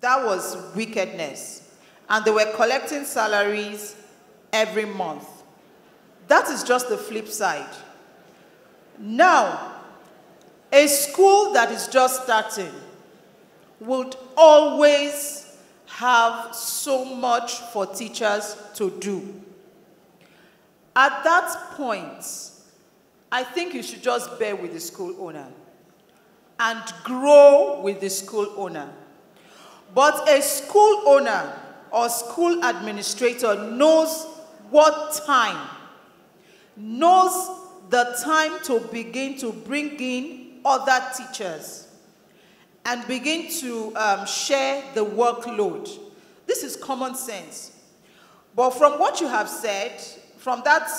That was wickedness. And they were collecting salaries every month. That is just the flip side. Now, a school that is just starting would always have so much for teachers to do. At that point, I think you should just bear with the school owner and grow with the school owner. But a school owner or school administrator knows what time, knows the time to begin to bring in other teachers and begin to share the workload. This is common sense. But from what you have said, from that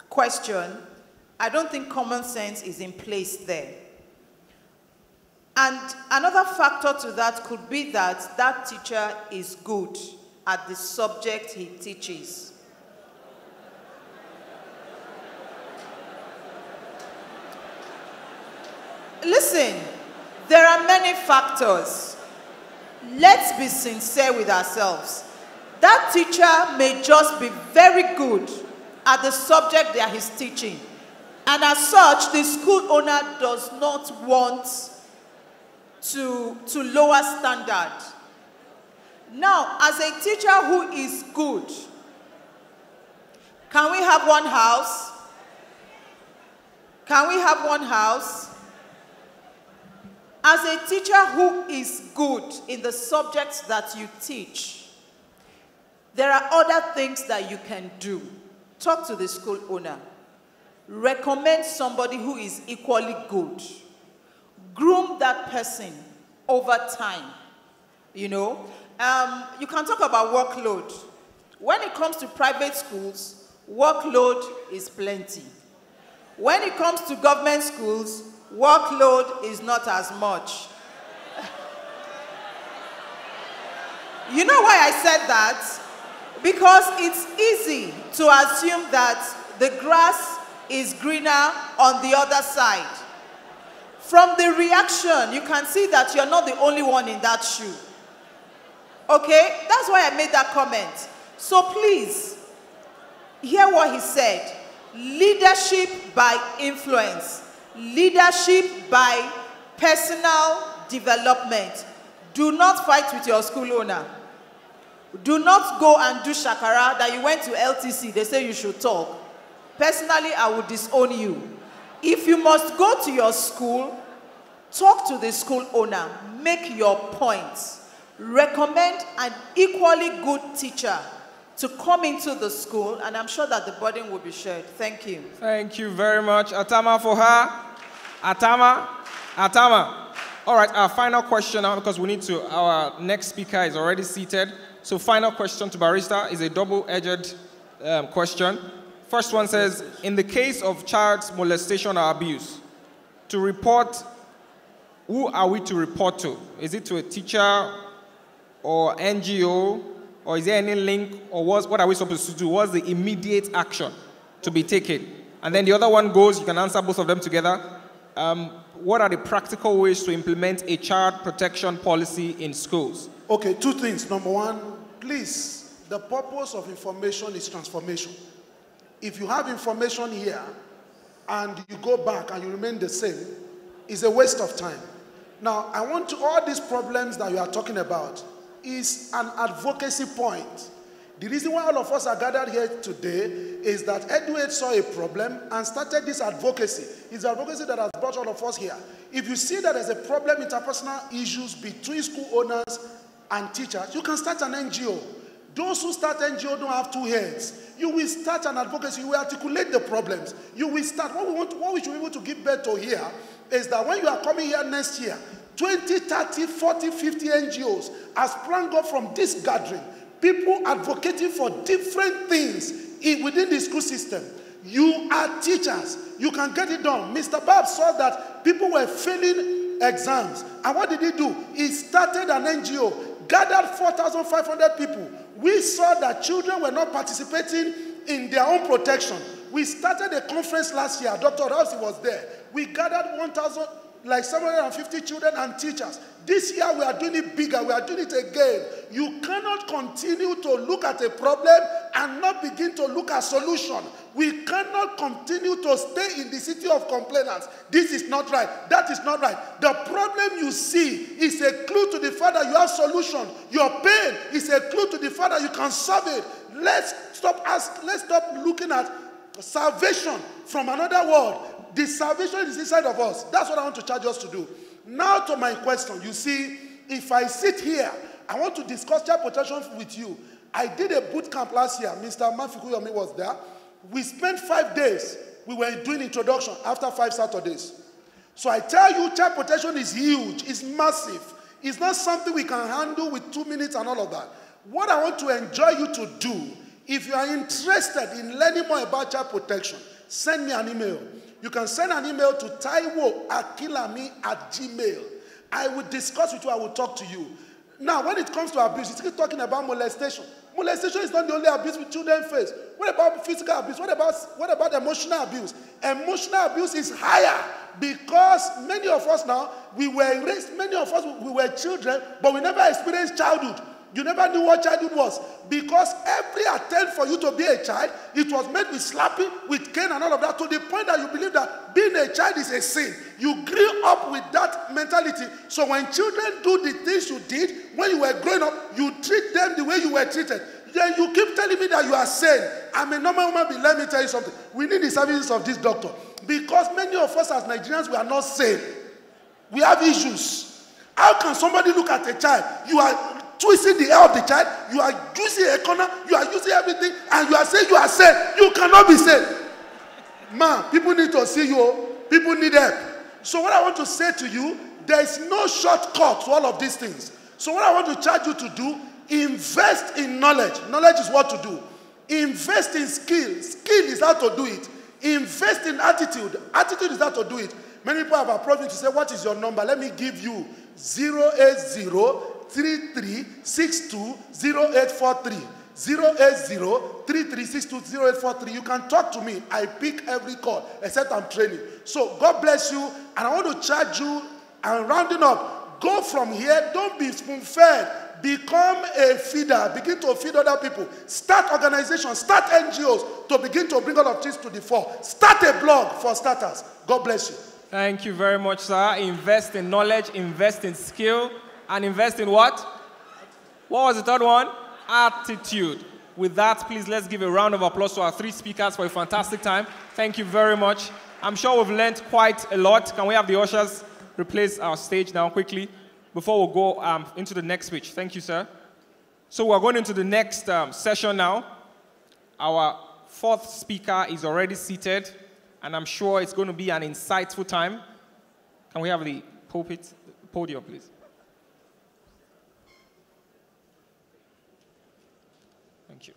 question, I don't think common sense is in place there. And another factor to that could be that that teacher is good at the subject he teaches. Listen, there are many factors. Let's be sincere with ourselves. That teacher may just be very good at the subject that he's teaching. And as such, the school owner does not want to lower standard. Now, as a teacher who is good, can we have one house? Can we have one house? As a teacher who is good in the subjects that you teach, there are other things that you can do. Talk to the school owner. Recommend somebody who is equally good. Groom that person over time. You know, you can talk about workload. When it comes to private schools, workload is plenty. When it comes to government schools, workload is not as much. You know why I said that? Because it's easy to assume that the grass is greener on the other side. From the reaction, you can see that you're not the only one in that shoe. Okay? That's why I made that comment. So please, hear what he said. Leadership by influence. Leadership by personal development. Do not fight with your school owner. Do not go and do shakara that you went to LTC. They say you should talk. Personally, I would disown you. If you must go to your school, talk to the school owner. Make your points. Recommend an equally good teacher to come into the school, and I'm sure that the burden will be shared. Thank you. Thank you very much. Atama for her. Atama. All right, our final question now, because we need to, our next speaker is already seated. So final question to Barrister is a double-edged question. First one says, in the case of child molestation or abuse, to report, who are we to report to? Is it to a teacher or NGO, or is there any link, or what are we supposed to do? What's the immediate action to be taken? And then the other one goes, you can answer both of them together. What are the practical ways to implement a child protection policy in schools? Okay, two things. Number one, please, the purpose of information is transformation. If you have information here and you go back and you remain the same, it's a waste of time. Now, I want to, all these problems that you are talking about is an advocacy point. The reason why all of us are gathered here today is that Edu-Aid saw a problem and started this advocacy. It's advocacy that has brought all of us here. If you see that there's a problem, interpersonal issues between school owners and teachers, you can start an NGO. Those who start NGO don't have two heads. You will start an advocacy, you will articulate the problems. You will start, what we should be able to give birth to here is that when you are coming here next year, 20, 30, 40, 50 NGOs have sprung up from this gathering. People advocating for different things within the school system. You are teachers. You can get it done. Mr. Babs saw that people were failing exams. And what did he do? He started an NGO, gathered 4,500 people. We saw that children were not participating in their own protection. We started a conference last year. Dr. Rousey was there. We gathered like 750 children and teachers. This year we are doing it bigger. We are doing it again. You cannot continue to look at a problem and not begin to look at solution. We cannot continue to stay in the city of complainants. This is not right. That is not right. The problem you see is a clue to the fact that you have solution. Your pain is a clue to the fact that you can solve it. Let's stop looking at salvation from another world. The salvation is inside of us. That's what I want to charge us to do. Now to my question. You see, if I sit here, I want to discuss child protection with you. I did a boot camp last year. Mr. Mafikuyomi was there. We spent 5 days. We were doing introduction after 5 Saturdays. So I tell you, child protection is huge. It's massive. It's not something we can handle with 2 minutes and all of that. What I want to enjoy you to do, if you are interested in learning more about child protection, send me an email. You can send an email to taiwo@kilami@gmail. I will discuss with you. I will talk to you. Now, when it comes to abuse, it's still talking about molestation. Molestation is not the only abuse with children face. What about physical abuse? What about emotional abuse? Emotional abuse is higher because many of us now, we were raised, many of us, we were children, but we never experienced childhood. You never knew what childhood was because every attempt for you to be a child, it was made with slapping, with cane and all of that, to the point that you believe that being a child is a sin. You grew up with that mentality. So when children do the things you did when you were growing up, you treat them the way you were treated. Then you keep telling me that you are sane. I'm a normal human being. Let me tell you something. We need the services of this doctor because many of us as Nigerians, we are not sane. We have issues. How can somebody look at a child? You are twisting the hair of the child, you are using a corner, you are using everything, and you are saying you are sane. You cannot be sane. Man, people need to see you. People need help. So what I want to say to you, there is no shortcut to all of these things. So what I want to charge you to do, invest in knowledge. Knowledge is what to do. Invest in skill. Skill is how to do it. Invest in attitude. Attitude is how to do it. Many people have approached me to say, what is your number? Let me give you 080-3362-0843. 080-3362-0843. You can talk to me. I pick every call, except I'm training. So God bless you, and I want to charge you, and rounding up, go from here. Don't be spoon-fed. Become a feeder. Begin to feed other people. Start organizations. Start NGOs to begin to bring all of things to the fore. Start a blog for starters. God bless you. Thank you very much, sir. Invest in knowledge, invest in skill, and invest in what? What was the third one? Attitude. With that, please let's give a round of applause to our 3 speakers for a fantastic time. Thank you very much. I'm sure we've learned quite a lot. Can we have the ushers replace our stage now quickly before we go into the next speech? Thank you, sir. So we're going into the next session now. Our 4th speaker is already seated, and I'm sure it's going to be an insightful time. Can we have the podium, please? Thank you.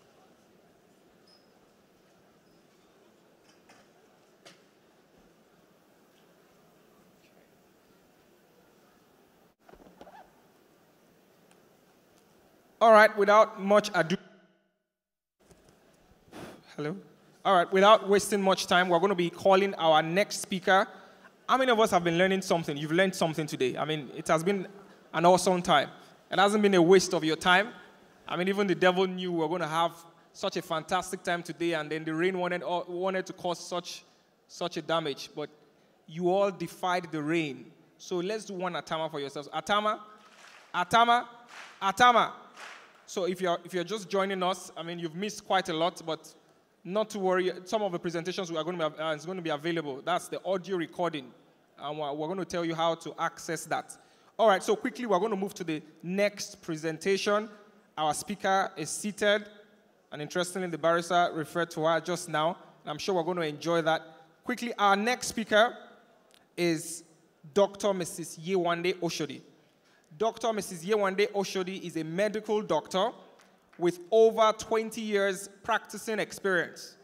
All right, without much ado. Hello? All right, without wasting much time, we're going to be calling our next speaker. How many of us have been learning something? You've learned something today. I mean, it has been an awesome time. It hasn't been a waste of your time. I mean, even the devil knew we were going to have such a fantastic time today, and then the rain wanted to cause such a damage. But you all defied the rain. So let's do one Atama for yourselves. Atama, Atama, Atama. So if you're just joining us, I mean, you've missed quite a lot, but not to worry. Some of the presentations is going to be available. That's the audio recording, and we're going to tell you how to access that. All right, so quickly, we're going to move to the next presentation. Our speaker is seated, and interestingly, the barrister referred to her just now. I'm sure we're going to enjoy that. Quickly, our next speaker is Dr. Mrs. Yewande Oshodi. Dr. Mrs. Yewande Oshodi is a medical doctor with over 20 years practicing experience.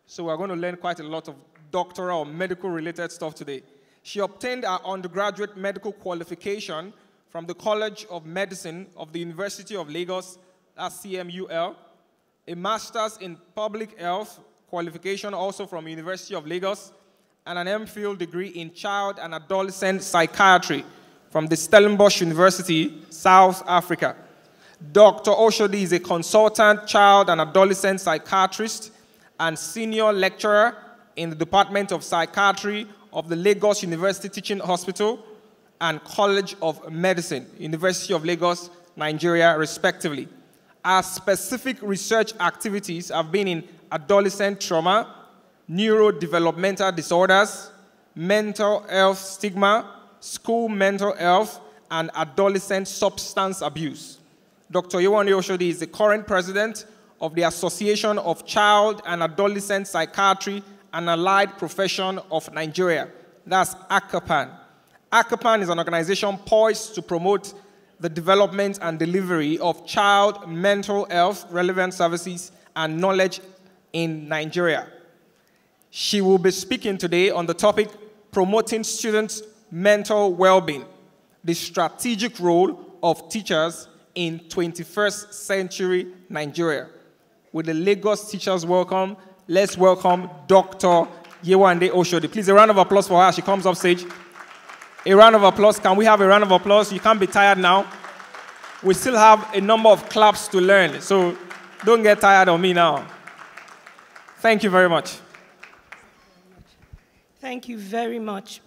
So we're going to learn quite a lot of doctoral or medical-related stuff today. She obtained her undergraduate medical qualification from the College of Medicine of the University of Lagos, that's CMUL, a master's in public health qualification also from University of Lagos, and an MPhil degree in child and adolescent psychiatry from the Stellenbosch University, South Africa. Dr. Oshodi is a consultant child and adolescent psychiatrist and senior lecturer in the Department of Psychiatry of the Lagos University Teaching Hospital and College of Medicine, University of Lagos, Nigeria, respectively. Our specific research activities have been in adolescent trauma, neurodevelopmental disorders, mental health stigma, school mental health, and adolescent substance abuse. Dr. Yewande Oshodi is the current president of the Association of Child and Adolescent Psychiatry and Allied Profession of Nigeria. That's ACAPAN. ACAPAN is an organization poised to promote the development and delivery of child mental health relevant services and knowledge in Nigeria. She will be speaking today on the topic promoting students' mental well-being, the strategic role of teachers in 21st century Nigeria. With the Lagos Teachers Welcome, let's welcome Dr. Yewande Oshodi. Please, a round of applause for her as she comes up stage. A round of applause. Can we have a round of applause? You can't be tired now. We still have a number of claps to learn, so don't get tired of me now. Thank you very much. Thank you very much.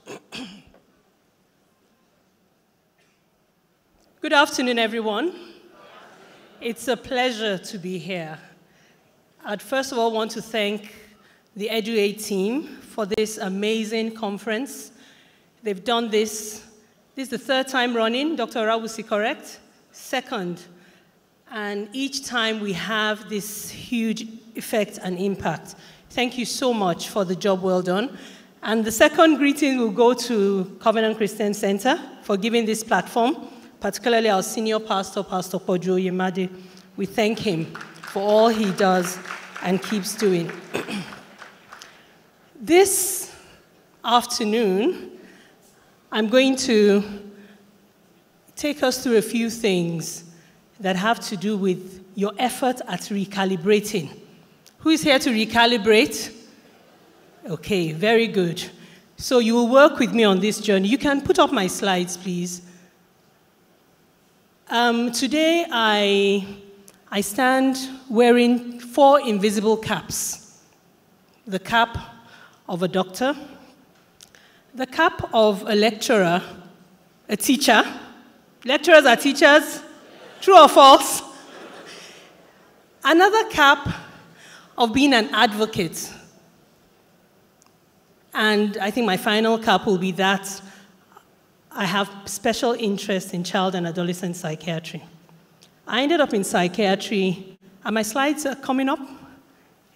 Good afternoon, everyone. It's a pleasure to be here. I'd first of all want to thank the Edu-Aid team for this amazing conference. They've done this. This is the third time running, Dr. Rawusi, correct? Second. And each time we have this huge effect and impact. Thank you so much for the job well done. And the second greeting will go to Covenant Christian Center for giving this platform, particularly our senior pastor, Pastor Pojo Yemade. We thank him for all he does and keeps doing. This afternoon, I'm going to take us through a few things that have to do with your effort at recalibrating. Who is here to recalibrate? Okay, very good. So you will work with me on this journey. You can put up my slides, please. Today, I stand wearing 4 invisible caps. The cap of a doctor, the cap of a lecturer, a teacher. Lecturers are teachers, true or false? Another cap of being an advocate. And I think my final cap will be that I have special interest in child and adolescent psychiatry. I ended up in psychiatry. Are my slides coming up?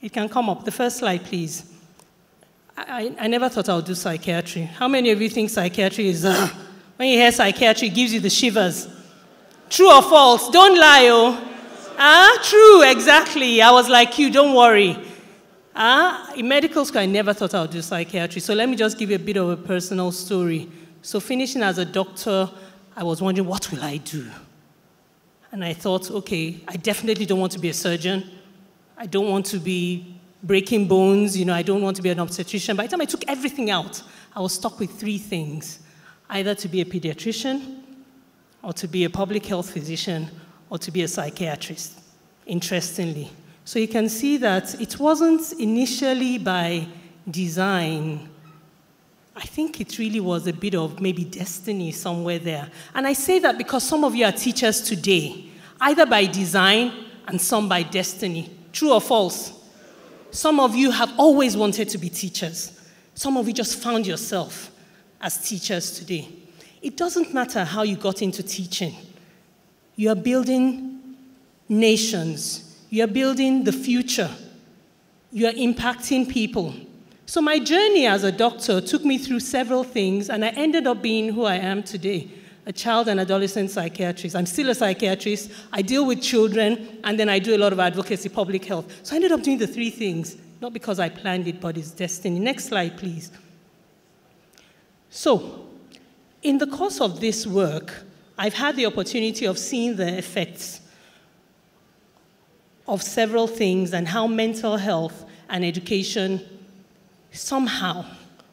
It can come up. The first slide, please. I never thought I would do psychiatry. How many of you think psychiatry is... when you hear psychiatry, it gives you the shivers. True or false? Don't lie, oh. True, exactly. I was like you, don't worry. In medical school, I never thought I would do psychiatry. So let me just give you a bit of a personal story. So finishing as a doctor, I was wondering, what will I do? And I thought, okay, I definitely don't want to be a surgeon. I don't want to be breaking bones. You know, I don't want to be an obstetrician. By the time I took everything out, I was stuck with 3 things. Either to be a pediatrician, or to be a public health physician, or to be a psychiatrist, interestingly. So you can see that it wasn't initially by design. I think it really was a bit of maybe destiny somewhere there. And I say that because some of you are teachers today, either by design and some by destiny. True or false? Some of you have always wanted to be teachers. Some of you just found yourself as teachers today. It doesn't matter how you got into teaching. You are building nations. You are building the future. You are impacting people. So my journey as a doctor took me through several things, and I ended up being who I am today, a child and adolescent psychiatrist. I'm still a psychiatrist. I deal with children, and then I do a lot of advocacy, public health. So I ended up doing the 3 things, not because I planned it, but it's destiny. Next slide, please. So, in the course of this work, I've had the opportunity of seeing the effects of several things and how mental health and education somehow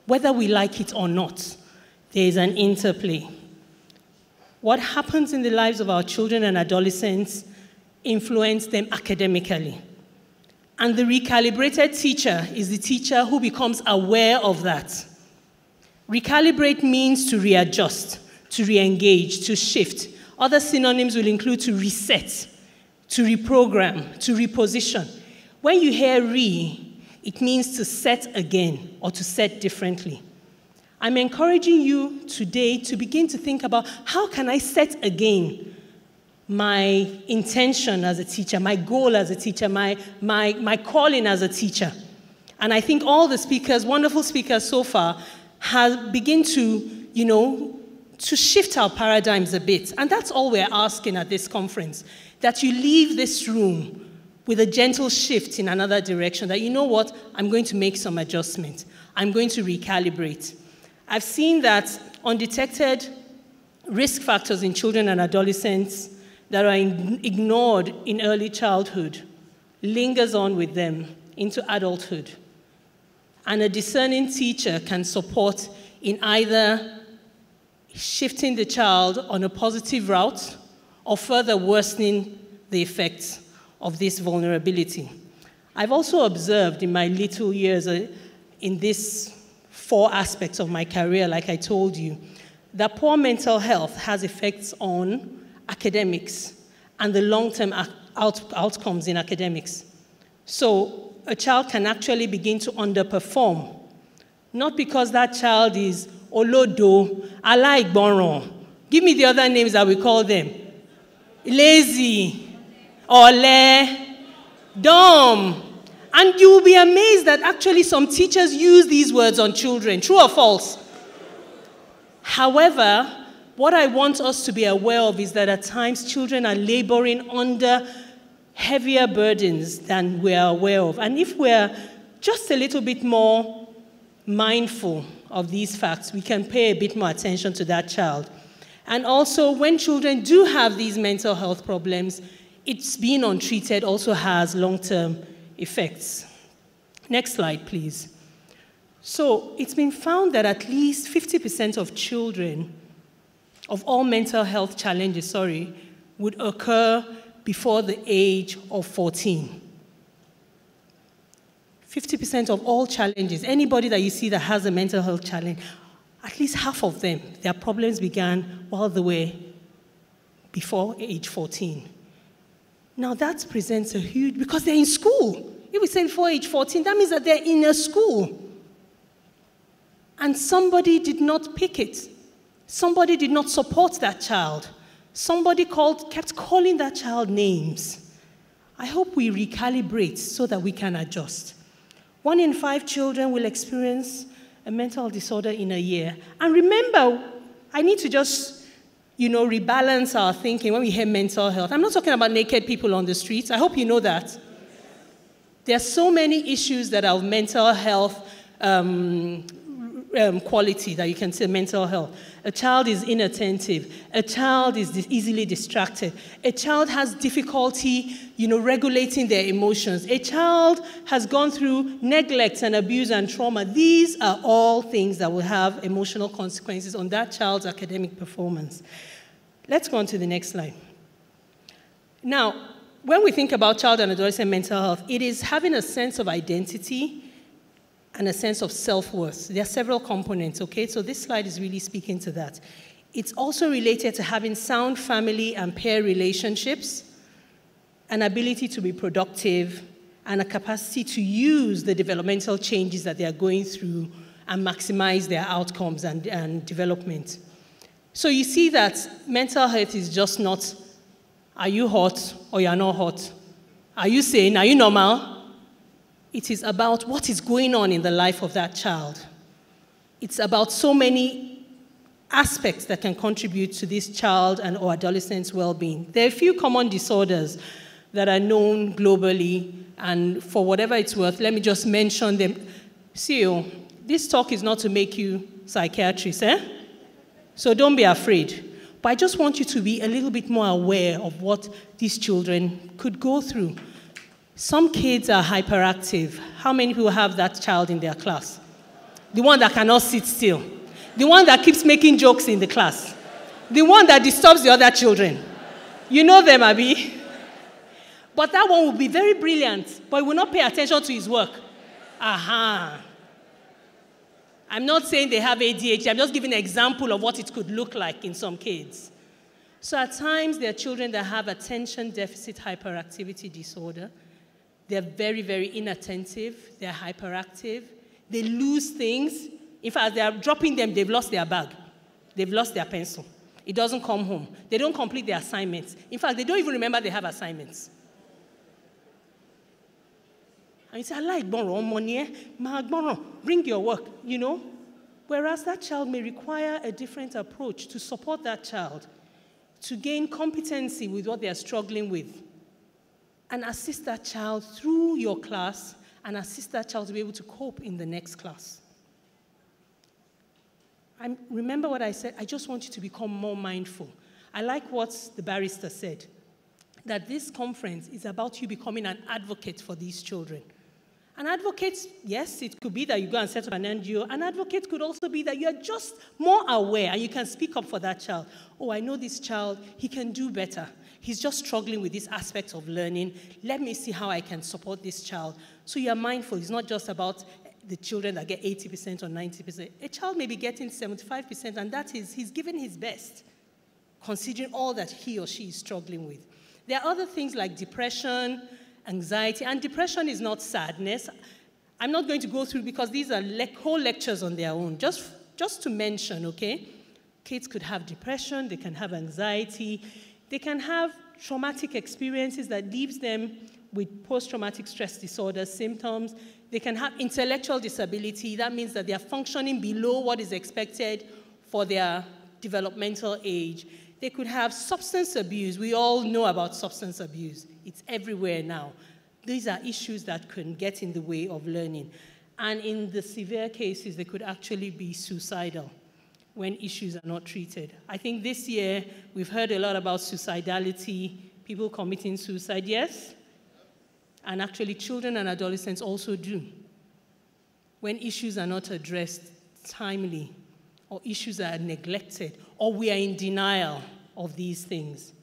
Whether we like it or not, there is an interplay. What happens in the lives of our children and adolescents influence them academically. And the recalibrated teacher is the teacher who becomes aware of that. Recalibrate means to readjust, to re-engage, to shift. Other synonyms will include to reset, to reprogram, to reposition. When you hear it means to set again or to set differently. I'm encouraging you today to begin to think about how can I set again my intention as a teacher, my goal as a teacher, my calling as a teacher. And I think all the speakers, wonderful speakers so far, have begun to, to shift our paradigms a bit. And that's all we're asking at this conference, that you leave this room with a gentle shift in another direction, that you know what, I'm going to make some adjustments. I'm going to recalibrate. I've seen that undetected risk factors in children and adolescents that are ignored in early childhood lingers on with them into adulthood. And a discerning teacher can support in either shifting the child on a positive route or further worsening the effects of this vulnerability. I've also observed in my little years in these 4 aspects of my career, like I told you, that poor mental health has effects on academics and the long-term outcomes in academics. So a child can actually begin to underperform, not because that child is olodo, alaigboron. Give me the other names that we call them. Lazy, ole, dumb. And you will be amazed that actually some teachers use these words on children. True or false? However, what I want us to be aware of is that at times children are laboring under heavier burdens than we are aware of. And if we're just a little bit more mindful of these facts, we can pay a bit more attention to that child. And also, when children do have these mental health problems, it's being untreated also has long-term effects. Next slide, please. So it's been found that at least 50% of children, of all mental health challenges, would occur before the age of 14. 50% of all challenges, anybody that you see that has a mental health challenge, at least half of them, their problems began while they were before age 14. Now that presents a huge, because they're in school. If we say before age 14, that means that they're in a school. And somebody did not pick it. Somebody did not support that child. Somebody kept calling that child names. I hope we recalibrate so that we can adjust. 1 in 5 children will experience a mental disorder in a year. And remember, I need to just, rebalance our thinking when we hear mental health. I'm not talking about naked people on the streets. I hope you know that. There are so many issues that are of mental health quality that you can say mental health. A child is inattentive. A child is easily distracted. A child has difficulty, regulating their emotions. A child has gone through neglect and abuse and trauma. These are all things that will have emotional consequences on that child's academic performance. Let's go on to the next slide. Now, when we think about child and adolescent mental health, it is having a sense of identity and a sense of self-worth. There are several components, okay? So this slide is really speaking to that. It's also related to having sound family and peer relationships, an ability to be productive, and a capacity to use the developmental changes that they are going through and maximize their outcomes and development. So you see that mental health is just not, are you hot or you're not hot? Are you sane? Are you normal? It is about what is going on in the life of that child. It's about so many aspects that can contribute to this child and or adolescent's well-being. There are a few common disorders that are known globally, and for whatever it's worth, let me just mention them. See, this talk is not to make you psychiatrists, So don't be afraid. But I just want you to be a little bit more aware of what these children could go through. Some kids are hyperactive. How many people have that child in their class? The one that cannot sit still. The one that keeps making jokes in the class. The one that disturbs the other children. You know them, Abi. But that one will be very brilliant, but he will not pay attention to his work. Aha. I'm not saying they have ADHD. I'm just giving an example of what it could look like in some kids. So at times, there are children that have attention deficit hyperactivity disorder. They're very, very inattentive. They're hyperactive. They lose things. In fact, they are dropping them. They've lost their bag. They've lost their pencil. It doesn't come home. They don't complete their assignments. In fact, they don't even remember they have assignments. And you say, I like borrow money, bring your work, you know. Whereas that child may require a different approach to support that child, to gain competency with what they are struggling with, and assist that child through your class, and assist that child to be able to cope in the next class. Remember what I said, I just want you to become more mindful. I like what the barrister said, that this conference is about you becoming an advocate for these children. An advocate, yes, it could be that you go and set up an NGO. An advocate could also be that you're just more aware and you can speak up for that child. Oh, I know this child, he can do better. He's just struggling with this aspect of learning. Let me see how I can support this child. So you're mindful. It's not just about the children that get 80% or 90%. A child may be getting 75%, and that is, he's giving his best, considering all that he or she is struggling with. There are other things like depression, anxiety, and depression is not sadness. I'm not going to go through because these are whole lectures on their own, just to mention, okay? Kids could have depression, they can have anxiety, they can have traumatic experiences that leaves them with post-traumatic stress disorder symptoms. They can have intellectual disability. That means that they are functioning below what is expected for their developmental age. They could have substance abuse. We all know about substance abuse. It's everywhere now. These are issues that can get in the way of learning. And in the severe cases, they could actually be suicidal when issues are not treated. I think this year, we've heard a lot about suicidality, people committing suicide, yes? And actually, children and adolescents also do. When issues are not addressed timely, or issues are neglected, or we are in denial of these things.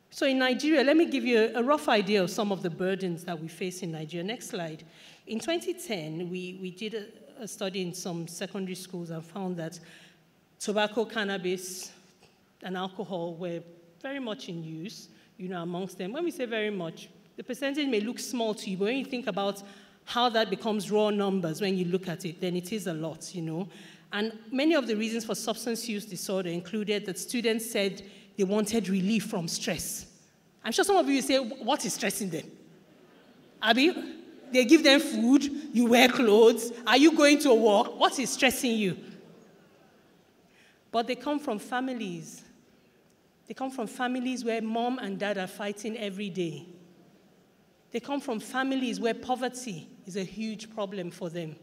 So in Nigeria, let me give you a rough idea of some of the burdens that we face in Nigeria. Next slide. In 2010, we did a study in some secondary schools and found that tobacco, cannabis, and alcohol were very much in use, amongst them. When we say very much, the percentage may look small to you, but when you think about how that becomes raw numbers when you look at it, then it is a lot, And many of the reasons for substance use disorder included that students said they wanted relief from stress. I'm sure some of you say, what is stressing them? Abi, they give them food, you wear clothes, are you going to work? What is stressing you? But they come from families. They come from families where mom and dad are fighting every day. They come from families where poverty is a huge problem for them.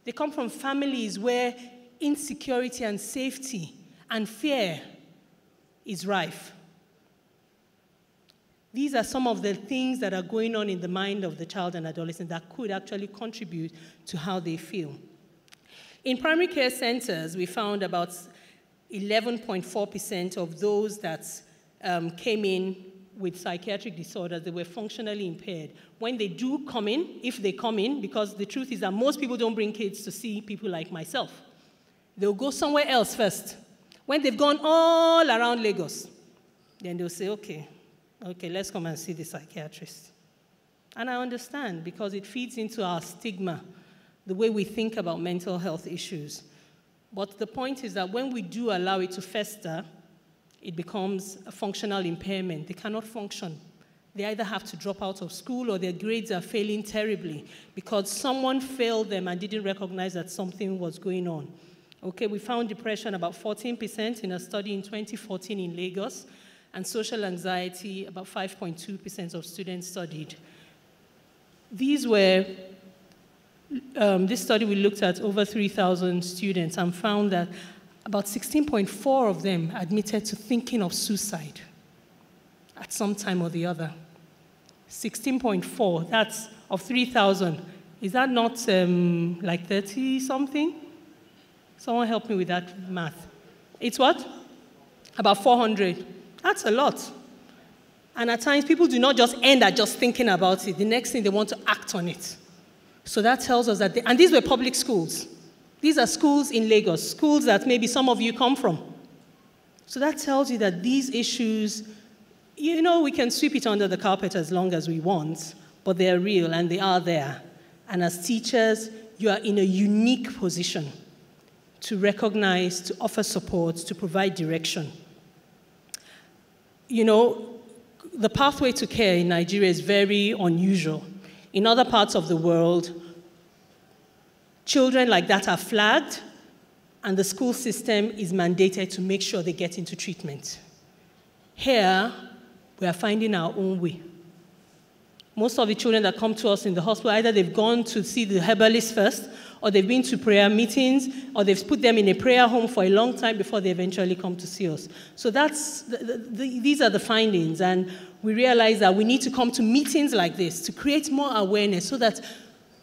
They come from families where insecurity and safety and fear is rife. These are some of the things that are going on in the mind of the child and adolescent that could actually contribute to how they feel. In primary care centers, we found about 11.4% of those that came in with psychiatric disorders, they were functionally impaired. When they do come in, if they come in, because the truth is that most people don't bring kids to see people like myself. They'll go somewhere else first. When they've gone all around Lagos, then they'll say, okay, let's come and see the psychiatrist. And I understand, because it feeds into our stigma, the way we think about mental health issues. But the point is that when we do allow it to fester, it becomes a functional impairment. They cannot function. They either have to drop out of school or their grades are failing terribly because someone failed them and didn't recognize that something was going on. Okay, we found depression about 14% in a study in 2014 in Lagos, and social anxiety, about 5.2% of students studied. These were, this study we looked at over 3,000 students and found that about 16.4 of them admitted to thinking of suicide at some time or the other. 16.4, that's of 3,000. Is that not like 30 something? Someone help me with that math. It's what? About 400. That's a lot. And at times, people do not just end at just thinking about it. The next thing, they want to act on it. So that tells us that, and these were public schools. These are schools in Lagos, schools that maybe some of you come from. So that tells you that these issues, you know, we can sweep it under the carpet as long as we want, but they're real and they are there. And as teachers, you are in a unique position to recognize, to offer support, to provide direction. You know, the pathway to care in Nigeria is very unusual. In other parts of the world, children like that are flagged, and the school system is mandated to make sure they get into treatment. Here, we are finding our own way. Most of the children that come to us in the hospital, either they've gone to see the herbalist first, or they've been to prayer meetings, or they've put them in a prayer home for a long time before they eventually come to see us. So these are the findings, and we realize that we need to come to meetings like this to create more awareness so that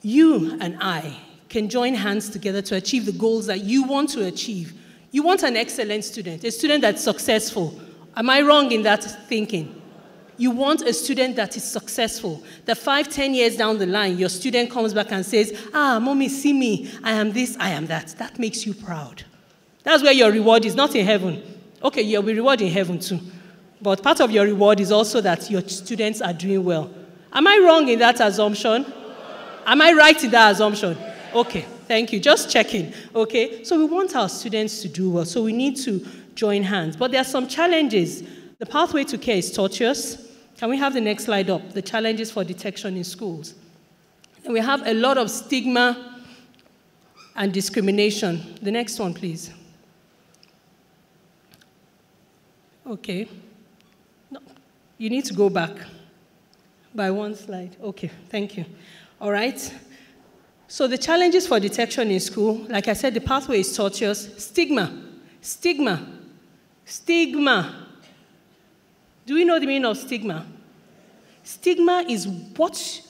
you and I can join hands together to achieve the goals that you want to achieve. You want an excellent student, a student that's successful. Am I wrong in that thinking? You want a student that is successful, that 5-10 years down the line, your student comes back and says, mommy, see me, I am this, I am that. That makes you proud. That's where your reward is, not in heaven. Okay, you'll be rewarded in heaven too. But part of your reward is also that your students are doing well. Am I wrong in that assumption? Am I right in that assumption? Okay, thank you. Just checking, okay? So we want our students to do well, so we need to join hands. But there are some challenges. The pathway to care is tortuous. Can we have the next slide up? The challenges for detection in schools. And we have a lot of stigma and discrimination. The next one, please. Okay. No, you need to go back by one slide. Okay, thank you. All right. So the challenges for detection in school, like I said, the pathway is tortuous. Stigma. Do we know the meaning of stigma? Stigma is what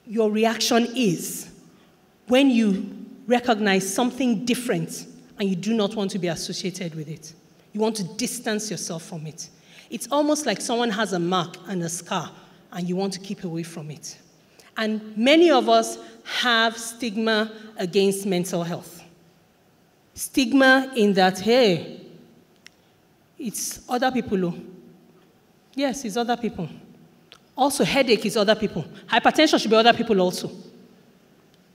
your reaction is when you recognize something different and you do not want to be associated with it. You want to distance yourself from it. It's almost like someone has a mark and a scar and you want to keep away from it. And many of us have stigma against mental health. Stigma in that, hey, it's other people. Yes, it's other people. Also, headache is other people. Hypertension should be other people also.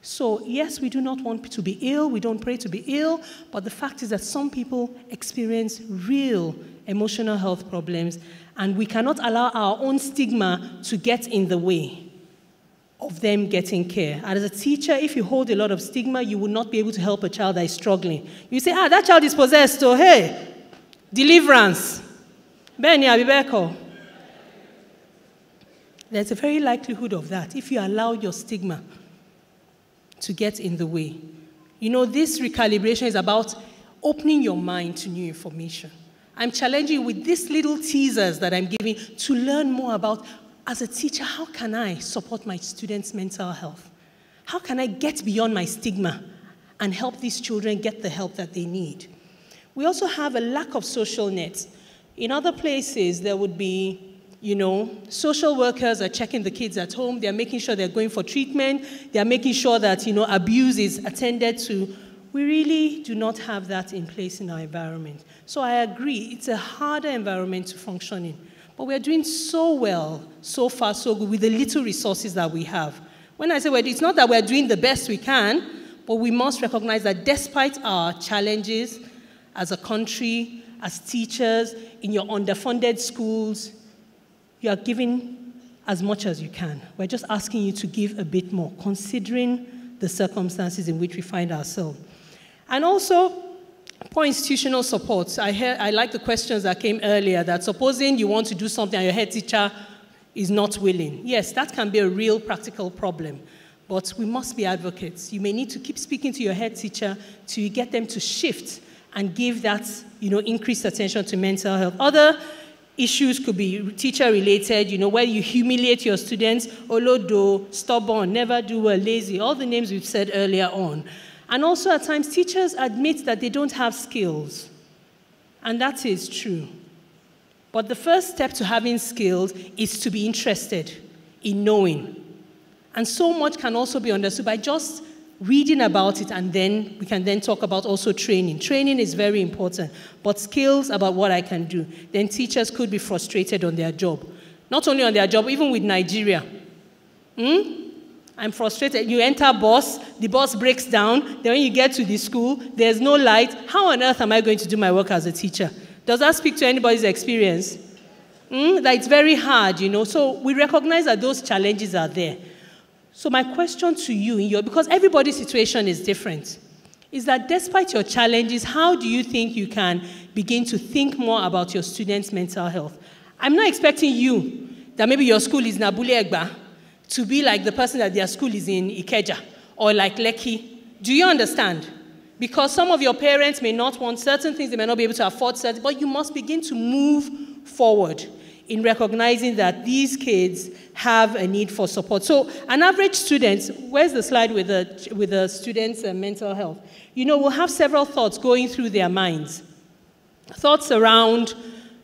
So, yes, we do not want to be ill. We don't pray to be ill. But the fact is that some people experience real emotional health problems, and we cannot allow our own stigma to get in the way of them getting care. And as a teacher, if you hold a lot of stigma, you will not be able to help a child that is struggling. You say, that child is possessed, so hey, deliverance. Benny Abibeko. There's a very likelihood of that if you allow your stigma to get in the way. You know, this recalibration is about opening your mind to new information. I'm challenging you with these little teasers that I'm giving to learn more about, as a teacher, how can I support my students' mental health? How can I get beyond my stigma and help these children get the help that they need? We also have a lack of social nets. In other places, there would be, you know, social workers are checking the kids at home. They're making sure they're going for treatment. They're making sure that, you know, abuse is attended to. We really do not have that in place in our environment. So I agree, it's a harder environment to function in. But we're doing so well, so far, so good, with the little resources that we have. When I say well, it's not that we're doing the best we can, but we must recognize that despite our challenges as a country, as teachers, in your underfunded schools, you are giving as much as you can. We're just asking you to give a bit more, considering the circumstances in which we find ourselves. And also, for institutional support, I like the questions that came earlier, that supposing you want to do something and your head teacher is not willing. Yes, that can be a real practical problem, but we must be advocates. You may need to keep speaking to your head teacher to get them to shift and give that, you know, increased attention to mental health. Other Issues could be teacher-related, where you humiliate your students, olodo, stubborn, never do well, lazy, all the names we've said earlier on. And also at times, teachers admit that they don't have skills. And that is true. But the first step to having skills is to be interested in knowing. And so much can also be understood by just reading about it, and then we can then talk about also training. Training is very important, but skills about what I can do. Then teachers could be frustrated on their job. Not only on their job, even with Nigeria. I'm frustrated. You enter bus, the bus breaks down, then when you get to the school, there's no light. How on earth am I going to do my work as a teacher? Does that speak to anybody's experience? That it's very hard, So we recognize that those challenges are there. So my question to you, because everybody's situation is different, is that despite your challenges, how do you think you can begin to think more about your students' mental health? I'm not expecting you, that maybe your school is Nabule Egba, to be like the person that their school is in Ikeja, or like Lekki. Do you understand? Because some of your parents may not want certain things, they may not be able to afford certain, but you must begin to move forward in recognizing that these kids have a need for support. So an average student, where's the slide with the students' mental health? Will have several thoughts going through their minds. Thoughts around,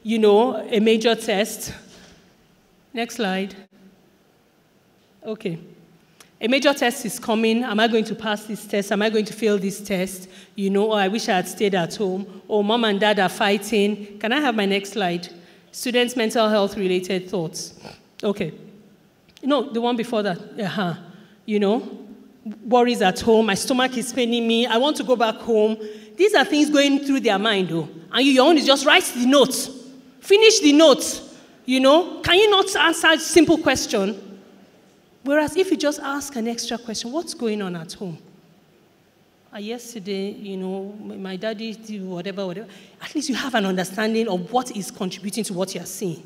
a major test. Next slide. Okay. A major test is coming. Am I going to pass this test? Am I going to fail this test? Oh, I wish I had stayed at home. Oh, mom and dad are fighting. Can I have my next slide? Students' mental health related thoughts. Okay. No, the one before that. Worries at home. My stomach is paining me. I want to go back home. These are things going through their mind, though. And your own is just write the note. Finish the note. Can you not answer a simple question? Whereas if you just ask an extra question, what's going on at home? Yesterday, my daddy did whatever. At least you have an understanding of what is contributing to what you're seeing.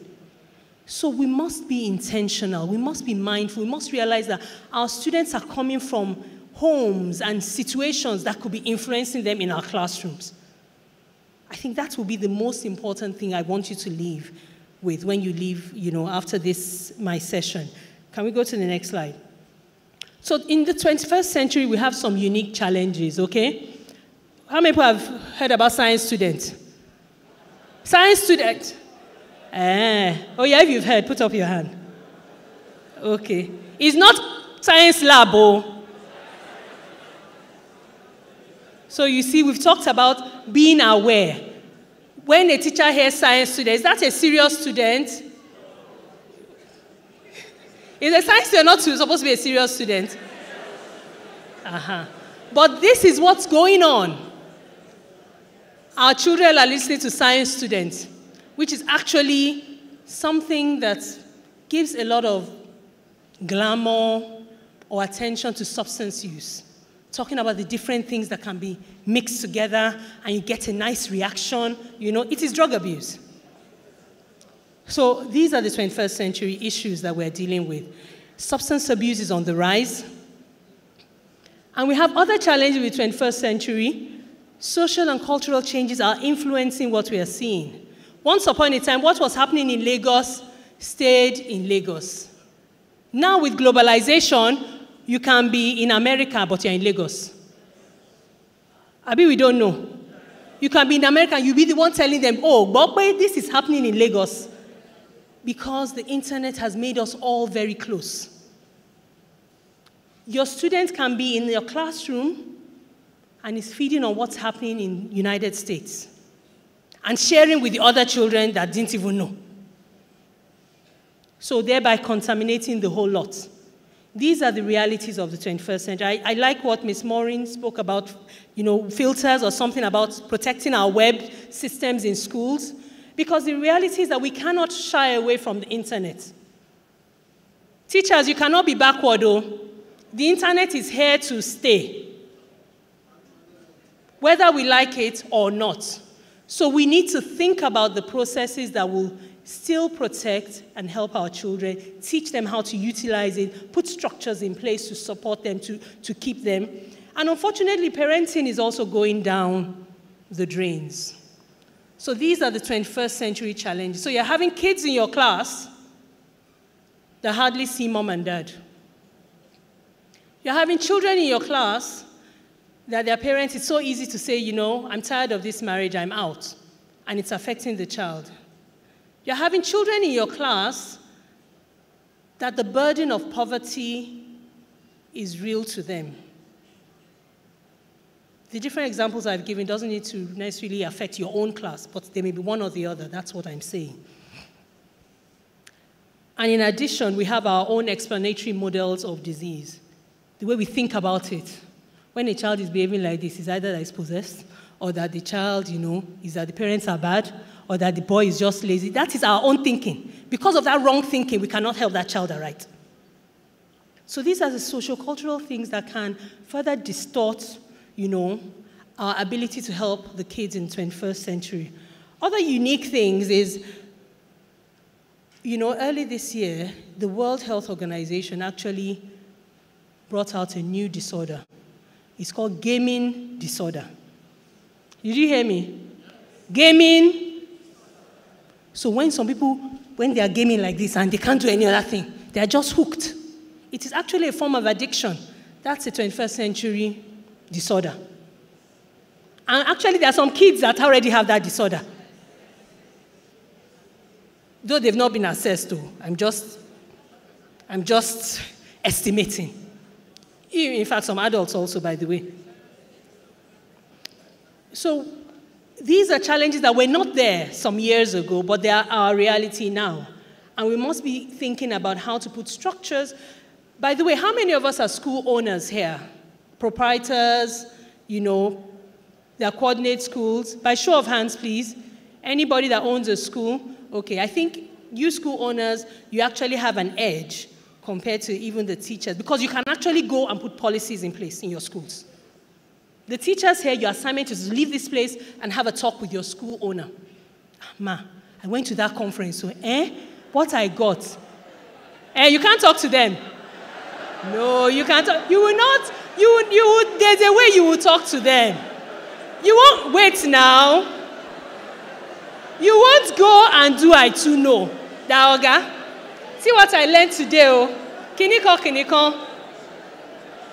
So we must be intentional. We must be mindful. We must realize that our students are coming from homes and situations that could be influencing them in our classrooms. I think that will be the most important thing I want you to leave with when you leave, after this, my session. Can we go to the next slide? So in the 21st century, we have some unique challenges, okay? How many people have heard about science students? Science student? Oh yeah, if you've heard, put up your hand. Okay. It's not science lab, oh. So you see, we've talked about being aware. When a teacher hears science student, is that a serious student? Is a science student not supposed to be a serious student? But this is what's going on. Our children are listening to science students, which is actually something that gives a lot of glamour or attention to substance use. Talking about the different things that can be mixed together and you get a nice reaction. It is drug abuse. So these are the 21st century issues that we're dealing with. Substance abuse is on the rise. And we have other challenges with the 21st century. Social and cultural changes are influencing what we are seeing. Once upon a time, what was happening in Lagos stayed in Lagos. Now with globalization, you can be in America, but you're in Lagos. We don't know. You can be in America, and you'll be the one telling them, oh, but this is happening in Lagos. Because the internet has made us all very close. Your student can be in your classroom and is feeding on what's happening in the United States and sharing with the other children that didn't even know. So thereby contaminating the whole lot. These are the realities of the 21st century. I like what Ms. Maureen spoke about, filters or something about protecting our web systems in schools. Because the reality is that we cannot shy away from the internet. Teachers, you cannot be backward, though. The internet is here to stay, whether we like it or not. So we need to think about the processes that will still protect and help our children, teach them how to utilize it, put structures in place to support them, to keep them. And unfortunately, parenting is also going down the drains. So these are the 21st century challenges. So you're having kids in your class that hardly see mom and dad. You're having children in your class that their parents, it's so easy to say, you know, I'm tired of this marriage, I'm out. And it's affecting the child. You're having children in your class that the burden of poverty is real to them. The different examples I've given doesn't need to necessarily affect your own class, but there may be one or the other. That's what I'm saying. And in addition, we have our own explanatory models of disease. The way we think about it. When a child is behaving like this, it's either that he's possessed, or that the child, you know, is that the parents are bad, or that the boy is just lazy. That is our own thinking. Because of that wrong thinking, we cannot help that child aright. So these are the socio-cultural things that can further distort, you know, our ability to help the kids in the 21st century. Other unique things is, you know, early this year, the World Health Organization actually brought out a new disorder. It's called gaming disorder. Did you hear me? Gaming. So when some people, when they are gaming like this and they can't do any other thing, they are just hooked. It is actually a form of addiction. That's a 21st century disorder. And actually, there are some kids that already have that disorder. Though they've not been assessed to. I'm just estimating. In fact, some adults also, by the way. So these are challenges that were not there some years ago, but they are our reality now. And we must be thinking about how to put structures. By the way, how many of us are school owners here? Proprietors, you know, that coordinate schools. By show of hands, please. Anybody that owns a school? Okay, I think you school owners, you actually have an edge compared to even the teachers, because you can actually go and put policies in place in your schools. The teachers here, your assignment is to leave this place and have a talk with your school owner. Ma, I went to that conference, so, what I got? You can't talk to them. No, you can't talk. You will not, there's a way you will talk to them. You won't, wait now. You won't go and do I too know. Daoga. See what I learned today, oh. Kiniko.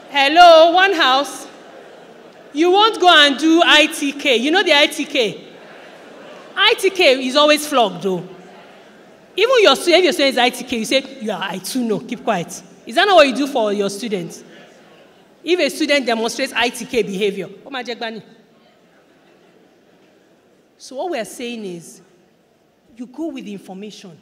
Hello, one house. You won't go and do ITK. You know the ITK? ITK is always flogged, though. Even if your student is ITK, you say, you are I too know, keep quiet. Is that not what you do for your students? If a student demonstrates ITK behavior, so what we're saying is, you go with the information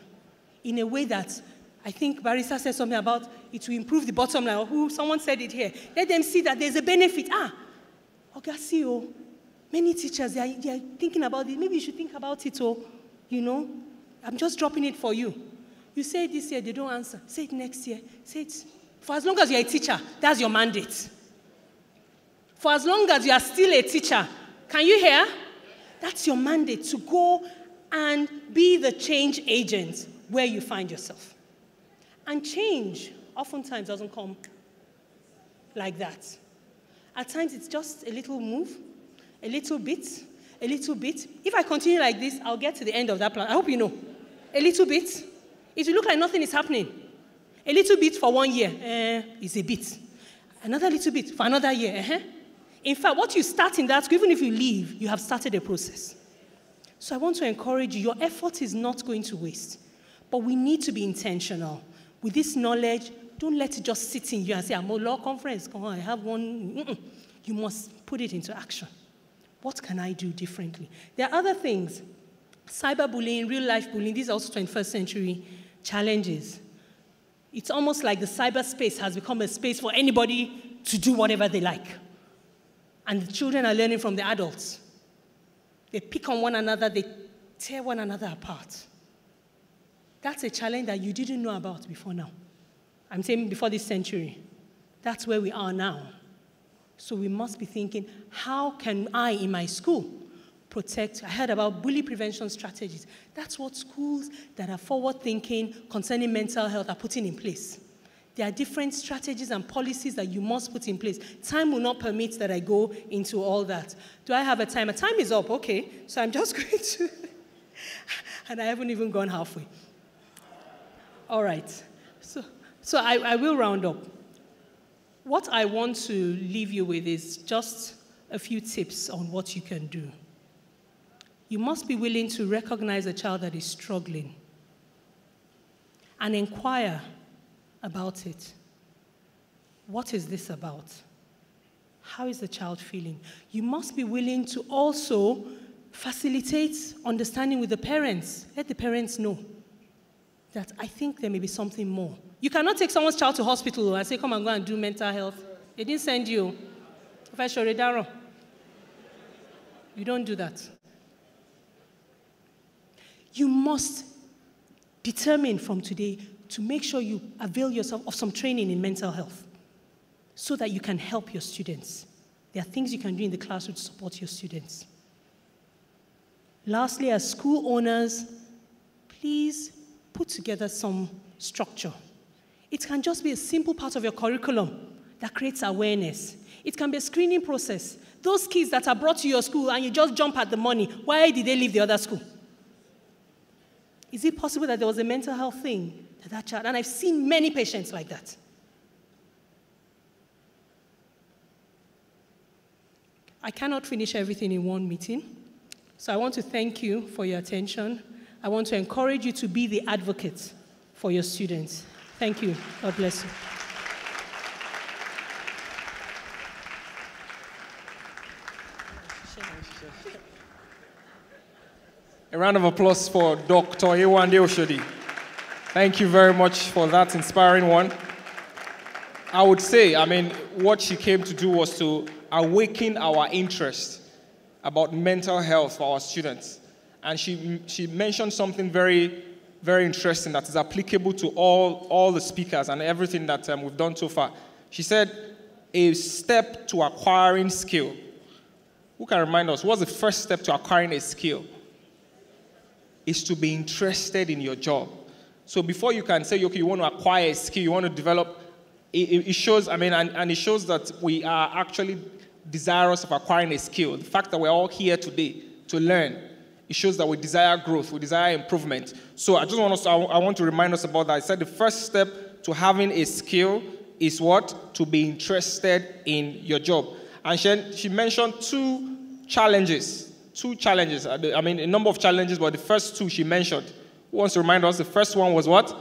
in a way that, I think Barrister said something about it will improve the bottom line. Someone said it here. Let them see that there's a benefit. CEO, many teachers, they are thinking about it. Maybe you should think about it, you know. I'm just dropping it for you. You say it this year, they don't answer. Say it next year. Say it. For as long as you're a teacher, that's your mandate. For as long as you are still a teacher, can you hear? That's your mandate, to go and be the change agent where you find yourself. And change oftentimes doesn't come like that. At times, it's just a little move, a little bit. If I continue like this, I'll get to the end of that plan. I hope you know. A little bit. It will look like nothing is happening. A little bit for 1 year is a bit. Another little bit for another year. In fact, what you start in that school, even if you leave, you have started a process. So I want to encourage you, your effort is not going to waste. But we need to be intentional. With this knowledge, don't let it just sit in you and say, I'm a law conference, come on, I have one. You must put it into action. What can I do differently? There are other things. Cyberbullying, real-life bullying, these are also 21st century challenges. It's almost like the cyberspace has become a space for anybody to do whatever they like. And the children are learning from the adults. They pick on one another, they tear one another apart. That's a challenge that you didn't know about before now. I'm saying before this century. That's where we are now. So we must be thinking, how can I, in my school, protect? I heard about bully prevention strategies. That's what schools that are forward-thinking concerning mental health are putting in place. There are different strategies and policies that you must put in place. Time will not permit that I go into all that. Do I have a timer? Time is up, okay. So I'm just going to, and I haven't even gone halfway. All right. So I will round up. What I want to leave you with is just a few tips on what you can do. You must be willing to recognize a child that is struggling and inquire about it. What is this about? How is the child feeling? You must be willing to also facilitate understanding with the parents. Let the parents know that I think there may be something more. You cannot take someone's child to hospital and say, come and go and do mental health. They didn't send you. You don't do that. You must determine from today to make sure you avail yourself of some training in mental health so that you can help your students. There are things you can do in the classroom to support your students. Lastly, as school owners, please put together some structure. It can just be a simple part of your curriculum that creates awareness. It can be a screening process. Those kids that are brought to your school and you just jump at the money, why did they leave the other school? Is it possible that there was a mental health thing that child, and I've seen many patients like that. I cannot finish everything in one meeting, so I want to thank you for your attention. I want to encourage you to be the advocate for your students. Thank you. God bless you. A round of applause for Dr. Yewande Oshodi. Thank you very much for that inspiring one. I would say, what she came to do was to awaken our interest about mental health for our students. And she mentioned something very, very interesting that is applicable to all the speakers and everything that we've done so far. She said, a step to acquiring skill. Who can remind us, what's the first step to acquiring a skill? Is to be interested in your job. So before you can say, okay, you want to acquire a skill, you want to develop, it shows, and it shows that we are actually desirous of acquiring a skill. The fact that we're all here today to learn, it shows that we desire growth, we desire improvement. So I want to remind us about that. I said the first step to having a skill is what? To be interested in your job. And she mentioned two challenges, a number of challenges, but the first two she mentioned. Who wants to remind us? The first one was what?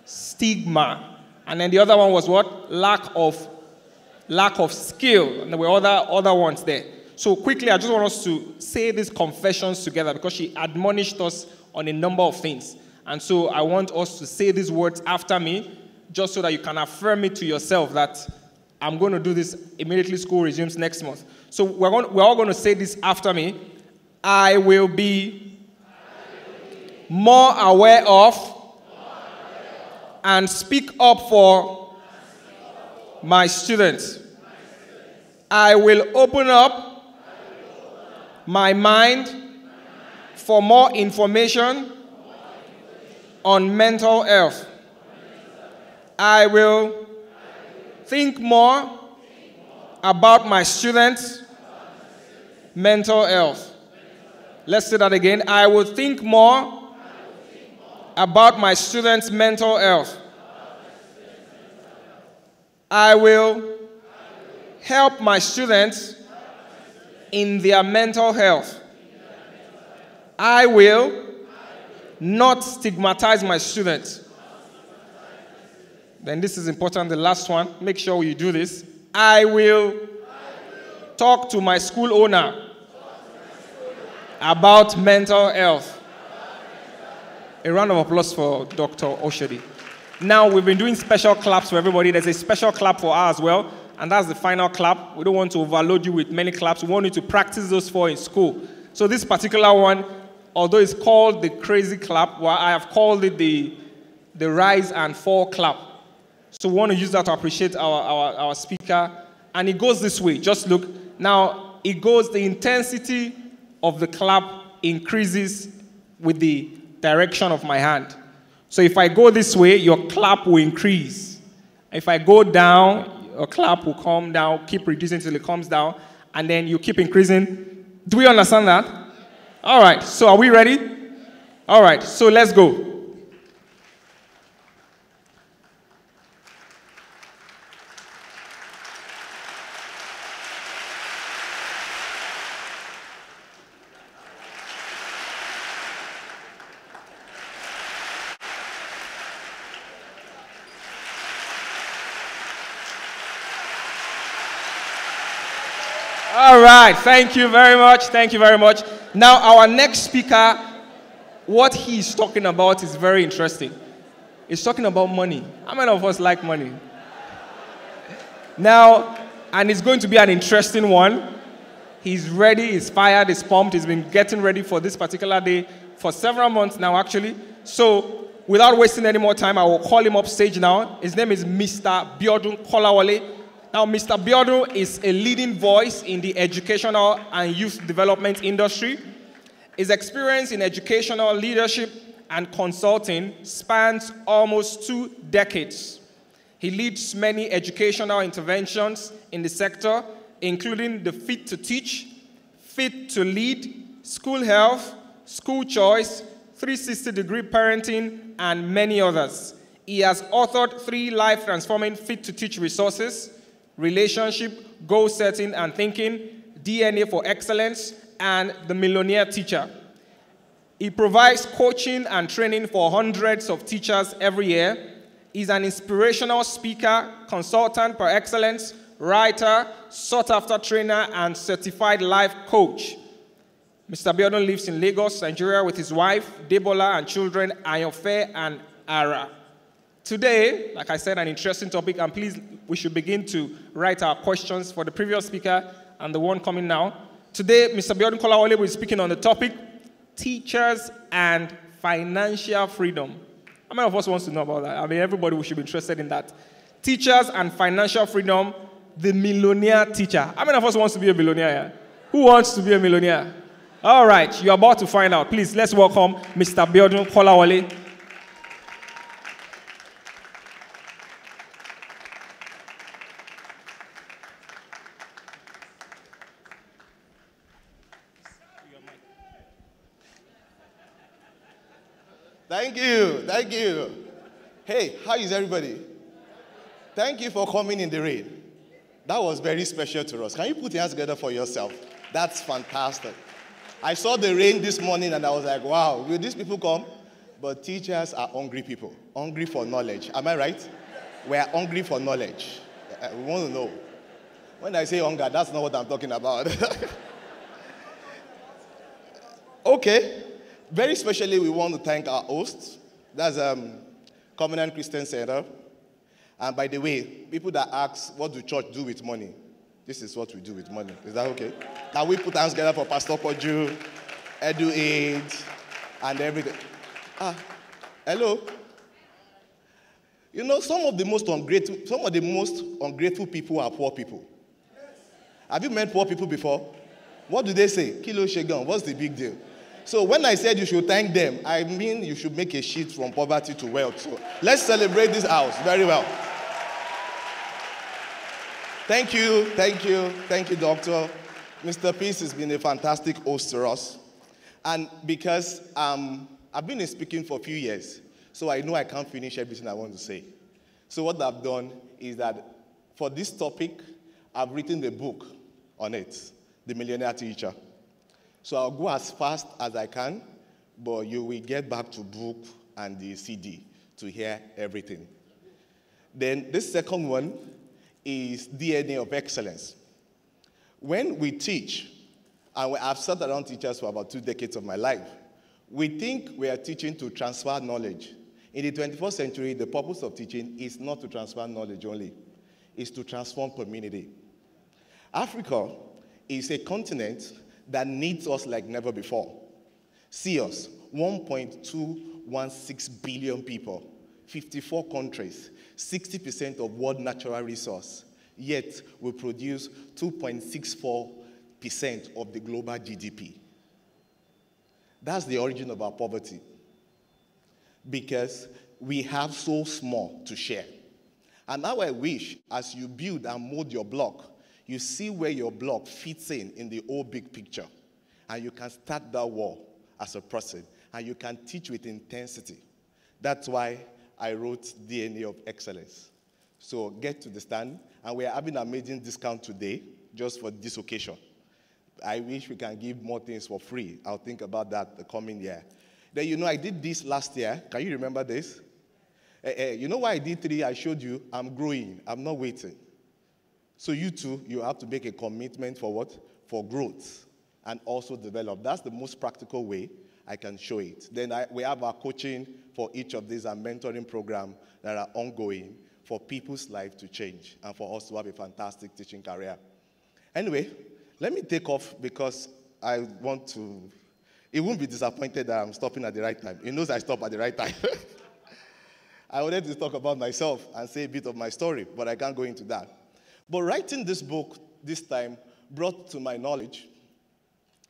Stigma. And then the other one was what? Lack of skill. And there were other ones there. So quickly, I just want us to say these confessions together because she admonished us on a number of things. And so I want us to say these words after me, just so that you can affirm it to yourself that I'm going to do this immediately school resumes next month. So we're all going to say this after me. I will be more aware of and speak up for my students. I will open up my mind for more information on mental health. I will think more about my students' mental health. Let's say that again. I will think more about my students' mental health. I will help my students in their mental health. I will not stigmatize my students. Then this is important, the last one. Make sure you do this. I will talk to my school owner about mental health. A round of applause for Dr. Oshodi. Now, we've been doing special claps for everybody. There's a special clap for her as well, and that's the final clap. We don't want to overload you with many claps. We want you to practice those four in school. So this particular one, although it's called the crazy clap, well, I have called it the rise and fall clap. So we want to use that to appreciate our speaker. And it goes this way. Just look. Now, it goes, the intensity of the clap increases with the direction of my hand. So if I go this way, your clap will increase. If I go down, a clap will come down, keep reducing till it comes down, and then you keep increasing. Do we understand that? All right, so are we ready? All right, so let's go. All right, thank you very much. Thank you very much. Now, our next speaker, what he's talking about is very interesting. He's talking about money. How many of us like money? Now, and it's going to be an interesting one. He's ready, he's fired, he's pumped. He's been getting ready for this particular day for several months now, actually. So, without wasting any more time, I will call him up stage now. His name is Mr. Biodun Kolawole. Now, Mr. Biodun is a leading voice in the educational and youth development industry. His experience in educational leadership and consulting spans almost 2 decades. He leads many educational interventions in the sector, including the Fit to Teach, Fit to Lead, School Health, School Choice, 360-degree parenting, and many others. He has authored 3 life-transforming Fit to Teach resources: Relationship, Goal Setting and Thinking, DNA for Excellence, and The Millionaire Teacher. He provides coaching and training for hundreds of teachers every year. He's an inspirational speaker, consultant par excellence, writer, sought-after trainer, and certified life coach. Mr. Biodun lives in Lagos, Nigeria, with his wife, Debola, and children, Ayofe and Ara. Today, like I said, an interesting topic, and please, we should begin to write our questions for the previous speaker and the one coming now. Today, Mr. Biodun Kolawole will be speaking on the topic, teachers and financial freedom. How many of us wants to know about that? I mean, everybody should be interested in that. Teachers and financial freedom, the millionaire teacher. How many of us wants to be a millionaire? Yeah? Who wants to be a millionaire? All right, you're about to find out. Please, let's welcome Mr. Biodun Kolawole. Thank you, thank you. Hey, how is everybody? Thank you for coming in the rain. That was very special to us. Can you put your hands together for yourself? That's fantastic. I saw the rain this morning and I was like, wow, will these people come? But teachers are hungry people, hungry for knowledge. Am I right? We are hungry for knowledge. We want to know. When I say hunger, that's not what I'm talking about. Okay. Very specially, we want to thank our hosts. That's Covenant Christian Center. And by the way, people that ask, what do church do with money? This is what we do with money. Is that okay? Now we put hands together for Pastor Koju, Edu-Aid, and everything. Hello? You know, some of the most ungrateful people are poor people. Have you met poor people before? What do they say? Kilo Shegan, what's the big deal? So when I said you should thank them, I mean you should make a shift from poverty to wealth. So let's celebrate this house very well. Thank you, Doctor. Mr. Peace has been a fantastic host to us. And because I've been speaking for a few years, so I know I can't finish everything I want to say. So what I've done is that for this topic, I've written a book on it, The Millionaire Teacher. So I'll go as fast as I can, but you will get back to book and the CD to hear everything. Then this second one is DNA of Excellence. When we teach, and I've sat around teachers for about 2 decades of my life, we think we are teaching to transfer knowledge. In the 21st century, the purpose of teaching is not to transfer knowledge only. It's to transform community. Africa is a continent that needs us like never before. See us, 1.216 billion people, 54 countries, 60% of world natural resource, yet we produce 2.64% of the global GDP. That's the origin of our poverty, because we have so small to share. And now I wish, as you build and mold your block, you see where your block fits in the whole big picture. And you can start that war as a person. And you can teach with intensity. That's why I wrote DNA of Excellence. So get to the stand. And we're having an amazing discount today, just for this occasion. I wish we can give more things for free. I'll think about that the coming year. Then, you know, I did this last year. Can you remember this? You know why I did 3? I showed you. I'm growing. I'm not waiting. So you too, you have to make a commitment for what? For growth and also develop. That's the most practical way I can show it. Then we have our coaching for each of these and mentoring program that are ongoing for people's life to change and for us to have a fantastic teaching career. Anyway, let me take off because I want to, he won't be disappointed that I'm stopping at the right time. He knows I stop at the right time. I wanted to talk about myself and say a bit of my story, but I can't go into that. But writing this book this time brought to my knowledge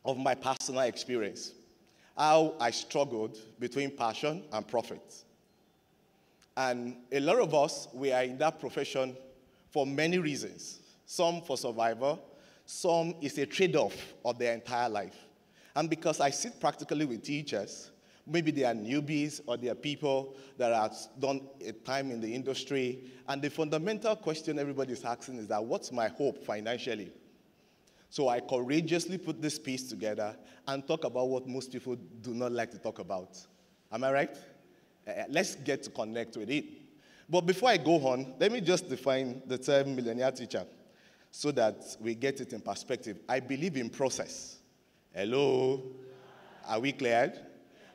of my personal experience, how I struggled between passion and profit. And a lot of us, we are in that profession for many reasons. Some for survival, some is a trade-off of their entire life. And because I sit practically with teachers, maybe they are newbies or they are people that have done a time in the industry, and the fundamental question everybody is asking is that, what's my hope financially? So I courageously put this piece together and talk about what most people do not like to talk about. Am I right? Let's get to connect with it. But before I go on, let me just define the term millionaire teacher so that we get it in perspective. I believe in process. Hello? Are we cleared?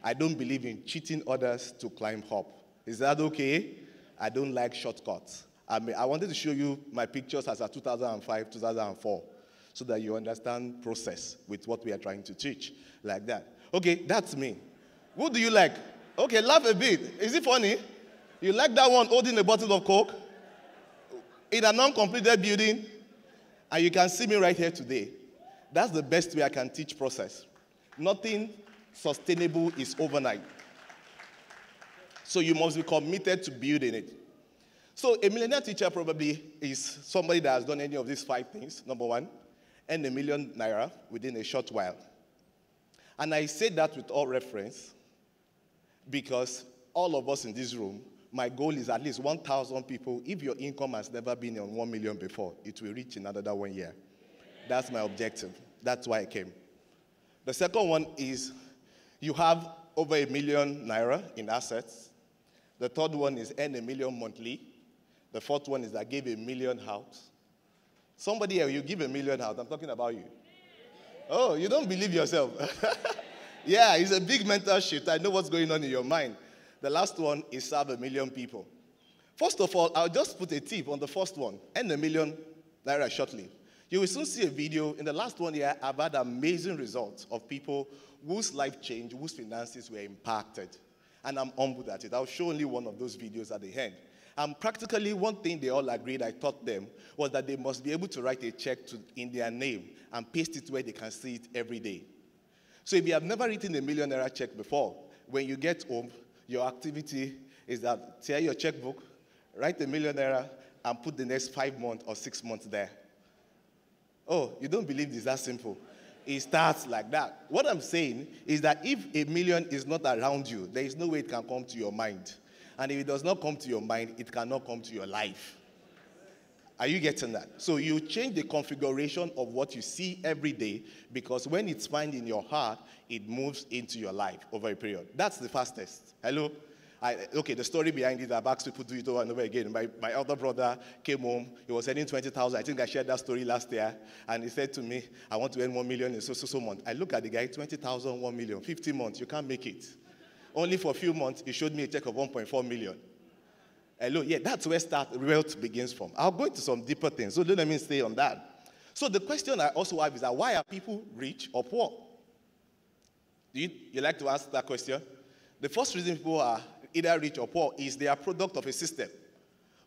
I don't believe in cheating others to climb up. Is that okay? I don't like shortcuts. I wanted to show you my pictures as of 2005, 2004, so that you understand process with what we are trying to teach, like that. Okay, that's me. What do you like? Okay, laugh a bit. Is it funny? You like that one holding a bottle of Coke in a non-completed building? And you can see me right here today. That's the best way I can teach process. Nothing sustainable is overnight. So you must be committed to building it. So a millionaire teacher probably is somebody that has done any of these 5 things. Number 1, earn ₦1 million within a short while. And I say that with all reference because all of us in this room, my goal is at least 1,000 people. If your income has never been on 1 million before, it will reach in another 1 year. That's my objective. That's why I came. The second one is you have over ₦1 million in assets. The third one is earn $1 million monthly. The fourth one is I give $1 million out. Somebody here, you give $1 million out. I'm talking about you. Oh, you don't believe yourself. Yeah, it's a big mental shift. I know what's going on in your mind. The last one is serve 1 million people. First of all, I'll just put a tip on the first one. Earn $1 million shortly. You will soon see a video. In the last 1 year, I've had amazing results of people whose life changed, whose finances were impacted. And I'm humbled at it. I'll show only one of those videos at the end. And practically one thing they all agreed I taught them was that they must be able to write a check in their name and paste it where they can see it every day. So if you have never written a $1 million check before, when you get home, your activity is that tear your checkbook, write $1 million, and put the next 5 months or 6 months there. Oh, you don't believe this? That's simple. It starts like that. What I'm saying is that if $1 million is not around you, there is no way it can come to your mind. And if it does not come to your mind, it cannot come to your life. Are you getting that? So you change the configuration of what you see every day, because when it's found in your heart, it moves into your life over a period. That's the fastest. Hello? Okay, the story behind it, I've asked people to do it over and over again. My elder brother came home. He was earning 20,000. I think I shared that story last year. And he said to me, I want to earn 1 million in so month. I look at the guy, 20,000, 1 million, 50 months. You can't make it. Only for a few months, he showed me a check of 1.4 million. Hello, yeah, that's where wealth begins from. I'll go into some deeper things, so let me stay on that. So the question I also have is that why are people rich or poor? Do you like to answer that question? The first reason people are either rich or poor is they are product of a system.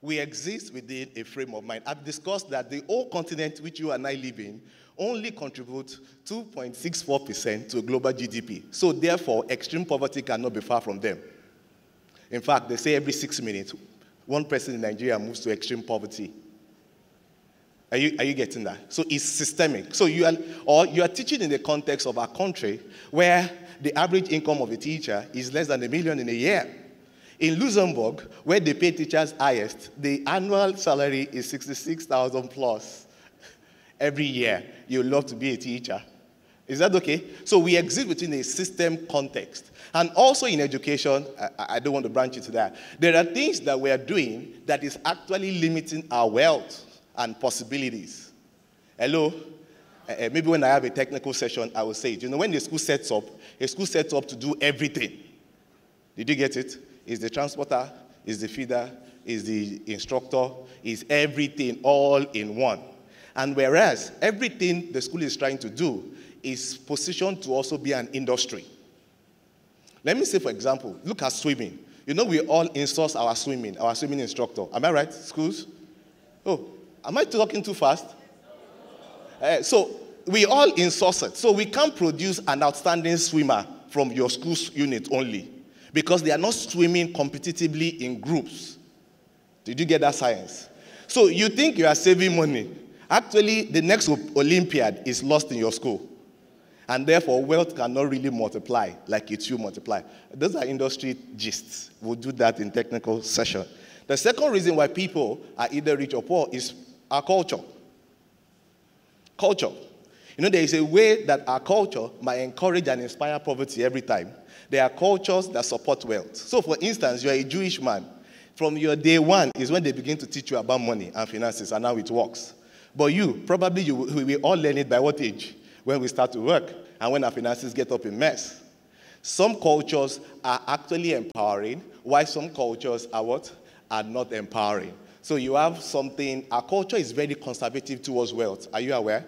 We exist within a frame of mind. I've discussed that the whole continent which you and I live in only contributes 2.64% to global GDP. So therefore, extreme poverty cannot be far from them. In fact, they say every 6 minutes, one person in Nigeria moves to extreme poverty. Are you getting that? So it's systemic. So you are teaching in the context of our country where the average income of a teacher is less than $1 million in a year. In Luxembourg, where they pay teachers highest, the annual salary is 66,000 plus every year. You love to be a teacher. Is that okay? So we exist within a system context. And also in education, I don't want to branch into that. There are things that we are doing that is actually limiting our wealth and possibilities. Hello? Maybe when I have a technical session, I will say it. You know, when the school sets up to do everything. Did you get it? Is the transporter, is the feeder, is the instructor, is everything all in one. And whereas everything the school is trying to do is positioned to also be an industry. Let me say, for example, look at swimming. You know, we all insource our swimming instructor. Am I right, schools? Oh, am I talking too fast? So we all insource it. So we can't produce an outstanding swimmer from your school's unit only because they are not swimming competitively in groups. Did you get that science? So you think you are saving money. Actually, the next Olympiad is lost in your school. And therefore, wealth cannot really multiply like it should multiply. Those are industry gists. We'll do that in technical session. The second reason why people are either rich or poor is our culture. Culture. You know, there is a way that our culture might encourage and inspire poverty every time. There are cultures that support wealth. So, for instance, you are a Jewish man. From your day one is when they begin to teach you about money and finances and how it works. But we will all learn it by what age? When we start to work and when our finances get up in mess. Some cultures are actually empowering, while some cultures are what? Are not empowering. So you have something, our culture is very conservative towards wealth. Are you aware?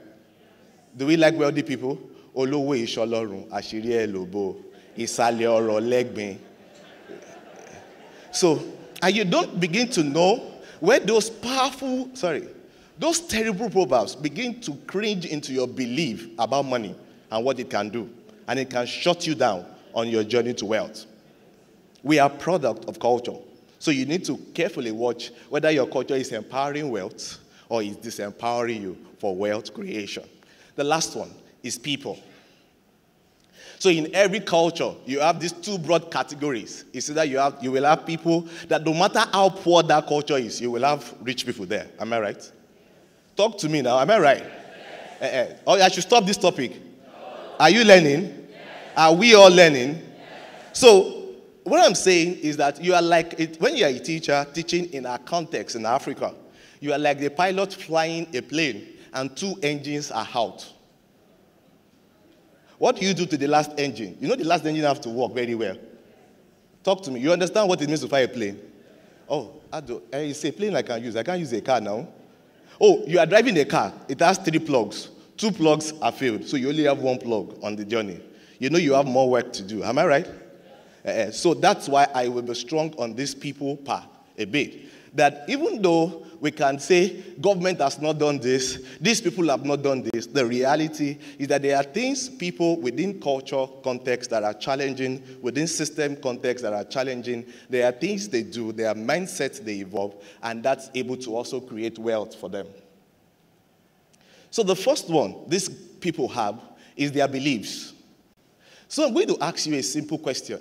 Do we like wealthy people? Olówó ìṣọlọ́run, àṣírí ẹ̀ lóbò, ìsàlẹ̀ ọ̀rọ̀ lẹ́gbìn. So, and you don't begin to know where those terrible proverbs begin to cringe into your belief about money and what it can do. And it can shut you down on your journey to wealth. We are a product of culture. So you need to carefully watch whether your culture is empowering wealth or is disempowering you for wealth creation. The last one is people. So in every culture, you have these two broad categories. It's either you will have people that no matter how poor that culture is, you will have rich people there. Am I right? Talk to me now. Am I right? Yes. I should stop this topic. No. Are you learning? Yes. Are we all learning? Yes. So what I'm saying is that you are like, when you are a teacher teaching in our context in Africa, you are like the pilot flying a plane and two engines are out. What do you do to the last engine? You know the last engine has to work very well. Talk to me. You understand what it means to fly a plane? Oh, it's a plane I can use. I can't use a car now. Oh, you are driving a car. It has 3 plugs. 2 plugs are filled, so you only have 1 plug on the journey. You know you have more work to do. Am I right? So that's why I will be strong on this people part a bit. That even though we can say government has not done this, these people have not done this, the reality is that there are things people within culture context that are challenging, within system context that are challenging. There are things they do, there are mindsets they evolve, and that's able to also create wealth for them. So the first one these people have is their beliefs. So I'm going to ask you a simple question.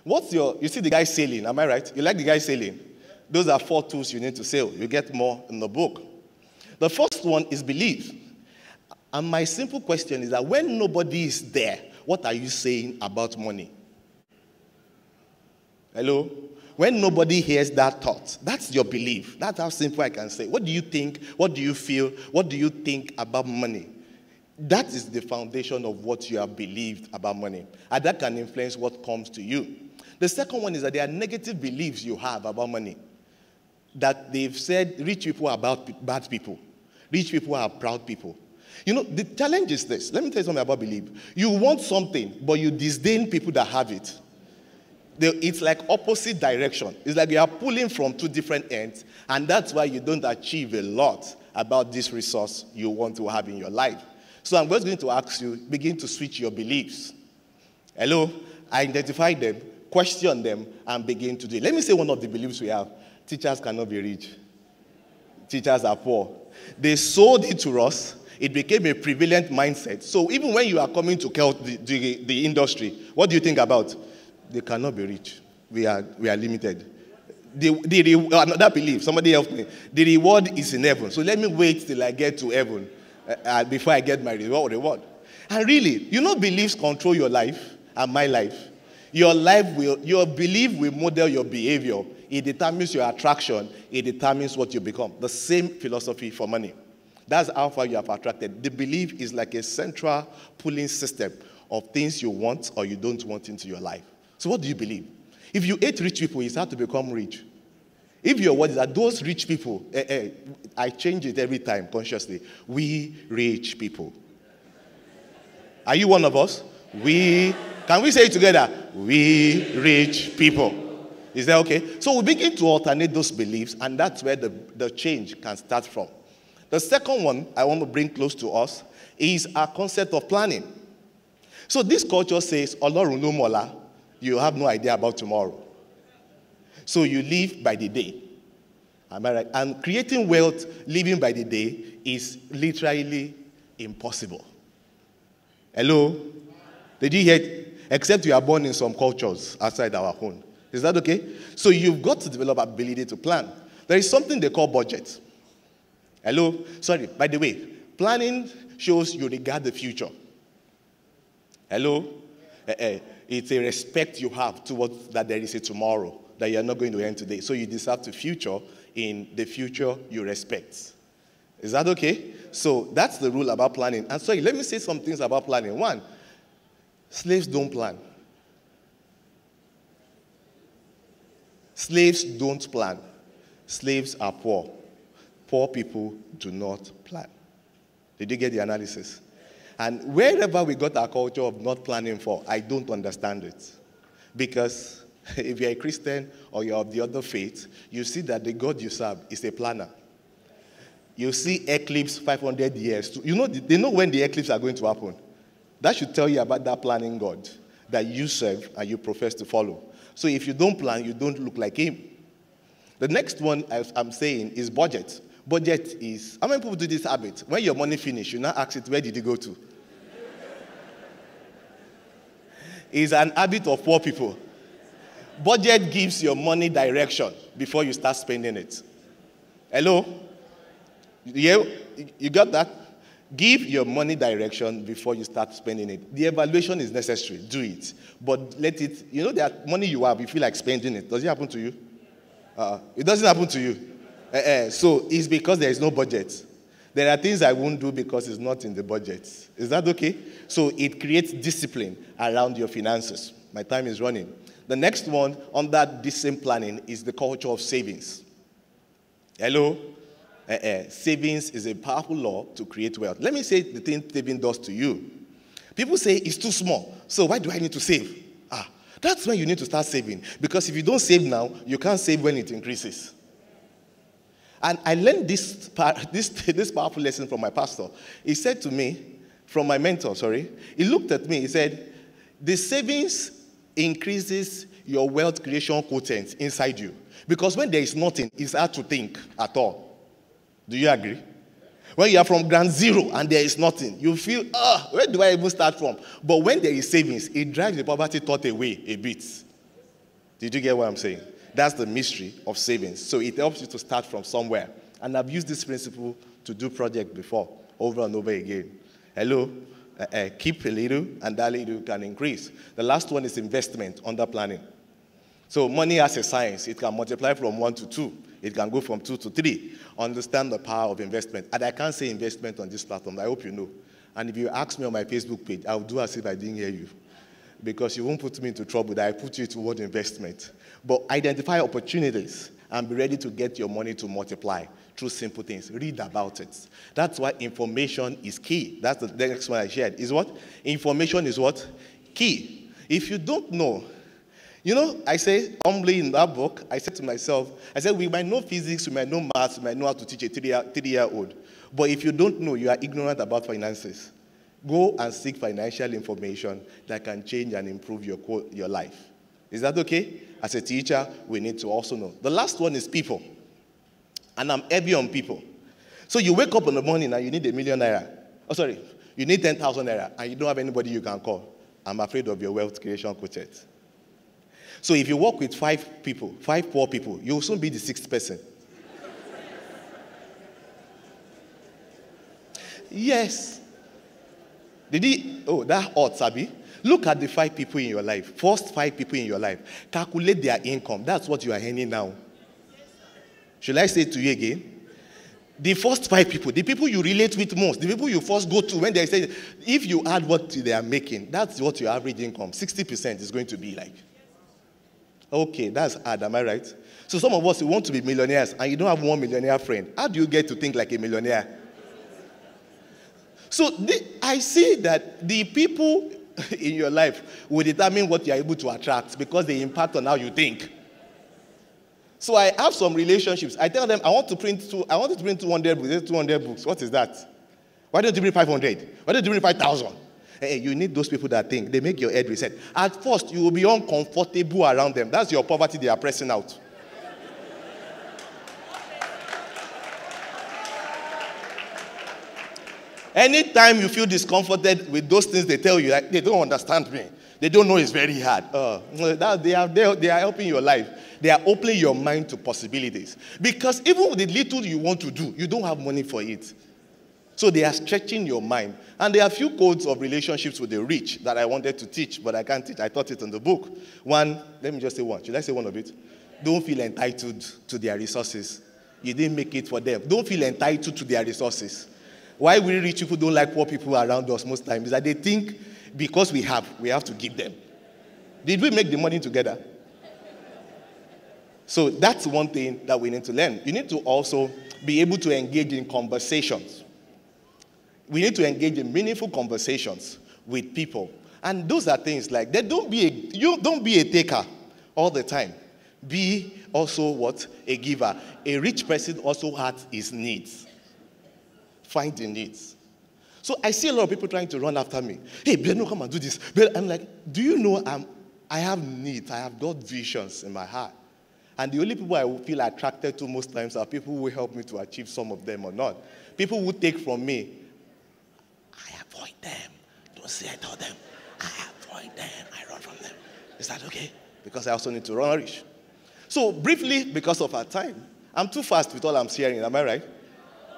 You see the guy sailing, am I right? You like the guy sailing? Those are 4 tools you need to sail. You get more in the book. The first one is belief. And my simple question is that when nobody is there, what are you saying about money? Hello? When nobody hears that thought, that's your belief. That's how simple I can say. What do you think? What do you feel? What do you think about money? That is the foundation of what you have believed about money. And that can influence what comes to you. The second one is that there are negative beliefs you have about money. That they've said rich people are bad people. Rich people are proud people. You know, the challenge is this. Let me tell you something about belief. You want something, but you disdain people that have it. It's like opposite direction. It's like you are pulling from 2 different ends, and that's why you don't achieve a lot about this resource you want to have in your life. So I'm just going to ask you, begin to switch your beliefs. Hello? Identify them. question them, and begin to do it. Let me say one of the beliefs we have. Teachers cannot be rich. Teachers are poor. They sold it to us. It became a prevalent mindset. So even when you are coming to the industry, what do you think about? They cannot be rich. We are limited. Another belief, somebody helped me. The reward is in heaven. So let me wait till I get to heaven before I get my reward. And really, beliefs control your life and my life. Your belief will model your behavior. It determines your attraction. It determines what you become. The same philosophy for money. That's how far you have attracted. The belief is like a central pulling system of things you want or you don't want into your life. So what do you believe? If you hate rich people, it's hard to become rich. If your word is that those rich people, I change it every time consciously. We rich people. Are you one of us? Can we say it together? We rich people. Is that okay? So we begin to alternate those beliefs, and that's where the change can start from. The second one I want to bring close to us is our concept of planning. So this culture says, Ọlọ́run ló mọ̀la, you have no idea about tomorrow. So you live by the day. Am I right? And creating wealth, living by the day, is literally impossible. Hello? Did you hear it? Except you are born in some cultures outside our own. Is that okay? So you've got to develop ability to plan. There is something they call budget. Hello? Sorry, by the way, planning shows you regard the future. Hello? It's a respect you have towards that there is a tomorrow, that you're not going to end today. So you deserve the future in the future you respect. Is that okay? So that's the rule about planning. And sorry, let me say some things about planning. One, slaves don't plan. Slaves don't plan. Slaves are poor. Poor people do not plan. Did you get the analysis? And wherever we got our culture of not planning for, I don't understand it. Because if you're a Christian or you're of the other faith, you see that the God you serve is a planner. You see eclipse 500 years. They know when the eclipse are going to happen. That should tell you about that planning God that you serve and you profess to follow. So if you don't plan, you don't look like him. The next one I'm saying is budget. Budget is, how many people do this habit? When your money finish, you now ask it, where did it go to? It's an habit of poor people. Budget gives your money direction before you start spending it. Hello? Yeah, you got that? Give your money direction before you start spending it. The evaluation is necessary. Do it. But let it, that money you have, you feel like spending it. Does it happen to you? It doesn't happen to you. So it's because there is no budget. There are things I won't do because it's not in the budget. Is that okay? So it creates discipline around your finances. My time is running. The next one on that discipline planning is the culture of savings. Hello? Savings is a powerful law to create wealth. Let me say the thing saving does to you. People say it's too small, so why do I need to save? That's when you need to start saving. Because if you don't save now, you can't save when it increases. And I learned this powerful lesson from my pastor. He said to me, from my mentor, he looked at me, he said, the savings increases your wealth creation quotient inside you. Because when there is nothing, it's hard to think at all. Do you agree? When you are from ground zero and there is nothing, you feel, where do I even start from? But when there is savings, it drives the poverty thought away a bit. Did you get what I'm saying? That's the mystery of savings. So it helps you to start from somewhere. And I've used this principle to do projects before, over and over again. Hello? Keep a little, and that little can increase. The last one is investment under planning. So money has a science. It can multiply from 1 to 2. It can go from 2 to 3. Understand the power of investment. And I can't say investment on this platform. I hope you know. And if you ask me on my Facebook page, I'll do as if I didn't hear you. Because you won't put me into trouble that I put you toward investment. But identify opportunities and be ready to get your money to multiply through simple things. Read about it. That's why information is key. That's the next one I shared. Is what? Information is what? Key. If you don't know, I say humbly in that book, I said to myself, we might know physics, we might know maths, we might know how to teach a three-year-old. But if you don't know, you are ignorant about finances. Go and seek financial information that can change and improve your life. Is that okay? As a teacher, we need to also know. The last one is people. And I'm heavy on people. So you wake up in the morning and you need ₦1,000,000. Oh, sorry. You need 10,000 naira and you don't have anybody you can call. I'm afraid of your wealth creation quotient. So if you work with 5 people, 5 poor people, you'll soon be the 6th person. Yes. Did he? Oh, that odd, Sabi. Look at the 5 people in your life. First 5 people in your life. Calculate their income. That's what you are earning now. Should I say it to you again? The first 5 people, the people you relate with most, the people you first go to when they say, if you add what they are making, that's what your average income, 60% is going to be like. Okay, that's hard, am I right? So some of us, we want to be millionaires and you don't have one millionaire friend. How do you get to think like a millionaire? So I see that the people in your life will determine what you are able to attract because they impact on how you think. So I have some relationships. I tell them, I want to print 200 books. 200 books. What is that? Why don't you bring 500? Why don't you bring 5,000? Hey, you need those people that think. They make your head reset. At first, you will be uncomfortable around them. That's your poverty they are pressing out. Anytime you feel discomforted with those things they tell you, like, they don't understand me. They don't know it's very hard. They are helping your life. They are opening your mind to possibilities. Because even with the little you want to do, you don't have money for it. So they are stretching your mind. And there are a few codes of relationships with the rich that I wanted to teach, but I can't teach. I taught it in the book. One, let me just say one. Should I say one of it? Don't feel entitled to their resources. You didn't make it for them. Don't feel entitled to their resources. Why we rich people don't like poor people around us most times is that they think because we have to give them. Did we make the money together? So that's one thing that we need to learn. You need to also be able to engage in conversations. We need to engage in meaningful conversations with people. And those are things like that. Don't be a taker all the time. Be also what? A giver. A rich person also has his needs. Find the needs. So I see a lot of people trying to run after me. Hey, Beno, come and do this. But I'm like, do you know I have needs. I have God visions in my heart. And the only people I will feel attracted to most times are people who help me to achieve some of them or not. People who take from me. I avoid them. Don't say I told them. I avoid them. I run from them. Is that okay? Because I also need to nourish. So briefly, because of our time, I'm too fast with all I'm sharing. Am I right?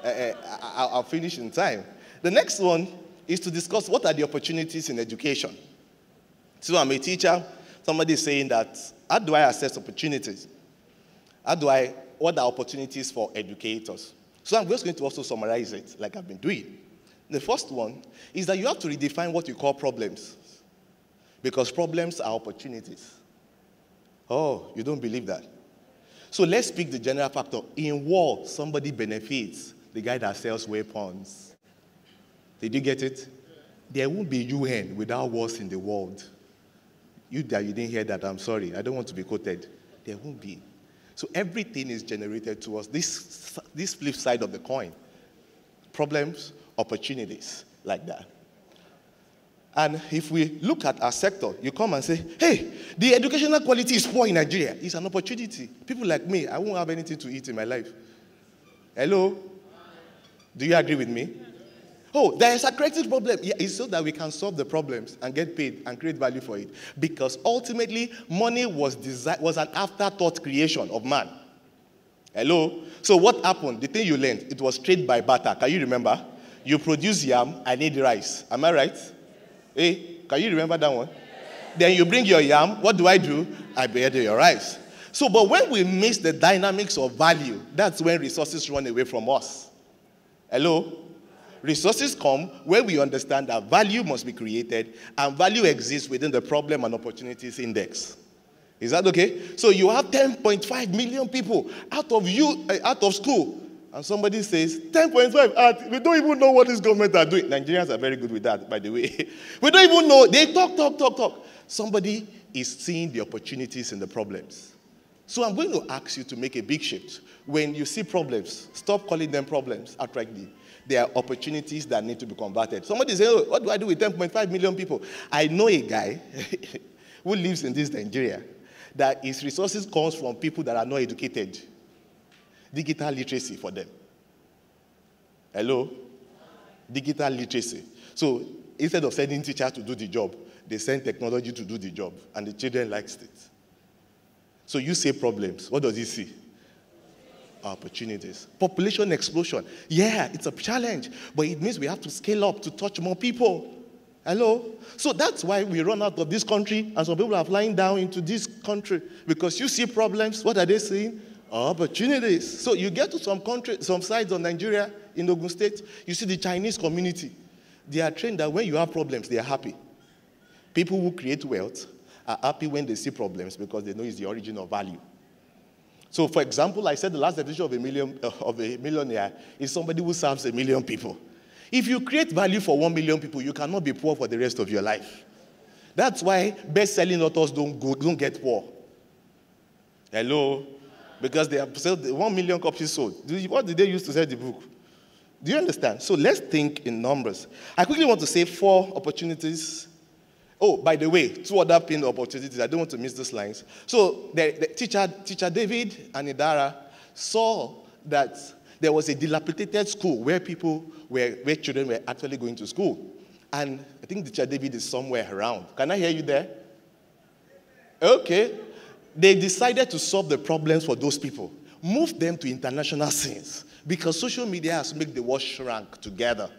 I'll finish in time. The next one is to discuss what are the opportunities in education. So I'm a teacher. Somebody is saying that, how do I assess opportunities? What are opportunities for educators? So I'm just going to also summarize it like I've been doing. The first one is that you have to redefine what you call problems. Because problems are opportunities. Oh, you don't believe that? So let's pick the general factor. In war, somebody benefits. The guy that sells weapons. Did you get it? There won't be UN without wars in the world. You didn't hear that, I'm sorry. I don't want to be quoted. There won't be. So everything is generated to us. This flip side of the coin. Problems, opportunities, like that. And if we look at our sector, you come and say, hey, the educational quality is poor in Nigeria. It's an opportunity. People like me, I won't have anything to eat in my life. Hello? Do you agree with me? Oh, there is a creative problem. Yeah, it's so that we can solve the problems and get paid and create value for it. Because ultimately, money was an afterthought creation of man. Hello? So what happened? The thing you learned, it was trade by barter. Can you remember? You produce yam, I need rice. Am I right? Hey, can you remember that one? Then you bring your yam. What do? I bear your rice. So, but when we miss the dynamics of value, that's when resources run away from us. Hello? Resources come where we understand that value must be created and value exists within the problem and opportunities index. Is that okay? So you have 10.5 million people out of school. And somebody says, 10.5, we don't even know what this government are doing. Nigerians are very good with that, by the way. We don't even know. They talk. Somebody is seeing the opportunities and the problems. So I'm going to ask you to make a big shift. When you see problems, stop calling them problems outrightly. There are opportunities that need to be converted. Somebody says, what do I do with 10.5 million people? I know a guy who lives in this Nigeria. that its resources comes from people that are not educated. Digital literacy for them. Hello? Digital literacy. So instead of sending teachers to do the job, they send technology to do the job, and the children likes it. So you say problems. What does he see? Opportunities. Population explosion. Yeah, it's a challenge, but it means we have to scale up to touch more people. Hello? So that's why we run out of this country, and some people are flying down into this country, because you see problems. What are they saying? Opportunities. So you get to some country, some sides of Nigeria, in Ogun State, you see the Chinese community. They are trained that when you have problems, they are happy. People who create wealth are happy when they see problems because they know it's the origin of value. So, for example, I said the last definition of a millionaire is somebody who serves 1 million people. If you create value for 1 million people, you cannot be poor for the rest of your life. That's why best-selling authors don't get poor. Hello? Because they have sold 1 million copies sold. What did they use to sell the book? Do you understand? So let's think in numbers. I quickly want to say 4 opportunities. Oh, by the way, 2 other pinned opportunities. I don't want to miss these lines. So the teacher David and Idara saw that there was a dilapidated school where children were actually going to school. And I think teacher David is somewhere around. Can I hear you there? Okay. They decided to solve the problems for those people. Move them to international scenes. Because social media has made the world shrink together.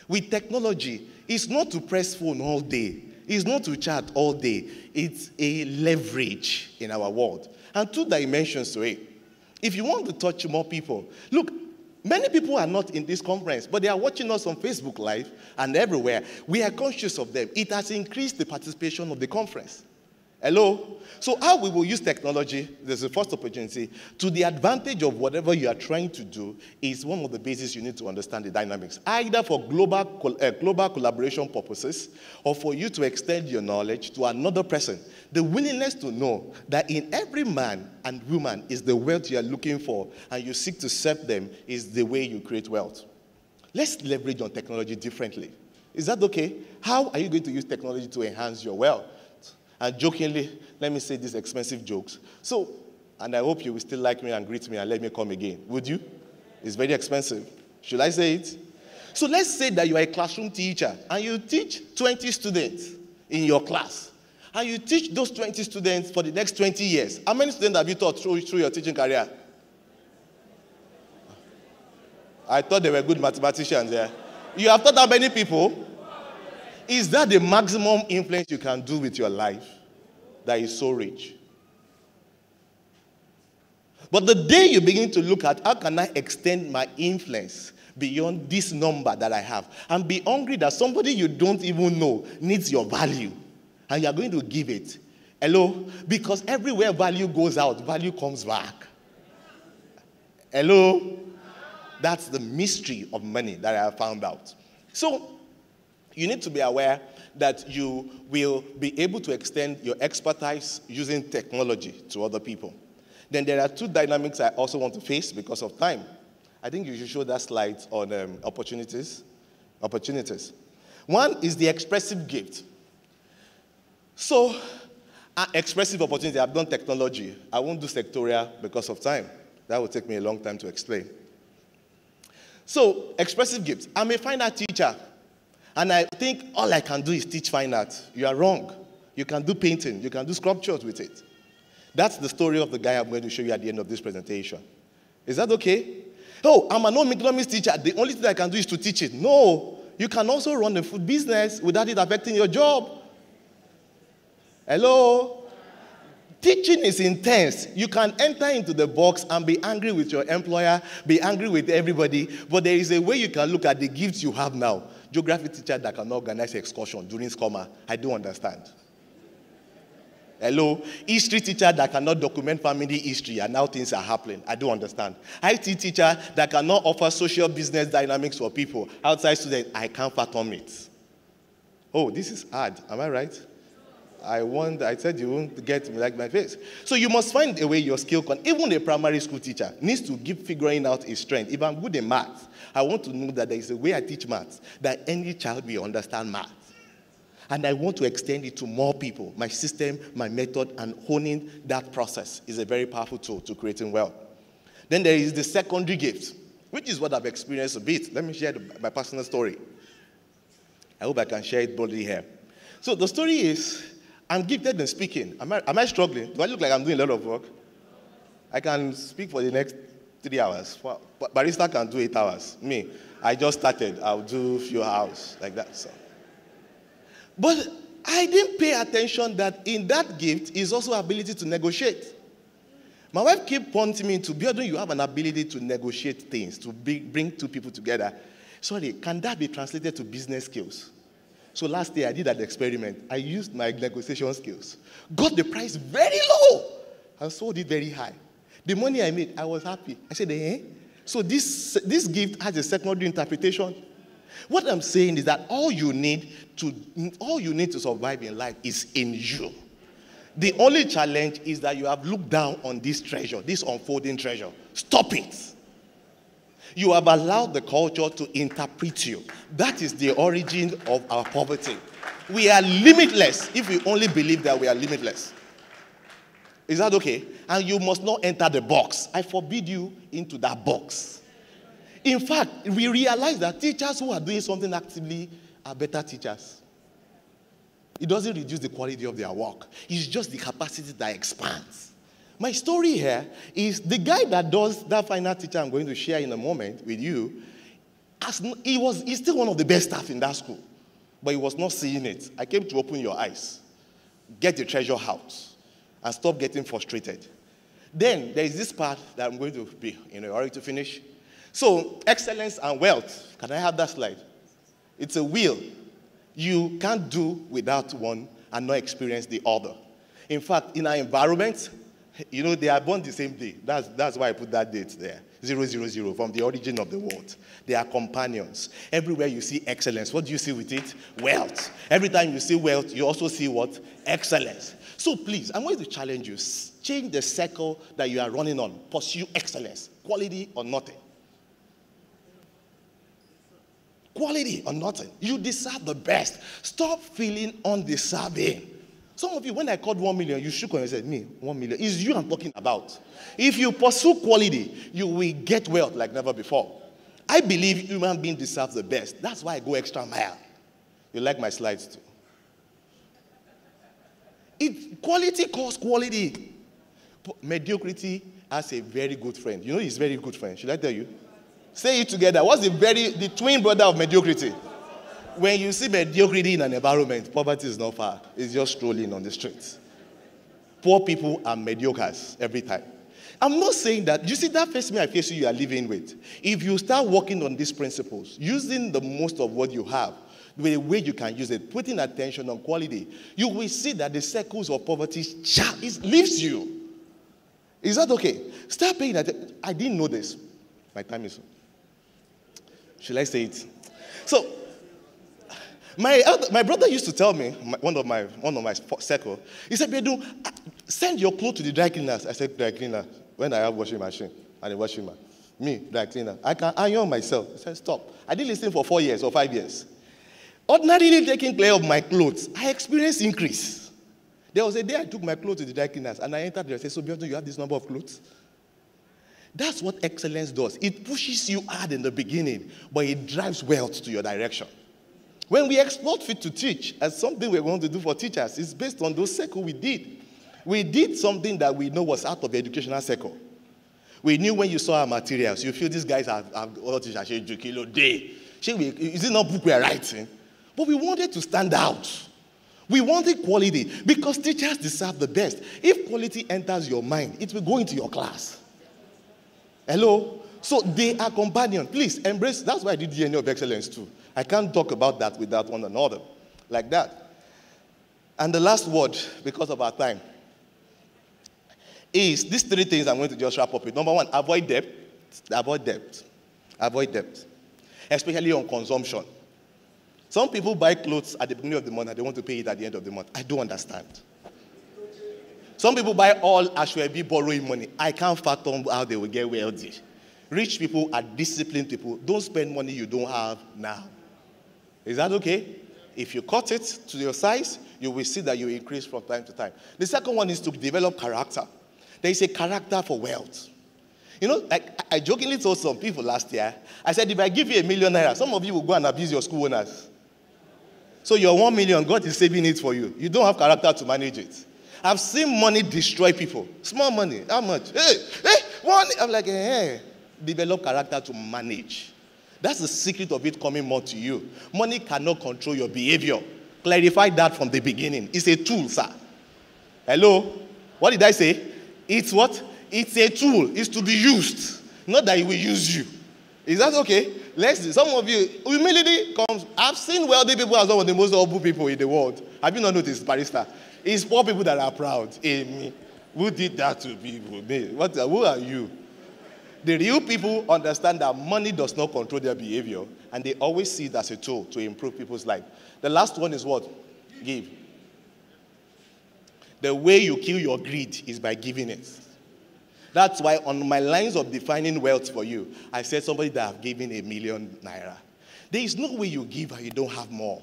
With technology, it's not to press phone all day. It's not to chat all day. It's a leverage in our world. And 2 dimensions to it. If you want to touch more people, look, many people are not in this conference, but they are watching us on Facebook Live and everywhere. We are conscious of them. It has increased the participation of the conference. Hello? So how we will use technology, there's the first opportunity, to the advantage of whatever you are trying to do is one of the bases you need to understand the dynamics, either for global collaboration purposes or for you to extend your knowledge to another person. The willingness to know that in every man and woman is the wealth you are looking for and you seek to serve them is the way you create wealth. Let's leverage on technology differently. Is that okay? How are you going to use technology to enhance your wealth? And jokingly, let me say these expensive jokes. So, and I hope you will still like me and greet me and let me come again. Would you? It's very expensive. Should I say it? So let's say that you are a classroom teacher and you teach 20 students in your class. And you teach those 20 students for the next 20 years. How many students have you taught through your teaching career? I thought they were good mathematicians there. You have taught how many people? Is that the maximum influence you can do with your life that is so rich? But the day you begin to look at how can I extend my influence beyond this number that I have and be hungry that somebody you don't even know needs your value and you are going to give it. Hello? Because everywhere value goes out, value comes back. Hello? That's the mystery of money that I have found out. So, you need to be aware that you will be able to extend your expertise using technology to other people. Then there are 2 dynamics I also want to face because of time. I think you should show that slide on opportunities. One is the expressive gift. So, expressive opportunity, I've done technology. I won't do sectorial because of time. That will take me a long time to explain. So, expressive gifts. I'm a fine art teacher. And I think all I can do is teach fine art. You are wrong. You can do painting. You can do sculptures with it. That's the story of the guy I'm going to show you at the end of this presentation. Is that okay? Oh, I'm an economics teacher. The only thing I can do is to teach it. No. You can also run a food business without it affecting your job. Hello? Teaching is intense. You can enter into the box and be angry with your employer, be angry with everybody, but there is a way you can look at the gifts you have now. Geography teacher that can organize excursion during summer, I don't understand. Hello? History teacher that cannot document family history and how things are happening, I don't understand. IT teacher that cannot offer social business dynamics for people, outside students, I can't fathom it. Oh, this is hard, am I right? I said you won't get me like my face. So you must find a way your skill can. Even a primary school teacher needs to keep figuring out his strength. If I'm good in maths, I want to know that there is a way I teach maths that any child will understand maths. And I want to extend it to more people. My system, my method, and honing that process is a very powerful tool to creating wealth. Then there is the secondary gift, which is what I've experienced a bit. Let me share my personal story. I hope I can share it boldly here. So the story is, I'm gifted in speaking. Am I struggling? Do I look like I'm doing a lot of work? I can speak for the next 3 hours. Barista can do 8 hours. Me, I just started. I'll do a few hours like that. So. But I didn't pay attention that in that gift is also ability to negotiate. My wife kept pointing me to, Biodun, you have an ability to negotiate things, to bring two people together. Sorry, can that be translated to business skills? So last year I did an experiment. I used my negotiation skills, got the price very low, and sold it very high. The money I made, I was happy. I said, eh? So this gift has a secondary interpretation. What I'm saying is that all you need to survive in life is in you. The only challenge is that you have looked down on this treasure, this unfolding treasure. Stop it. You have allowed the culture to interpret you. That is the origin of our poverty. We are limitless if we only believe that we are limitless. Is that okay? And you must not enter the box. I forbid you into that box. In fact, we realize that teachers who are doing something actively are better teachers. It doesn't reduce the quality of their work. It's just the capacity that expands. My story here is the guy that does that fine art teacher I'm going to share in a moment with you, he's still one of the best staff in that school, but he was not seeing it. I came to open your eyes, get the treasure out, and stop getting frustrated. Then there is this part that I'm going to be in a hurry to finish. So, excellence and wealth. Can I have that slide? It's a wheel. You can't do without one and not experience the other. In fact, in our environment, they are born the same day. That's why I put that date there. 000, from the origin of the world. They are companions. Everywhere you see excellence, what do you see with it? Wealth. Every time you see wealth, you also see what? Excellence. So please, I'm going to challenge you. Change the circle that you are running on. Pursue excellence. Quality or nothing. Quality or nothing. You deserve the best. Stop feeling undeserving. Some of you, when I called 1 million, you shook and said, me, 1 million. It's you I'm talking about. If you pursue quality, you will get wealth like never before. I believe human beings deserve the best. That's why I go extra mile. You like my slides too. Quality calls quality. Mediocrity has a very good friend. You know his very good friend. Should I tell you? Say it together. What's the twin brother of mediocrity? When you see mediocrity in an environment, poverty is not far. It's just strolling on the streets. Poor people are mediocres every time. I'm not saying that. You see that face me, I face you are living with. If you start working on these principles, using the most of what you have, the way you can use it, putting attention on quality, you will see that the circles of poverty leaves you. Is that okay? Start paying attention. I didn't know this. My time is up. Should I say it? So, my brother used to tell me, one of my circle, he said, Bedu, send your clothes to the dry cleaners. I said, dry cleaner, when I have washing machine and a washing machine. Me, dry cleaner. I can iron myself. I said, stop. I didn't listen for 4 years or 5 years. Ordinarily taking care of my clothes, I experienced increase. There was a day I took my clothes to the dry cleaners and I entered there. I said, so Bedu, you have this number of clothes? That's what excellence does. It pushes you hard in the beginning, but it drives wealth to your direction. When we explored Fit to Teach as something we're going to do for teachers, it's based on those circles we did. We did something that we know was out of the educational circle. We knew when you saw our materials, you feel these guys have all teachers, is it not book we are writing? But we wanted to stand out. We wanted quality because teachers deserve the best. If quality enters your mind, it will go into your class. Hello? So they are companions. Please embrace. That's why I did DNA of excellence too. I can't talk about that without one another. Like that. And the last word, because of our time, is these 3 things I'm going to just wrap up with. Number 1, avoid debt. Avoid debt. Avoid debt. Especially on consumption. Some people buy clothes at the beginning of the month and they want to pay it at the end of the month. I don't understand. Some people buy all Ashwebi borrowing money. I can't fathom how they will get wealthy. Rich people are disciplined people. Don't spend money you don't have now. Is that okay? If you cut it to your size, you will see that you increase from time to time. The second one is to develop character. There is a character for wealth. You know, I jokingly told some people last year, I said, if I give you ₦1,000,000, some of you will go and abuse your school owners. So your 1 million, God is saving it for you. You don't have character to manage it. I've seen money destroy people. Small money, how much? Hey, money. I'm like, hey, develop character to manage. That's the secret of it coming more to you. Money cannot control your behavior. Clarify that from the beginning. It's a tool, sir. Hello? What did I say? It's what? It's a tool. It's to be used. Not that it will use you. Is that okay? Let's see. Some of you, humility comes. I've seen wealthy people as one of the most humble people in the world. Have you not noticed, Barrister? It's poor people that are proud. Hey, me. Who did that to people? Me. Who are you? The real people understand that money does not control their behavior, and they always see it as a tool to improve people's life. The last one is what? Give. The way you kill your greed is by giving it. That's why on my lines of defining wealth for you, I said somebody that have given ₦1,000,000. There is no way you give and you don't have more.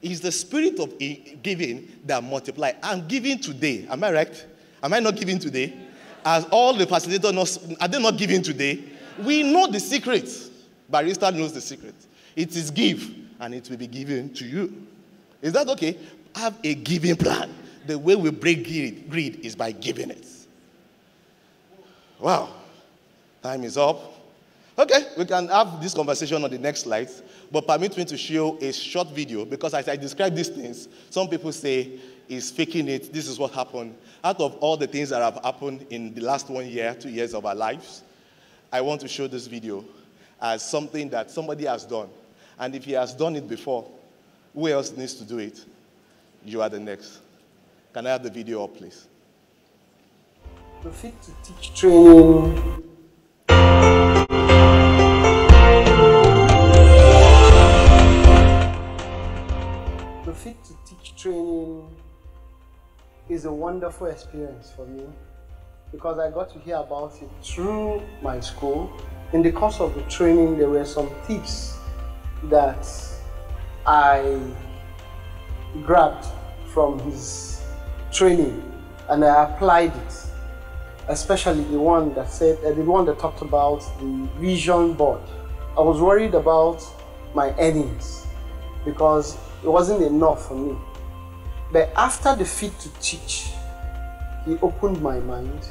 It's the spirit of giving that multiplies. I'm giving today. Am I right? Am I not giving today? As all the facilitators, are they not giving today? We know the secret. Barrister knows the secret. It is give, and it will be given to you. Is that okay? Have a giving plan. The way we break greed is by giving it. Wow. Time is up. Okay, we can have this conversation on the next slide, but permit me to show a short video, because as I describe these things, some people say, he's faking it, this is what happened. Out of all the things that have happened in the last 1 year, 2 years of our lives, I want to show this video as something that somebody has done. And if he has done it before, who else needs to do it? You are the next. Can I have the video up, please? The Fit to Teach training. The Fit to Teach training is a wonderful experience for me, because I got to hear about it through my school. In the course of the training, there were some tips that I grabbed from his training and I applied it, especially the one that talked about the vision board. I was worried about my earnings because it wasn't enough for me. But after the Fit to Teach, he opened my mind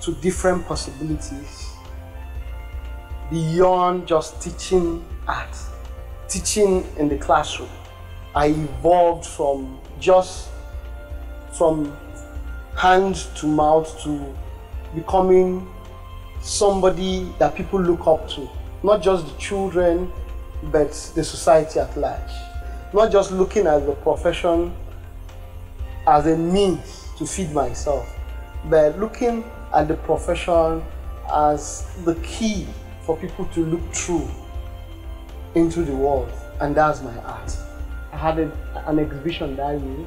to different possibilities beyond just teaching art, teaching in the classroom. I evolved from hand to mouth to becoming somebody that people look up to, not just the children, but the society at large. Not just looking at the profession as a means to feed myself, but looking at the profession as the key for people to look through into the world, and that's my art. I had an exhibition that year.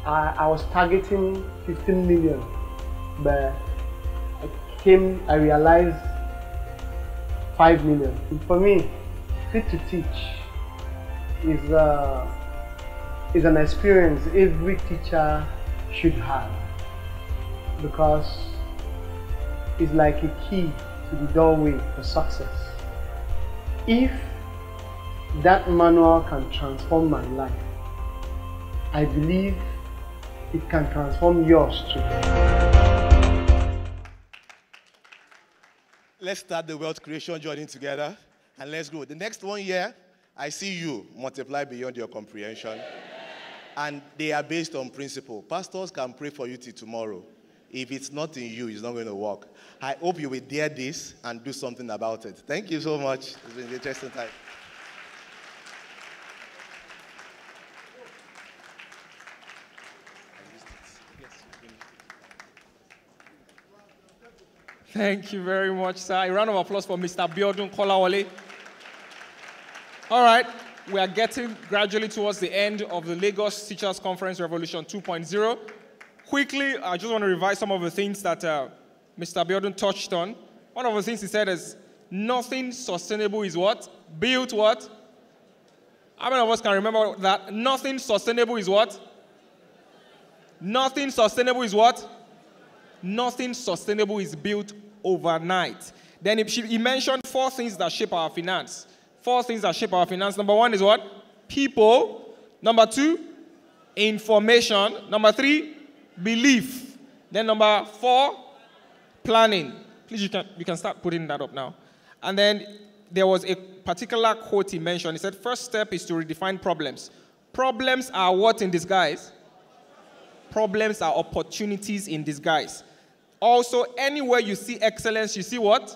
I was targeting 15 million, but I realized 5 million. And for me, Fit to Teach is an experience every teacher should have, because it's like a key to the doorway for success. If that manual can transform my life, I believe it can transform yours too. Let's start the wealth creation journey together, and let's go. The next 1 year, I see you multiply beyond your comprehension. And they are based on principle. Pastors can pray for you till tomorrow. If it's not in you, it's not going to work. I hope you will dare this and do something about it. Thank you so much. It's been an interesting time. Thank you very much, sir. A round of applause for Mr. Biodun Kolawole. All right, we are getting gradually towards the end of the Lagos Teachers Conference Revolution 2.0. Quickly, I just want to revise some of the things that Mr. Biodun touched on. One of the things he said is Nothing sustainable is what? Built what? How many of us can remember that? Nothing sustainable is what? Nothing sustainable is what? Nothing sustainable is built overnight. Then he mentioned 4 things that shape our finance. 4 things that shape our finance. Number 1 is what? People. Number 2, information. Number 3, belief. Then number 4, planning. Please, you can start putting that up now. And then there was a particular quote he mentioned. He said, first step is to redefine problems. Problems are what in disguise? Problems are opportunities in disguise. Also, anywhere you see excellence, you see what?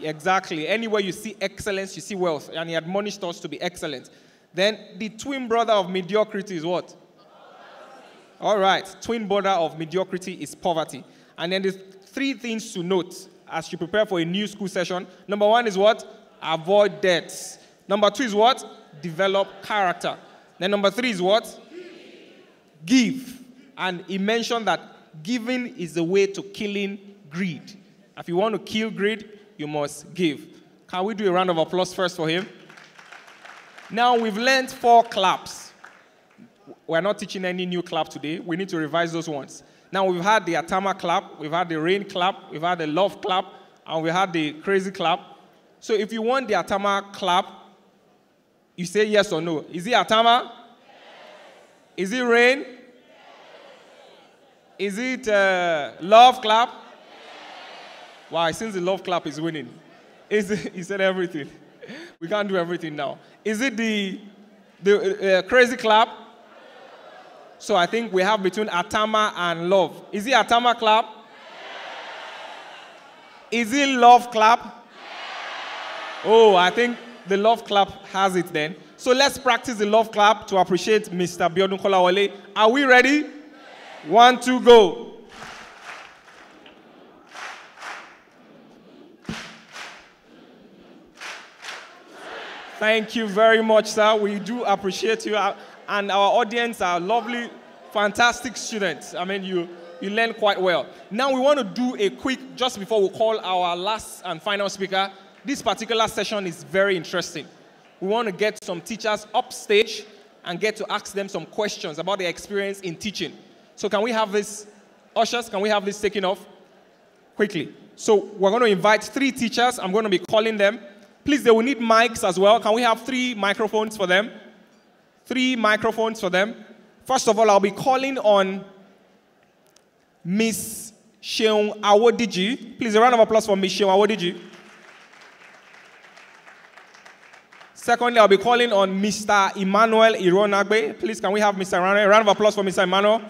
Exactly. Anywhere you see excellence, you see wealth. And he admonished us to be excellent. Then the twin brother of mediocrity is what? All right. Twin brother of mediocrity is poverty. And then there's 3 things to note as you prepare for a new school session. Number 1 is what? Avoid debts. Number 2 is what? Develop character. Then number 3 is what? Give. And he mentioned that giving is the way to killing greed. If you want to kill greed, you must give. Can we do a round of applause first for him? Now, we've learned 4 claps. We're not teaching any new clap today. We need to revise those ones. Now, we've had the Atama clap, we've had the rain clap, we've had the love clap, and we had the crazy clap. So if you want the Atama clap, you say yes or no. Is it Atama? Yes. Is it rain? Yes. Is it love clap? Yes. Wow, since the love clap is winning. He said everything. We can't do everything now. Is it the crazy clap? So I think we have between Atama and love. Is it Atama clap? Yes. Is it love clap? Yes. Oh, I think the love clap has it then. So let's practice the love clap to appreciate Mr. Biodun Kolawole. Are we ready? Yes. 1, 2, go. Thank you very much, sir. We do appreciate you. And our audience are lovely, fantastic students. I mean, you learn quite well. Now we want to do a quick, just before we call our last and final speaker, this particular session is very interesting. We want to get some teachers upstage and get to ask them some questions about their experience in teaching. So can we have this, ushers, can we have this taken off quickly? So we're going to invite 3 teachers. I'm going to be calling them. Please, they will need mics as well. Can we have 3 microphones for them? 3 microphones for them. First of all, I'll be calling on Miss Sheung Awodiji. Please, a round of applause for Miss Sheung Awodiji. Secondly, I'll be calling on Mr. Emmanuel Ironagbe. Please, can we have Mr. Emmanuel? A round of applause for Mr. Emmanuel.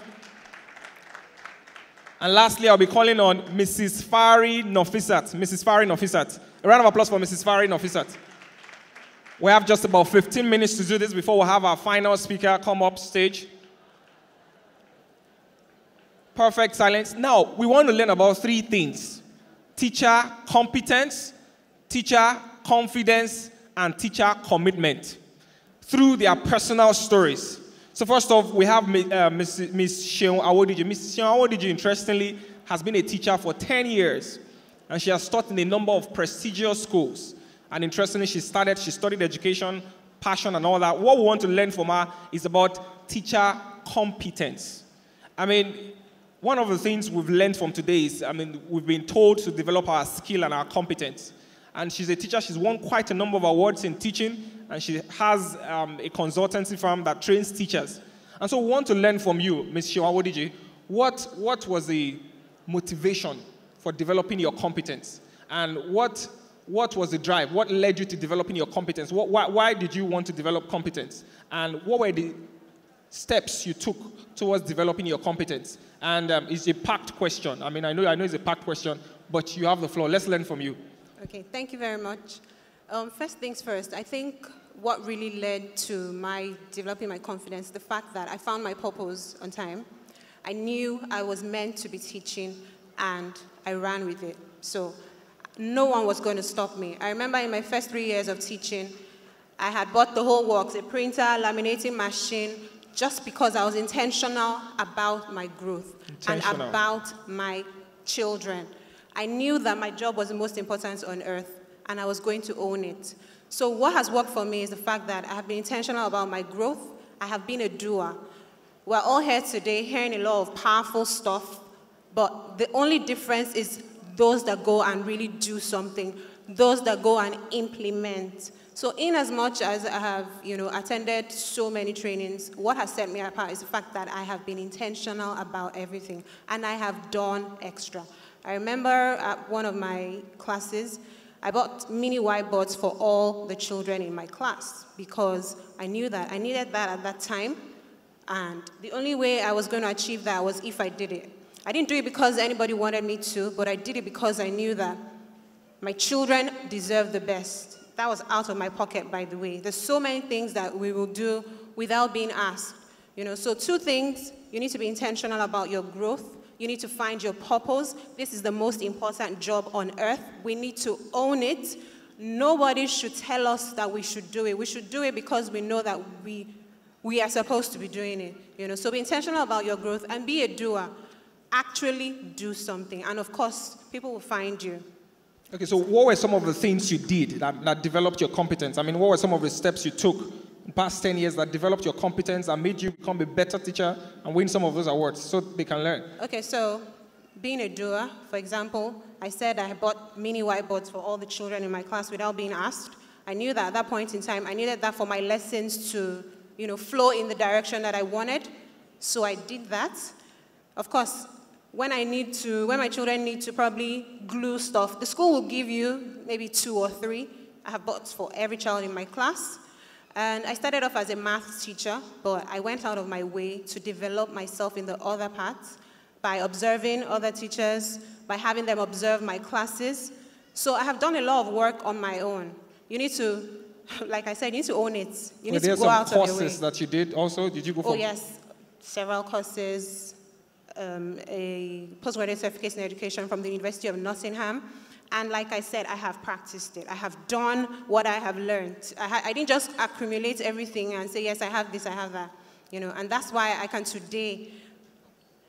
And lastly, I'll be calling on Mrs. Fari Nofisat. Mrs. Fari Nofisat. A round of applause for Mrs. Fari Nofisat. We have just about 15 minutes to do this before we have our final speaker come up stage. Perfect silence. Now, we want to learn about 3 things. Teacher competence, teacher confidence, and teacher commitment through their personal stories. So first off, we have Miss Sheung Awodiji. Miss Sheung Awodiji, interestingly, has been a teacher for 10 years, and she has taught in a number of prestigious schools. And interestingly, she studied education, passion, and all that. What we want to learn from her is about teacher competence. I mean, one of the things we've learned from today is, we've been told to develop our skill and our competence. And she's a teacher. She's won quite a number of awards in teaching, and she has a consultancy firm that trains teachers. And so we want to learn from you, Ms. Sheung Awodiji, what was the motivation for developing your competence? And what was the drive? What led you to developing your competence? Why did you want to develop competence? And what were the steps you took towards developing your competence? And it's a packed question. I know it's a packed question, but you have the floor. Let's learn from you. Okay, thank you very much. First things first, I think what really led to my developing my confidence, the fact that I found my purpose on time. I knew I was meant to be teaching, and I ran with it. So no one was going to stop me. I remember in my first 3 years of teaching, I had bought the whole works, a printer, laminating machine, just because I was intentional about my growth and about my children. I knew that my job was the most important on earth, and I was going to own it. So what has worked for me is the fact that I have been intentional about my growth. I have been a doer. We're all here today hearing a lot of powerful stuff, but the only difference is those that go and really do something, those that go and implement. So in as much as I have, attended so many trainings, what has set me apart is the fact that I have been intentional about everything, and I have done extra. I remember at one of my classes, I bought mini whiteboards for all the children in my class because I knew that I needed that at that time, and the only way I was going to achieve that was if I did it. I didn't do it because anybody wanted me to, but I did it because I knew that my children deserve the best. That was out of my pocket, by the way. There's so many things that we will do without being asked. So 2 things: you need to be intentional about your growth. You need to find your purpose. This is the most important job on earth. We need to own it. Nobody should tell us that we should do it. We should do it because we know that we are supposed to be doing it. So be intentional about your growth and be a doer. Actually do something. And of course, people will find you. Okay, so what were some of the things you did that developed your competence? I mean, what were some of the steps you took in the past 10 years that developed your competence and made you become a better teacher and win some of those awards so they can learn? Okay, so being a doer, for example, I said I bought mini whiteboards for all the children in my class without being asked. I knew that at that point in time, I needed that for my lessons to, flow in the direction that I wanted. So I did that. Of course, when my children need to probably glue stuff, the school will give you maybe 2 or 3. I have bought for every child in my class. And I started off as a math teacher, but I went out of my way to develop myself in the other parts by observing other teachers, by having them observe my classes. So I have done a lot of work on my own. You need to, like I said, you need to own it. You need to go out of your way. There are some courses that you did also? Did you go for? Oh, yes. Several courses. A postgraduate certification in education from the University of Nottingham. And like I said, I have practiced it. I have done what I have learned. I didn't just accumulate everything and say, yes, I have this, I have that. And that's why I can today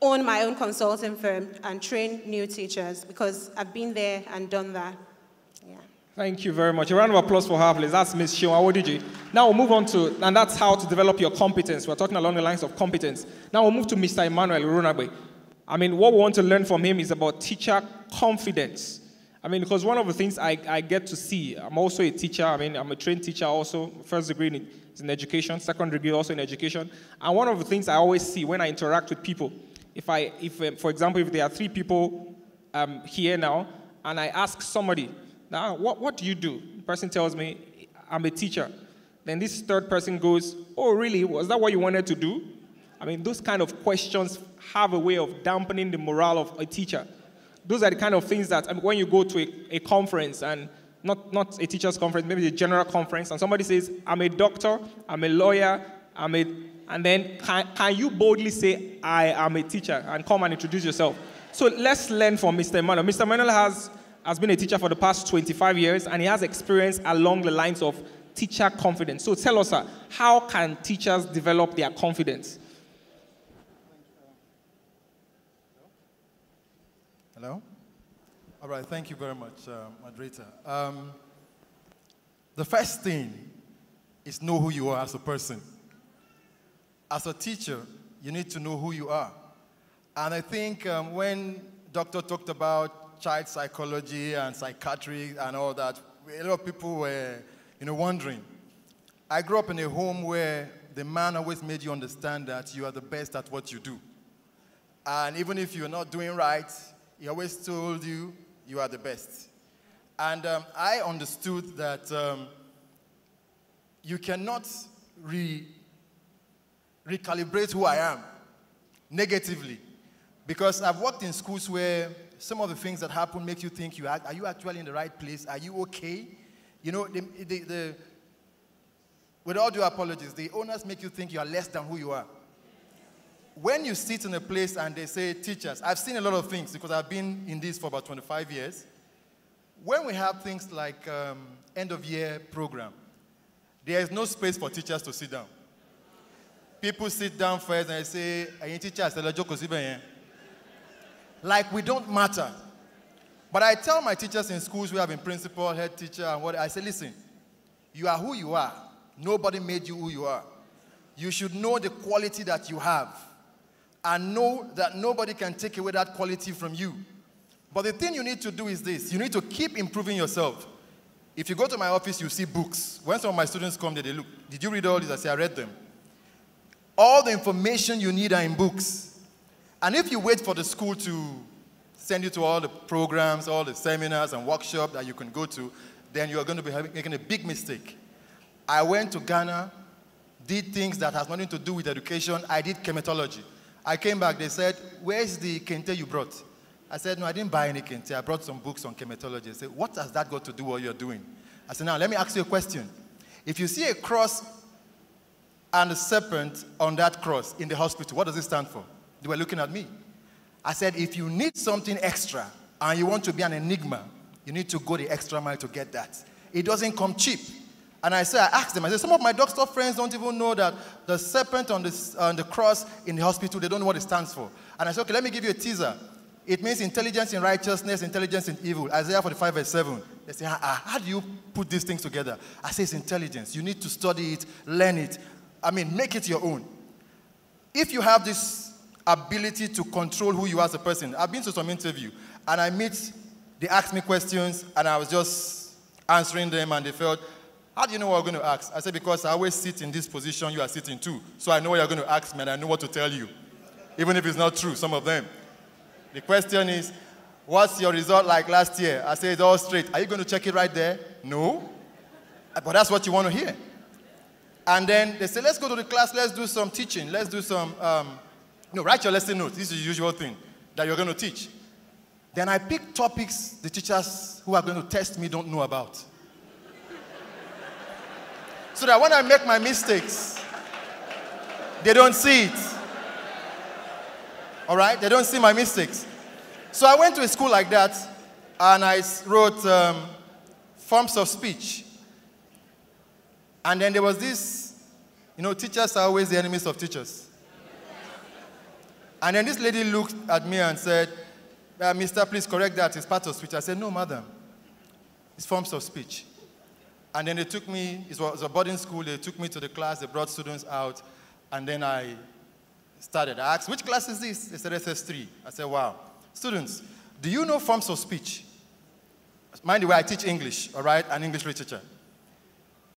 own my own consulting firm and train new teachers, because I've been there and done that. Yeah. Thank you very much. A round of applause for her, please. That's Ms. Shion Awodiji. Now we'll move on to, and that's how to develop your competence. We're talking along the lines of competence. Now we'll move to Mr. Emmanuel Urunagbe. I mean, what we want to learn from him is about teacher confidence. I mean, because one of the things I get to see, I'm also a teacher. I mean, I'm a trained teacher also. First degree is in education, second degree also in education. And one of the things I always see when I interact with people, if for example, if there are 3 people here now, and I ask somebody, now, what do you do? The person tells me, I'm a teacher. Then this third person goes, oh, really? Was that what you wanted to do? I mean, those kind of questions have a way of dampening the morale of a teacher. Those are the kind of things that, I mean, when you go to a conference, and not a teacher's conference, maybe a general conference, and somebody says, I'm a doctor, I'm a lawyer, and then can you boldly say, I am a teacher, and come and introduce yourself? So let's learn from Mr. Emmanuel. Mr. Emmanuel has been a teacher for the past 25 years, and he has experience along the lines of teacher confidence. So tell us, how can teachers develop their confidence? Hello? All right, thank you very much, moderator. The first thing is know who you are as a person. As a teacher, you need to know who you are. And I think when Doctor talked about child psychology and psychiatry and all that, a lot of people were, wondering. I grew up in a home where the man always made you understand that you are the best at what you do. And even if you're not doing right, he always told you you are the best. And I understood that you cannot recalibrate who I am negatively. Because I've worked in schools where some of the things that happen make you think, are you actually in the right place? Are you okay? With all due apologies, the owners make you think you are less than who you are. When you sit in a place and they say, teachers, I've seen a lot of things because I've been in this for about 25 years. When we have things like end-of-year program, there is no space for teachers to sit down. People sit down first and they say, teachers, like we don't matter. But I tell my teachers in schools who have been principal, head teacher, and what I say, listen, you are who you are. Nobody made you who you are. You should know the quality that you have and know that nobody can take away that quality from you. But the thing you need to do is this. You need to keep improving yourself. If you go to my office, you see books. When some of my students come there, they look, did you read all this? I say, I read them. All the information you need are in books. And if you wait for the school to send you to all the programs, all the seminars and workshops that you can go to, then you're going to be making a big mistake. I went to Ghana, did things that has nothing to do with education. I did chematology. I came back, they said, where's the kente you brought? I said, no, I didn't buy any kente. I brought some books on chematology. They said, what has that got to do with what you're doing? I said, now, let me ask you a question. If you see a cross and a serpent on that cross in the hospital, what does it stand for? They were looking at me. I said, if you need something extra and you want to be an enigma, you need to go the extra mile to get that. It doesn't come cheap. And I asked them, I said, some of my doctor friends don't even know that the serpent on the cross in the hospital, they don't know what it stands for. And I said, okay, let me give you a teaser. It means intelligence in righteousness, intelligence in evil. Isaiah 45 verse 7. They say, how do you put these things together? I say, it's intelligence. You need to study it, learn it. I mean, make it your own. If you have this ability to control who you are as a person, I've been to some interview, and they asked me questions, and I was just answering them, and they felt, how do you know what I'm going to ask? I said, because I always sit in this position you are sitting too. So I know what you're going to ask me, and I know what to tell you. Even if it's not true, some of them. The question is, what's your result like last year? I say, it's all straight. Are you going to check it right there? No. But that's what you want to hear. And then they say, let's go to the class, let's do some teaching. Let's do some, write your lesson notes. This is the usual thing that you're going to teach. Then I pick topics the teachers who are going to test me don't know about. So that when I make my mistakes, they don't see it. All right? They don't see my mistakes. So I went to a school like that, and I wrote forms of speech. And then there was this, teachers are always the enemies of teachers. And then this lady looked at me and said, Mister, please correct that. It's part of speech. I said, no, madam. It's forms of speech. And then they took me, it was a boarding school, they took me to the class, they brought students out, and then I started. I asked, which class is this? They said SS3. I said, wow. Students, do you know forms of speech? Mind the way I teach English, all right, and English literature.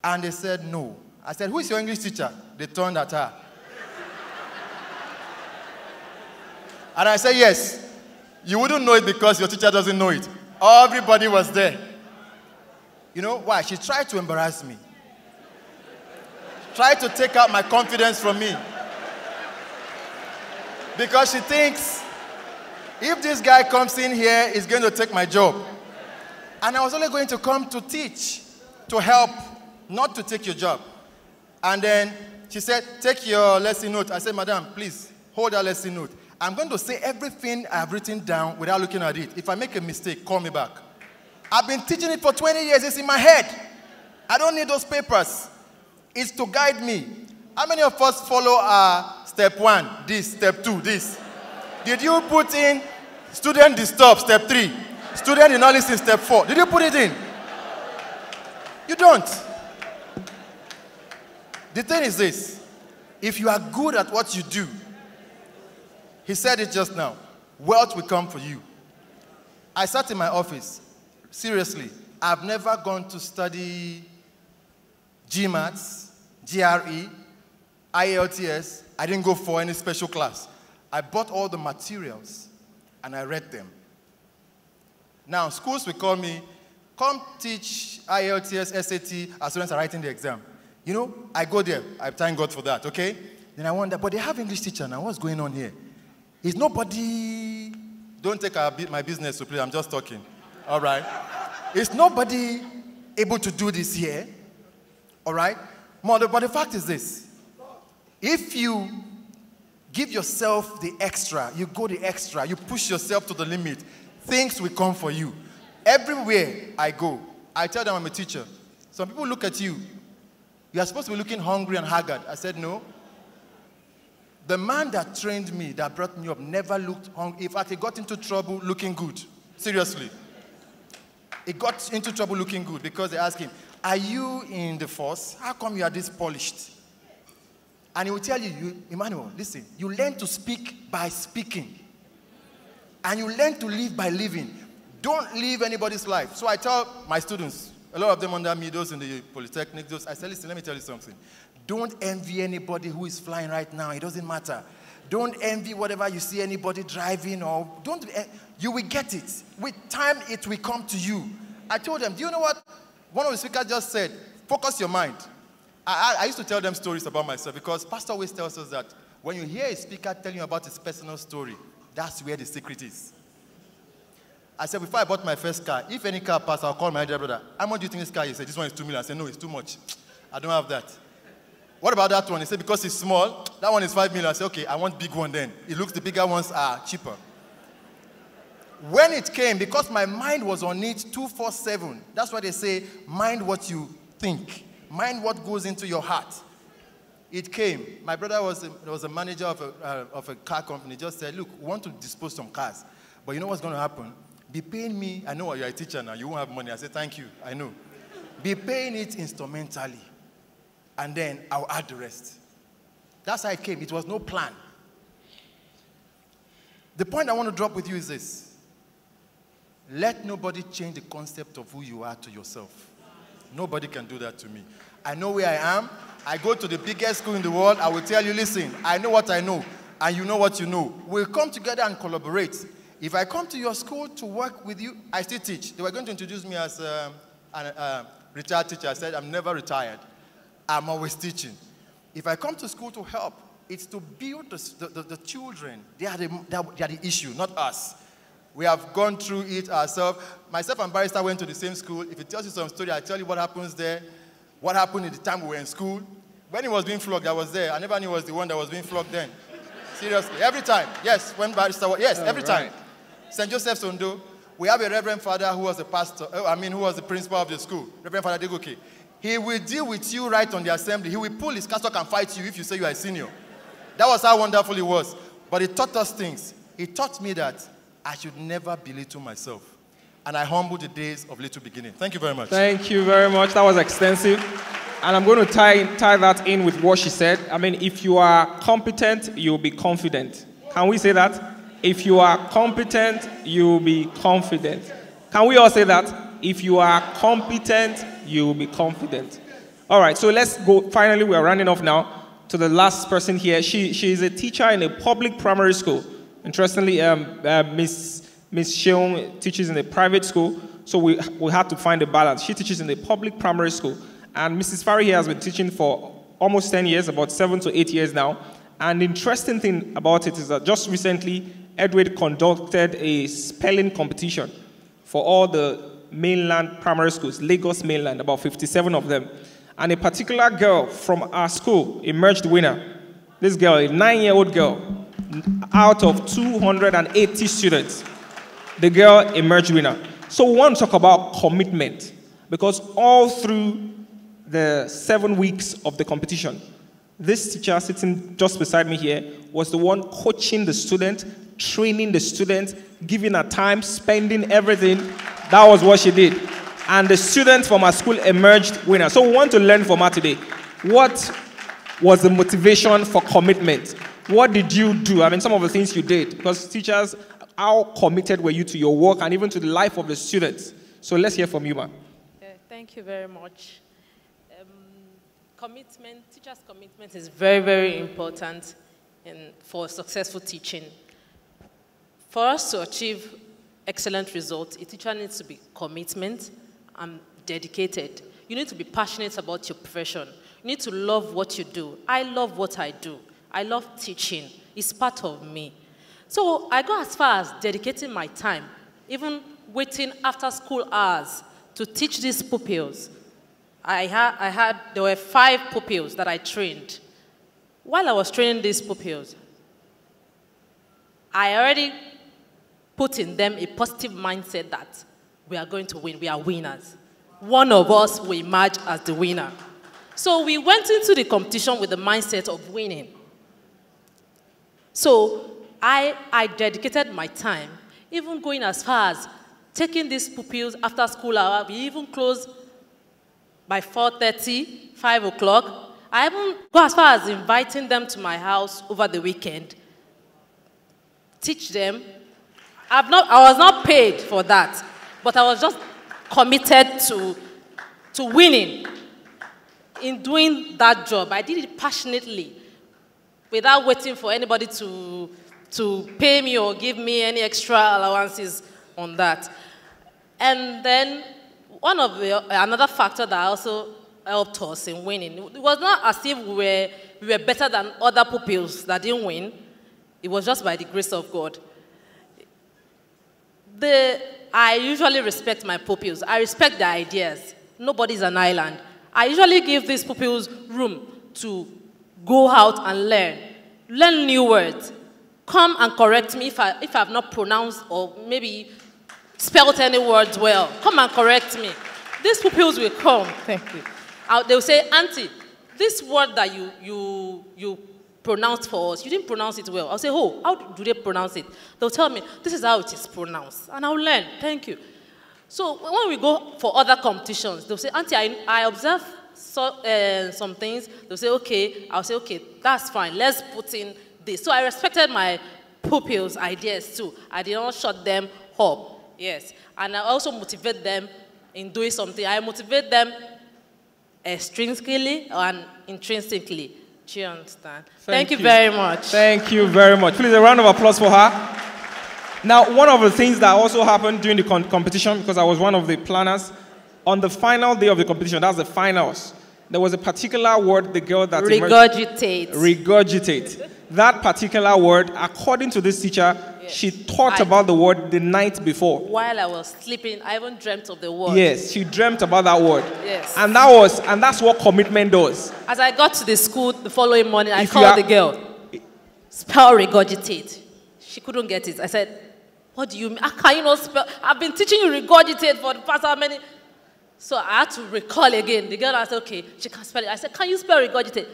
And they said, no. I said, who is your English teacher? They turned at her. And I said, yes. You wouldn't know it because your teacher doesn't know it. Everybody was there. You know why? She tried to embarrass me. Tried to take out my confidence from me. Because she thinks, if this guy comes in here, he's going to take my job. And I was only going to come to teach, to help, not to take your job. And then she said, take your lesson note. I said, madam, please, hold that lesson note. I'm going to say everything I've written down without looking at it. If I make a mistake, call me back. I've been teaching it for 20 years. It's in my head. I don't need those papers. It's to guide me. How many of us follow step 1, this, step 2, this? Did you put in student disturb, step 3? Student did not listen, step 4. Did you put it in? You don't. The thing is this. If you are good at what you do, he said it just now, wealth will come for you. I sat in my office. Seriously, I've never gone to study GMATs, GRE, IELTS. I didn't go for any special class. I bought all the materials and I read them. Now, schools will call me, come teach IELTS, SAT, as students are writing the exam. You know, I go there. I thank God for that, okay? Then I wonder, but they have English teacher now. What's going on here? Is nobody... Don't take my business, so please, I'm just talking. All right? Is nobody able to do this here? All right? But the fact is this. If you give yourself the extra, you go the extra, you push yourself to the limit, things will come for you. Everywhere I go, I tell them I'm a teacher. Some people look at you. You are supposed to be looking hungry and haggard. I said, no. The man that trained me, that brought me up, never looked hungry. In fact, he got into trouble looking good. Seriously. he got into trouble looking good because they asked him, are you in the force? How come you are this polished? And he will tell you, Emmanuel, listen, you learn to speak by speaking. And you learn to live by living. Don't live anybody's life. So I tell my students, a lot of them under me, those in the Polytechnic, I say, listen, let me tell you something. Don't envy anybody who is flying right now. It doesn't matter. Don't envy whatever you see anybody driving or don't. You will get it. With time, it will come to you. I told them, do you know what? One of the speakers just said, focus your mind. I used to tell them stories about myself because Pastor always tells us that when you hear a speaker telling you about his personal story, that's where the secret is. I said, before I bought my first car, if any car passed, I'll call my elder brother. How much do you think this car is? He said, this one is 2 million. I said, no, it's too much. I don't have that. What about that one? He said, because it's small, that one is 5 million. I said, okay, I want big one then. It looks the bigger ones are cheaper. When it came, because my mind was on it 24/7, that's why they say, mind what you think. Mind what goes into your heart. It came. My brother was a manager of a car company. He just said, look, we want to dispose some cars. But you know what's going to happen? Be paying me. I know you're a teacher now. You won't have money. I said, thank you. I know. Be paying it instrumentally. And then I'll add the rest. That's how it came. It was no plan. The point I want to drop with you is this. Let nobody change the concept of who you are to yourself. Nobody can do that to me. I know where I am. I go to the biggest school in the world. I will tell you, listen, I know what I know, and you know what you know. We'll come together and collaborate. If I come to your school to work with you, I still teach. They were going to introduce me as a retired teacher. I said, I'm never retired. I'm always teaching. If I come to school to help, it's to build the children. They are the issue, not us. We have gone through it ourselves. Myself and Barrister went to the same school. If it tells you some story, I tell you what happens there, what happened at the time we were in school. When he was being flogged, I was there. I never knew he was the one that was being flogged then. Seriously, every time. Yes, when Barrister was, yes, every time. St. Joseph's Ondo, we have a Reverend Father who was a pastor, who was the principal of the school, Reverend Father Degoke. He will deal with you right on the assembly. He will pull his cassock and fight you if you say you are a senior. That was how wonderful he was. But he taught us things. He taught me that I should never belittle myself. And I humble the days of little beginning. Thank you very much. Thank you very much. That was extensive. And I'm going to tie that in with what she said. I mean, if you are competent, you'll be confident. Can we say that? If you are competent, you'll be confident. Can we all say that? If you are competent, you'll be confident. All right, so let's go. Finally, we are running off now to the last person here. She is a teacher in a public primary school. Interestingly, Miss Sheung teaches in a private school, so we had to find a balance. She teaches in a public primary school. And Mrs. Farry here has been teaching for almost 10 years, about 7 to 8 years now. And the interesting thing about it is that just recently, Edu-Aid conducted a spelling competition for all the mainland primary schools, Lagos mainland, about 57 of them. And a particular girl from our school emerged winner. This girl, a 9-year-old girl, out of 280 students, the girl emerged winner. So we want to talk about commitment, because all through the 7 weeks of the competition, this teacher sitting just beside me here was the one coaching the student, training the student, giving her time, spending everything. That was what she did. And the students from our school emerged winner. So we want to learn from her today. What was the motivation for commitment? What did you do? I mean, some of the things you did. Because teachers, how committed were you to your work and even to the life of the students? So let's hear from you, ma'am. Thank you very much. Teachers' commitment is very, very important for successful teaching. For us to achieve excellent results, a teacher needs to be committed and dedicated. You need to be passionate about your profession. You need to love what you do. I love what I do. I love teaching. It's part of me. So I go as far as dedicating my time, even waiting after school hours to teach these pupils. There were 5 pupils that I trained. While I was training these pupils, I already put in them a positive mindset that we are going to win, we are winners. One of us will emerge as the winner. So we went into the competition with the mindset of winning. So I dedicated my time, even going as far as taking these pupils after school hour. We even close by 4:30, 5 o'clock. I even go as far as inviting them to my house over the weekend. Teach them. I was not paid for that, but I was just committed to winning. In doing that job, I did it passionately, without waiting for anybody to pay me or give me any extra allowances on that. And then another factor that also helped us in winning, it was not as if we were better than other pupils that didn't win. It was just by the grace of God. I usually respect my pupils. I respect their ideas. Nobody's an island. I usually give these pupils room to go out and learn new words. Come and correct me if I've not pronounced or maybe spelled any words well. Come and correct me. These pupils will come. Thank you. They will say, Auntie, this word that you pronounced for us, you didn't pronounce it well. I'll say, oh, how do they pronounce it? They'll tell me, this is how it is pronounced. And I'll learn. Thank you. So when we go for other competitions, they'll say, Auntie, I observe some things. They'll say, okay. I'll say, okay, that's fine. Let's put in this. So I respected my pupils' ideas too. I did not shut them up. Yes. And I also motivate them in doing something. I motivate them extrinsically and intrinsically. Do you understand? Thank you very much. Thank you very much. Please, a round of applause for her. Now, one of the things that also happened during the competition, because I was one of the planners, on the final day of the competition, that's the finals, there was a particular word the girl that regurgitate. Regurgitate. That particular word, according to this teacher, yes, she thought about the word the night before. While I was sleeping, I even dreamt of the word. Yes, she dreamt about that word. Yes. And that's what commitment does. As I got to the school the following morning, I called the girl. Spell regurgitate. She couldn't get it. I said, what do you mean? Can you not spell? I've been teaching you regurgitate for the past how many? So I had to recall again. The girl said, okay, she can spell it. I said, can you spell regurgitate?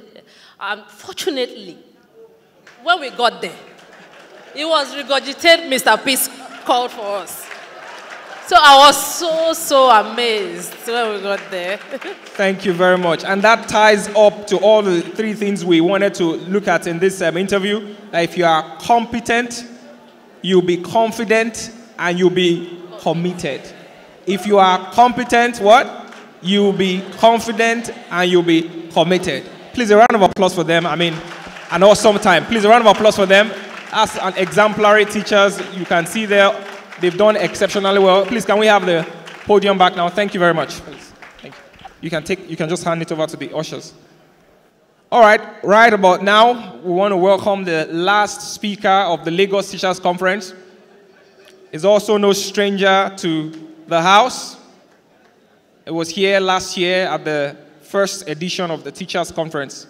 Fortunately, when we got there, it was regurgitate Mr. Peace called for us. So I was so amazed when we got there. Thank you very much. And that ties up to all the three things we wanted to look at in this interview. If you are competent, you'll be confident, and you'll be committed. If you are competent, what? You'll be confident, and you'll be committed. Please, a round of applause for them. I mean, an awesome time. Please, a round of applause for them. As an exemplary teachers, you can see there, they've done exceptionally well. Please, can we have the podium back now? Thank you very much. Please. Thank you. You can just hand it over to the ushers. All right, right about now, we want to welcome the last speaker of the Lagos Teachers Conference. He's also no stranger to the house. It was here last year at the first edition of the Teachers Conference.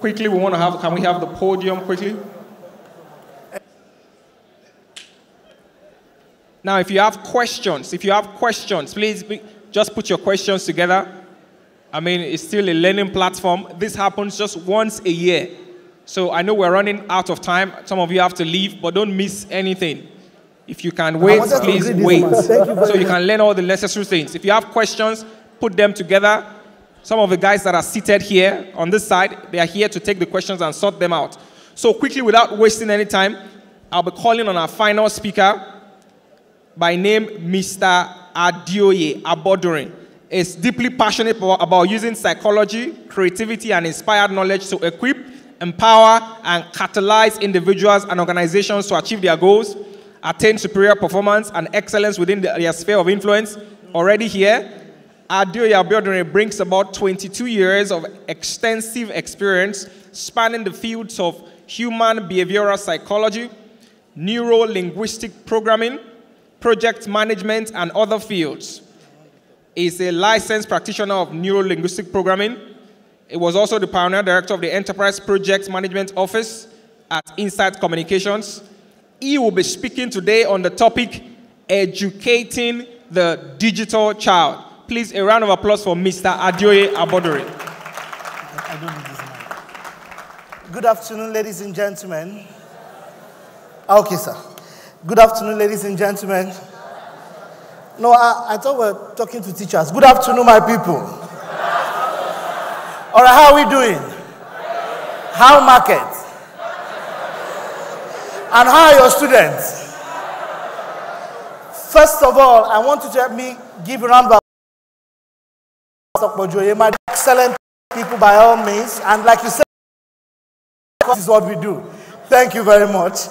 Quickly, can we have the podium quickly? Now, if you have questions, please just put your questions together. I mean, it's still a learning platform. This happens just once a year. So I know we're running out of time. Some of you have to leave, but don't miss anything. If you can wait, please wait. So you can learn all the necessary things. If you have questions, put them together. Some of the guys that are seated here on this side, they are here to take the questions and sort them out. So quickly, without wasting any time, I'll be calling on our final speaker by name, Mr. Edu-Aid Abodurin. Is deeply passionate about using psychology, creativity, and inspired knowledge to equip, empower, and catalyze individuals and organizations to achieve their goals, attain superior performance and excellence within their sphere of influence. Already here, Edu-Aid Abodurin brings about 22 years of extensive experience spanning the fields of human behavioral psychology, neuro-linguistic programming, project management, and other fields. Is a licensed practitioner of neuro-linguistic programming. He was also the pioneer director of the Enterprise Project Management Office at Insight Communications. He will be speaking today on the topic, Educating the Digital Child. Please, a round of applause for Mr. Edu-Aid Abodurin. I don't need this mic. Good afternoon, ladies and gentlemen. Okay, sir. Good afternoon, ladies and gentlemen. No, I thought we were talking to teachers. Good afternoon, my people. All right, how are we doing? How market? And how are your students? First of all, I want you to help me give a round of applause to my excellent people by all means. And like you said, this is what we do. Thank you very much.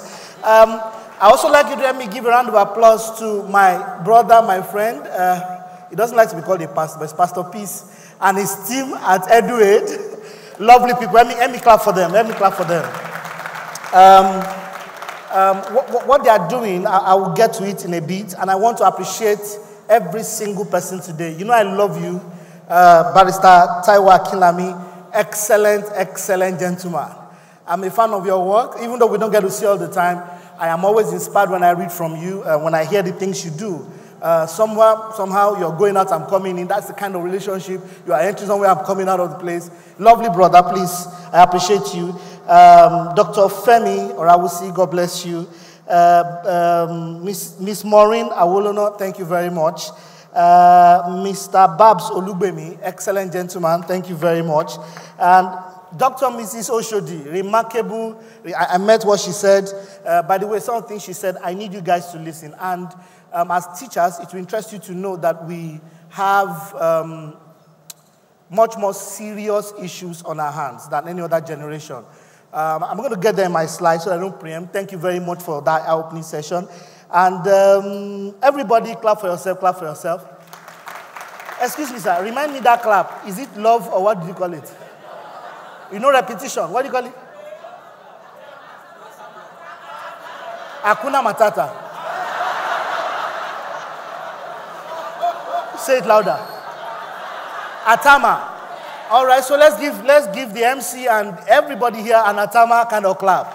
I also like you to let me give a round of applause to my brother, my friend. He doesn't like to be called a pastor, but it's Pastor Peace and his team at Edu-Aid. Lovely people. Let me clap for them. Let me clap for them. What they are doing, I will get to it in a bit, and I want to appreciate every single person today. You know I love you, Barrister Taiwo Akinlami. Excellent, excellent gentleman. I'm a fan of your work, even though we don't get to see all the time. I am always inspired when I read from you, when I hear the things you do. Somehow you're going out, I'm coming in. That's the kind of relationship. You are entering somewhere, I'm coming out of the place. Lovely brother, please. I appreciate you. Dr. Femi Orawusi, God bless you. Miss Maureen Awolono, thank you very much. Mr. Babs Olugbemi, excellent gentleman, thank you very much. And Dr. Mrs. Oshodi, remarkable. I met what she said. By the way, some of the things she said, I need you guys to listen. And as teachers, it will interest you to know that we have much more serious issues on our hands than any other generation. I'm going to get there in my slides so I don't preempt. Thank you very much for that opening session. And everybody clap for yourself, clap for yourself. Excuse me, sir. Remind me that clap. Is it love or what do you call it? You know repetition. What do you call it? Hakuna Matata. Say it louder. Atama. All right, so let's give the MC and everybody here an Atama kind of clap.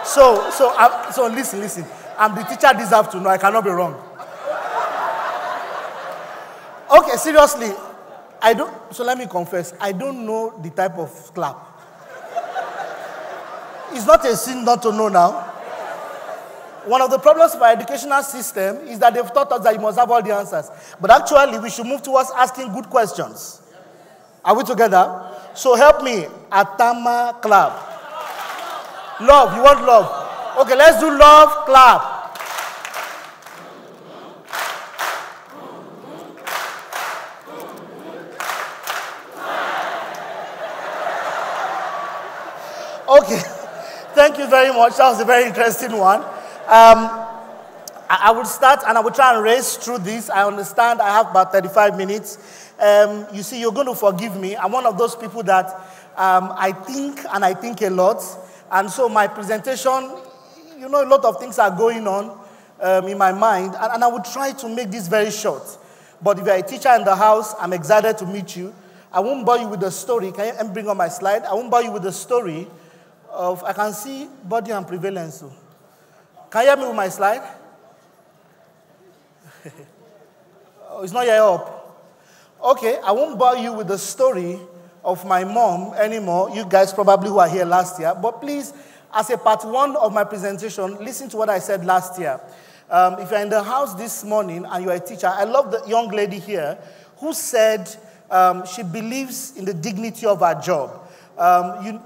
So listen. I'm the teacher this afternoon. I cannot be wrong. Okay, seriously. So let me confess. I don't know the type of clap. It's not a sin not to know now. One of the problems of our educational system is that they've taught us that you must have all the answers. But actually, we should move towards asking good questions. Are we together? So help me. Atama clap. Love. You want love? Okay, let's do love, clap. Okay, thank you very much. That was a very interesting one. I will start and I will try and race through this. I understand I have about 35 minutes. You see, you're going to forgive me. I'm one of those people that I think a lot. And so my presentation, you know, a lot of things are going on in my mind, and I will try to make this very short. But if you're a teacher in the house, I'm excited to meet you. I won't bore you with the story. Can you bring on my slide? I won't bore you with the story of, I can see body and prevalence. So. Can you hear me with my slide? Oh, it's not yet up. Okay, I won't bore you with the story of my mom anymore. You guys probably who are here last year. But please, as a part one of my presentation, listen to what I said last year. If you're in the house this morning and you're a teacher, I love the young lady here who said she believes in the dignity of her job.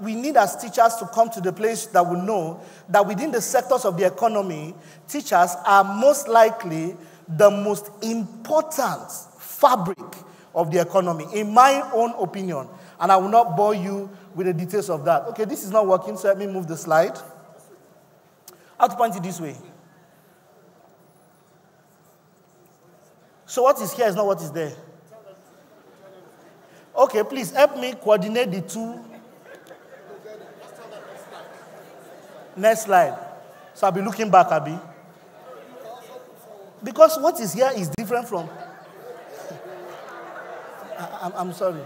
We need as teachers to come to the place that we know that within the sectors of the economy, teachers are most likely the most important fabric of the economy, in my own opinion. And I will not bore you with the details of that. Okay, this is not working, so let me move the slide. How to point it this way? So what is here is not what is there. Okay, please help me coordinate the two. Next slide. So I'll be looking back, Abby. Because what is here is different from... I'm sorry.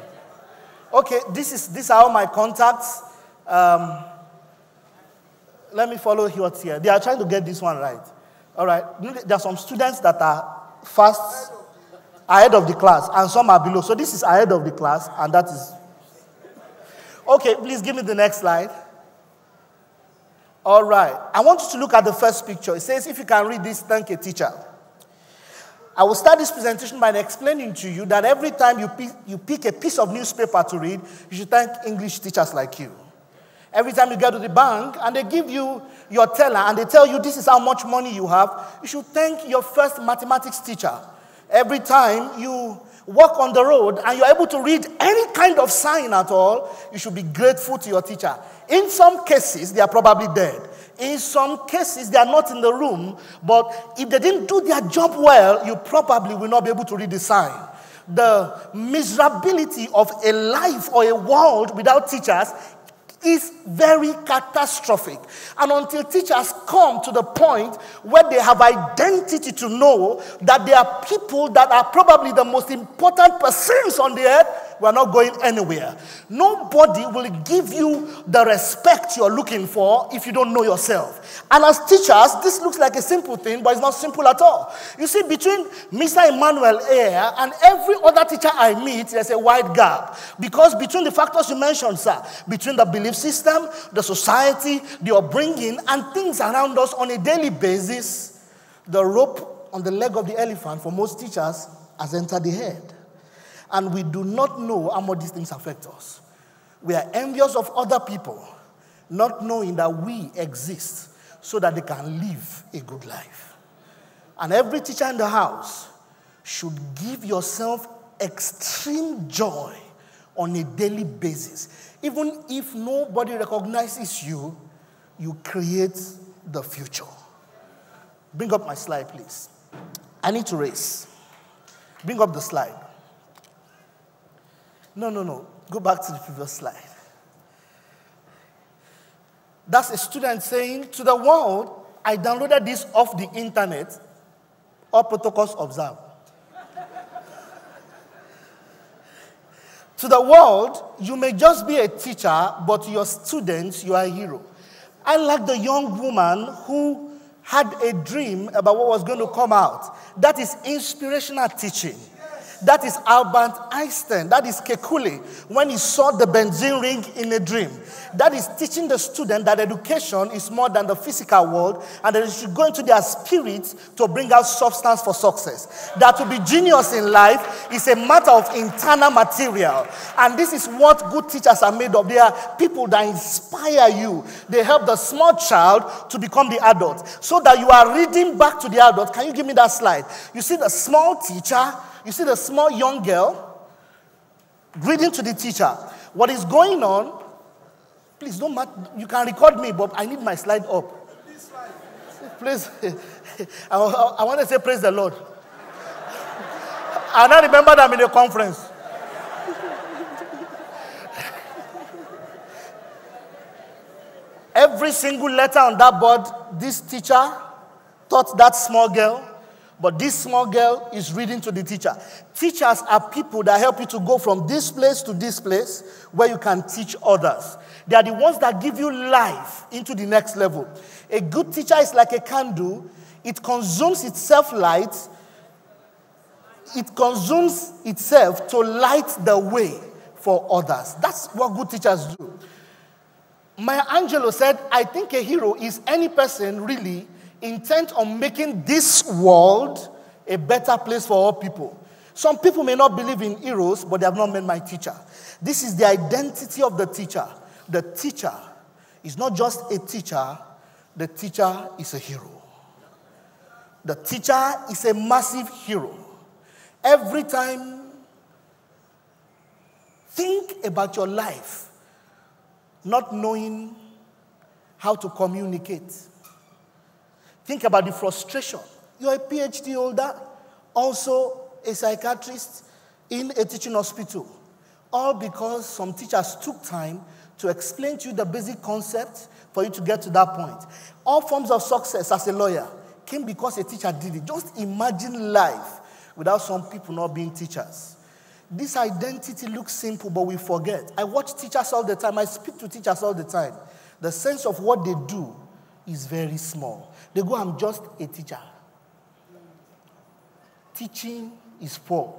Okay, these are all my contacts. Let me follow what's here. They are trying to get this one right. All right. There are some students that are fast. ahead of the class, and some are below. So this is ahead of the class, and that is... Okay, please give me the next slide. All right. I want you to look at the first picture. It says, if you can read this, thank a teacher. I will start this presentation by explaining to you that every time you pick a piece of newspaper to read, you should thank English teachers like you. Every time you get to the bank and they give you your teller and they tell you this is how much money you have, you should thank your first mathematics teacher. Every time you walk on the road and you're able to read any kind of sign at all, you should be grateful to your teacher. In some cases, they are probably dead. In some cases, they are not in the room, but if they didn't do their job well, you probably will not be able to read the sign. The miserability of a life or a world without teachers is very catastrophic. And until teachers come to the point where they have identity to know that they are people that are probably the most important persons on the earth, we are not going anywhere. Nobody will give you the respect you're looking for if you don't know yourself. And as teachers, this looks like a simple thing, but it's not simple at all. You see, between Mr. Emmanuel here and every other teacher I meet, there's a wide gap. Because between the factors you mentioned, sir, between the belief system, the society, the upbringing, and things around us on a daily basis, the rope on the leg of the elephant for most teachers has entered the head. And we do not know how much these things affect us. We are envious of other people, not knowing that we exist so that they can live a good life. And every teacher in the house should give yourself extreme joy on a daily basis. Even if nobody recognizes you, you create the future. Bring up my slide, please. I need to race. Bring up the slide. No. Go back to the previous slide. That's a student saying, to the world, I downloaded this off the internet, all protocols observed. To the world, you may just be a teacher, but to your students, you are a hero. I like the young woman who had a dream about what was going to come out. That is inspirational teaching. That is Albert Einstein. That is Kekule when he saw the benzene ring in a dream. That is teaching the student that education is more than the physical world and that they should go into their spirit to bring out substance for success. That to be genius in life is a matter of internal material. And this is what good teachers are made of. They are people that inspire you. They help the small child to become the adult. So that you are reading back to the adult. Can you give me that slide? You see the small teacher. You see the small young girl reading to the teacher. What is going on? Please don't matter. You can record me, but I need my slide up. Please. I want to say praise the Lord. I now remember that I'm in a conference. Every single letter on that board, this teacher taught that small girl. But this small girl is reading to the teacher. Teachers are people that help you to go from this place to this place where you can teach others. They are the ones that give you life into the next level. A good teacher is like a candle. It consumes itself light. It consumes itself to light the way for others. That's what good teachers do. Maya Angelou said, I think a hero is any person really intent on making this world a better place for all people. Some people may not believe in heroes, but they have not met my teacher. This is the identity of the teacher. The teacher is not just a teacher, the teacher is a hero. The teacher is a massive hero. Every time, think about your life, not knowing how to communicate. Think about the frustration. You're a PhD holder, also a psychiatrist in a teaching hospital. All because some teachers took time to explain to you the basic concept for you to get to that point. All forms of success as a lawyer came because a teacher did it. Just imagine life without some people not being teachers. This identity looks simple, but we forget. I watch teachers all the time. I speak to teachers all the time. The sense of what they do is very small. They go, I'm just a teacher. Teaching is poor.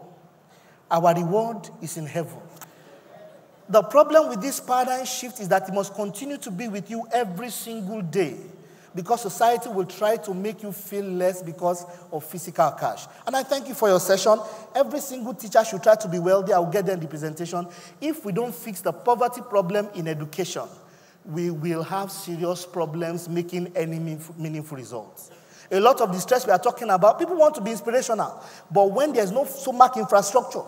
Our reward is in heaven. The problem with this paradigm shift is that it must continue to be with you every single day, because society will try to make you feel less because of physical cash. And I thank you for your session. Every single teacher should try to be wealthy. I'll get there in the presentation. If we don't fix the poverty problem in education, we will have serious problems making any meaningful results. A lot of the stress we are talking about, people want to be inspirational, but when there's no stomach infrastructure,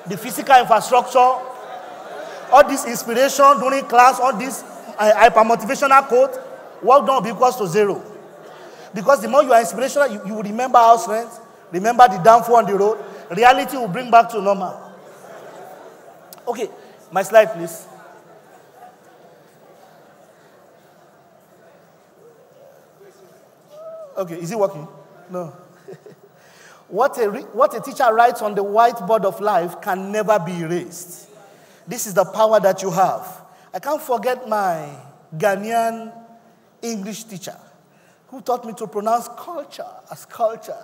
the physical infrastructure, all this inspiration during class, all this hyper-motivational quote, work done will be equals to 0. Because the more you are inspirational, you will remember our strength, remember the downfall on the road, reality will bring back to normal. Okay, my slide, please. Okay, is it working? No. What a teacher writes on the whiteboard of life can never be erased. This is the power that you have. I can't forget my Ghanaian English teacher who taught me to pronounce culture as culture.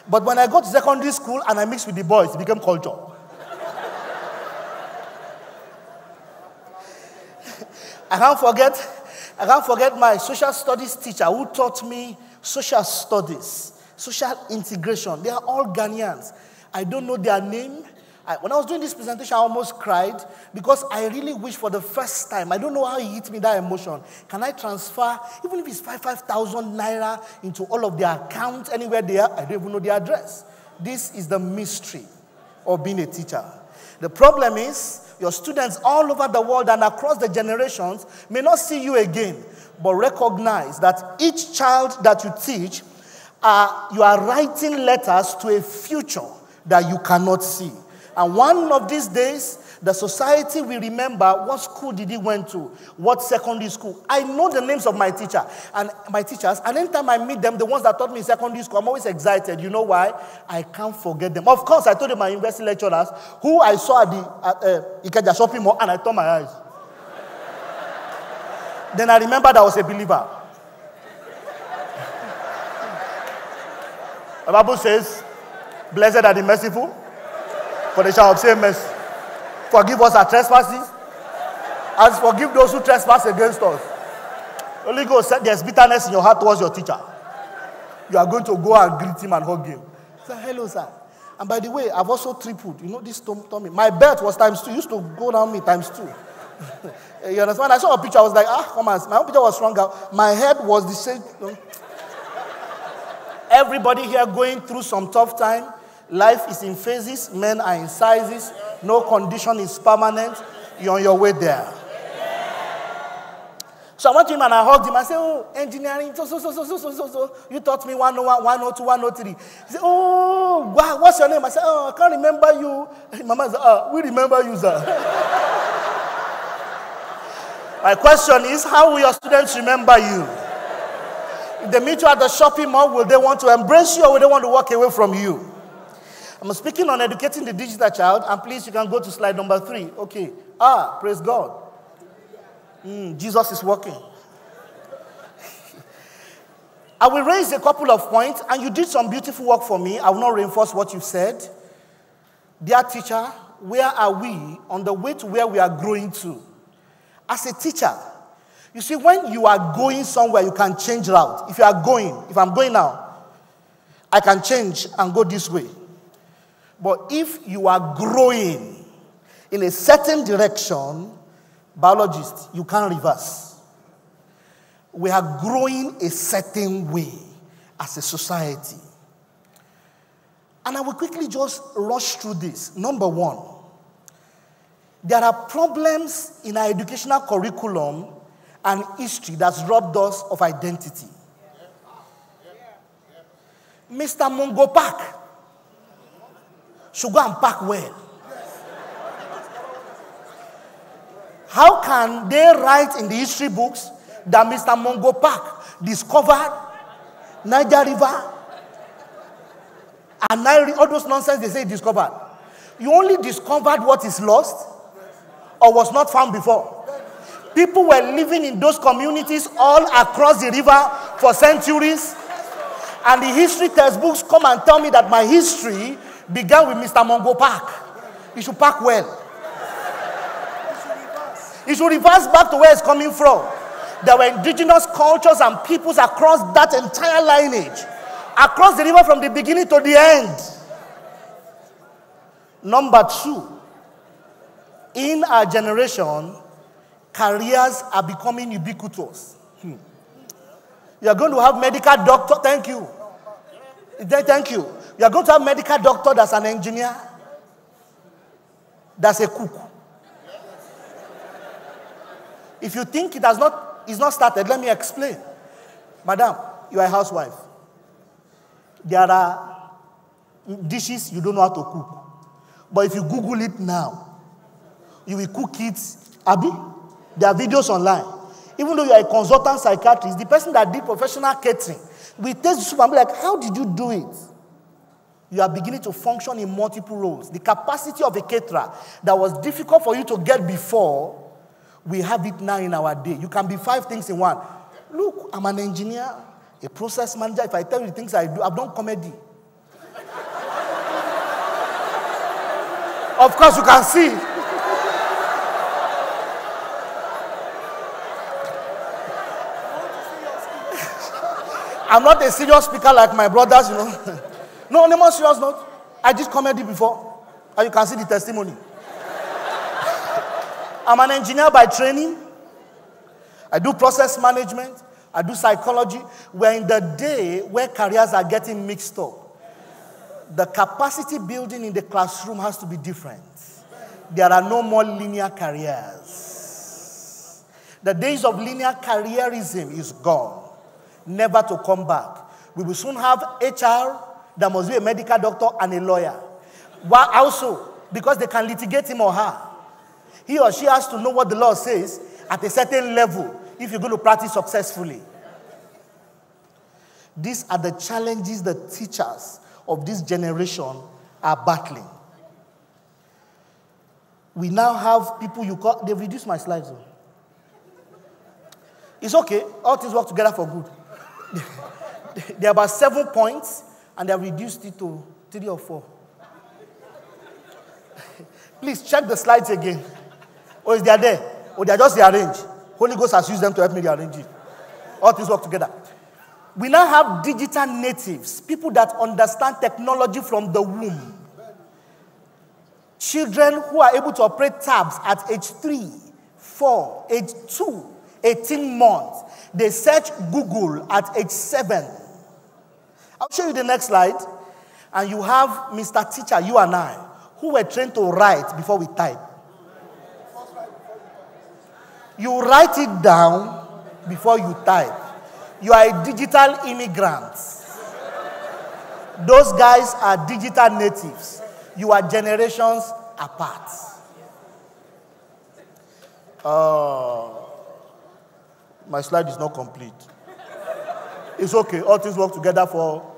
But when I got to secondary school and I mixed with the boys, it became culture. I can't forget my social studies teacher who taught me social studies, social integration. They are all Ghanaians. I don't know their name. When I was doing this presentation, I almost cried because I really wish for the first time, I don't know how it hit me, that emotion. Can I transfer, even if it's 5,000 naira, into all of their accounts, anywhere they are? I don't even know their address. This is the mystery of being a teacher. The problem is, your students all over the world and across the generations may not see you again, but recognize that each child that you teach, you are writing letters to a future that you cannot see. And one of these days, the society will remember what school did he went to, what secondary school. I know the names of my teachers, and anytime I meet them, the ones that taught me in secondary school, I'm always excited. You know why? I can't forget them. Of course, I told them my university lecturers, who I saw at the Ikeja shopping mall, and I turned my eyes. Then I remembered I was a believer. The Bible says, blessed are the merciful, for they shall obtain mercy. Forgive us our trespasses, as forgive those who trespass against us. Holy Ghost said there's bitterness in your heart towards your teacher. You are going to go and greet him and hug him. Say, hello, sir. And by the way, I've also tripled. You know, this tummy. My belt was times 2. It used to go down me times 2. You understand? When I saw a picture, I was like, come on. My own picture was stronger. My head was the same. Everybody here going through some tough time. Life is in phases. Men are in sizes. No condition is permanent. You're on your way there. So I went to him and I hugged him. I said, oh, engineering, so. You taught me 101, 102, 103. He said, oh, wow, what's your name? I said, oh, I can't remember you. Mama said, we remember you, sir. My question is, how will your students remember you? If they meet you at the shopping mall, will they want to embrace you or will they want to walk away from you? I'm speaking on educating the digital child, and please, you can go to slide number 3. Okay. Praise God. Jesus is working. I will raise a couple of points, and you did some beautiful work for me. I will not reinforce what you've said. Dear teacher, where are we on the way to where we are growing to? As a teacher, you see, when you are going somewhere, you can change route. If I'm going now, I can change and go this way. But if you are growing in a certain direction, biologists, you can't reverse. We are growing a certain way as a society. And I will quickly just rush through this. Number 1, there are problems in our educational curriculum and history that's robbed us of identity. Mr. Mungo Park should go and park well. How can they write in the history books that Mr. Mungo Park discovered Niger River and all those nonsense they say he discovered? You only discovered what is lost or was not found before. People were living in those communities all across the river for centuries. And the history textbooks come and tell me that my history began with Mr. Mongo Park. You should park well. You should reverse back to where it's coming from. There were indigenous cultures and peoples across that entire lineage. Across the river from the beginning to the end. Number 2. In our generation, careers are becoming ubiquitous. You are going to have medical doctor. Thank you. Thank you. You are going to have medical doctor that's an engineer. That's a cook. If you think it's not started, let me explain. Madam, you are a housewife. There are dishes you don't know how to cook. But if you Google it now, you will cook it. Abi, there are videos online. Even though you are a consultant psychiatrist, the person that did professional catering will taste the soup and be like, how did you do it? You are beginning to function in multiple roles. The capacity of a caterer that was difficult for you to get before, we have it now in our day. You can be 5 things in one. Look, I'm an engineer, a process manager. If I tell you the things I do, I've done comedy. Of course, you can see. I'm not a serious speaker like my brothers, you know. No, on a more serious note, I did comedy before, and you can see the testimony. I'm an engineer by training. I do process management. I do psychology. We're in the day where careers are getting mixed up. The capacity building in the classroom has to be different. There are no more linear careers. The days of linear careerism is gone, never to come back. We will soon have HR that must be a medical doctor and a lawyer. Why also? Because they can litigate him or her. He or she has to know what the law says at a certain level if you're going to practice successfully. These are the challenges the teachers of this generation are battling. We now have people you call, they've reduced my slides. Though. It's okay, all things work together for good. There are about 7 points, and they have reduced it to 3 or 4. Please check the slides again. Or is they there? Or they are just rearranged? Holy Ghost has used them to help me rearrange it. All things work together. We now have digital natives, people that understand technology from the womb. Children who are able to operate tabs at age 3, 4, age 2, 18 months. They search Google at age 7. I'll show you the next slide. And you have Mr. Teacher, you and I, who were trained to write before we type. You write it down before you type. You are a digital immigrant. Those guys are digital natives. You are generations apart. My slide is not complete. It's okay. All things work together for.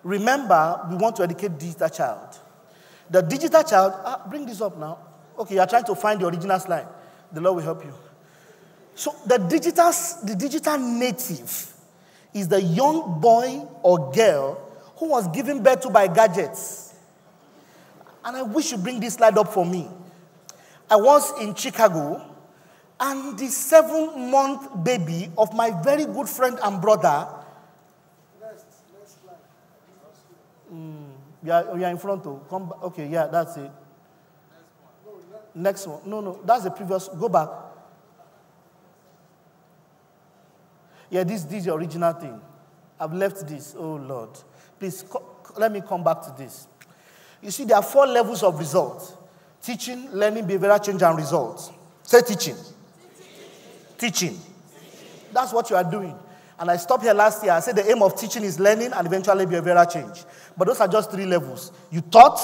Remember, we want to educate the digital child. The digital child, bring this up now. Okay, you are trying to find the original slide. The Lord will help you. So the digital native is the young boy or girl who was given birth to by gadgets. And I wish you bring this slide up for me. I was in Chicago, and the 7-month baby of my very good friend and brother. We are in front of. Come back. Okay, yeah, that's it. Next one. No, that's the previous. Go back. Yeah, this is the original thing. I've left this. Oh, Lord. Please, let me come back to this. You see, there are 4 levels of results. Teaching, learning, behavioral change, and results. Say teaching. Teaching. That's what you are doing. And I stopped here last year. I said the aim of teaching is learning and eventually behavioral change. But those are just 3 levels. You taught,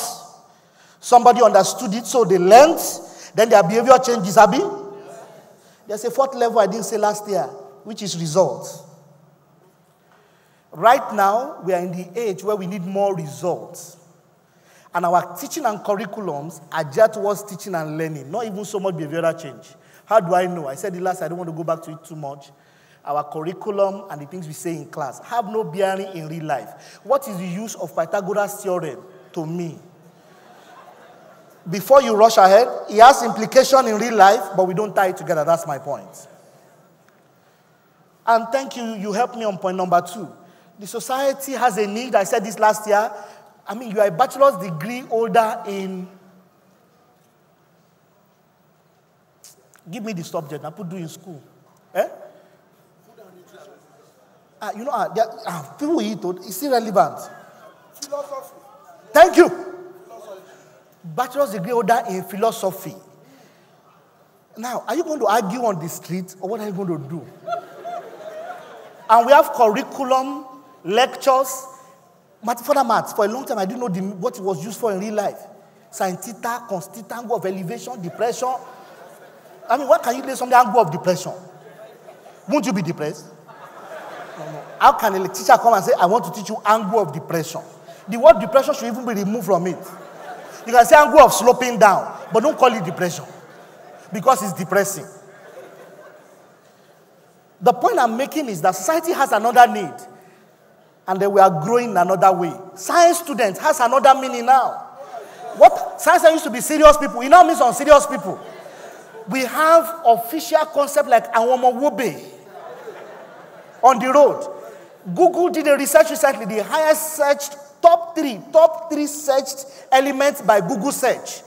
somebody understood it, so they learned, then their behavior changes. There's a 4th level I didn't say last year, which is results. Right now, we are in the age where we need more results. And our teaching and curriculums are geared towards teaching and learning, not even so much behavioral change. How do I know? I said it last, I don't want to go back to it too much. our curriculum and the things we say in class have no bearing in real life. What is the use of Pythagoras' theorem to me? Before you rush ahead, it has implication in real life, but we don't tie it together. That's my point. And thank you, you helped me on point number 2. The society has a need. I said this last year. I mean, you are a bachelor's degree holder in... Give me the subject. I put you in school. Eh? You know, people eat it. It's irrelevant. Philosophy. Thank you. Philosophy. Bachelor's degree holder in philosophy. Now, are you going to argue on the street, or what are you going to do? And we have curriculum, lectures, further maths. For a long time, I didn't know what it was used for in real life. Sin theta, cos theta, angle of elevation, depression. I mean, what can you do from the angle of depression? Won't you be depressed? No. How can a teacher come and say, I want to teach you angle of depression? The word depression should even be removed from it. You can say angle of sloping down, but don't call it depression, because it's depressing. The point I'm making is that society has another need, and then we are growing in another way. Science students has another meaning now. What science used to be serious people, it now means unserious people. We have official concept like Awomowobe on the road. Google did a research recently, the highest searched top three searched elements by Google search,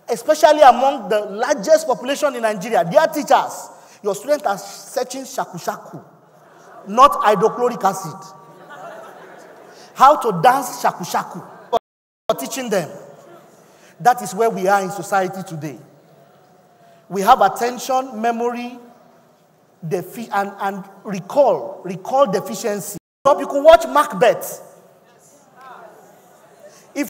especially among the largest population in Nigeria. They are teachers. Your students are searching shaku-shaku, not hydrochloric acid. How to dance shaku-shaku. You're teaching them. That is where we are in society today. We have attention, memory, and recall deficiency. You could watch Macbeth.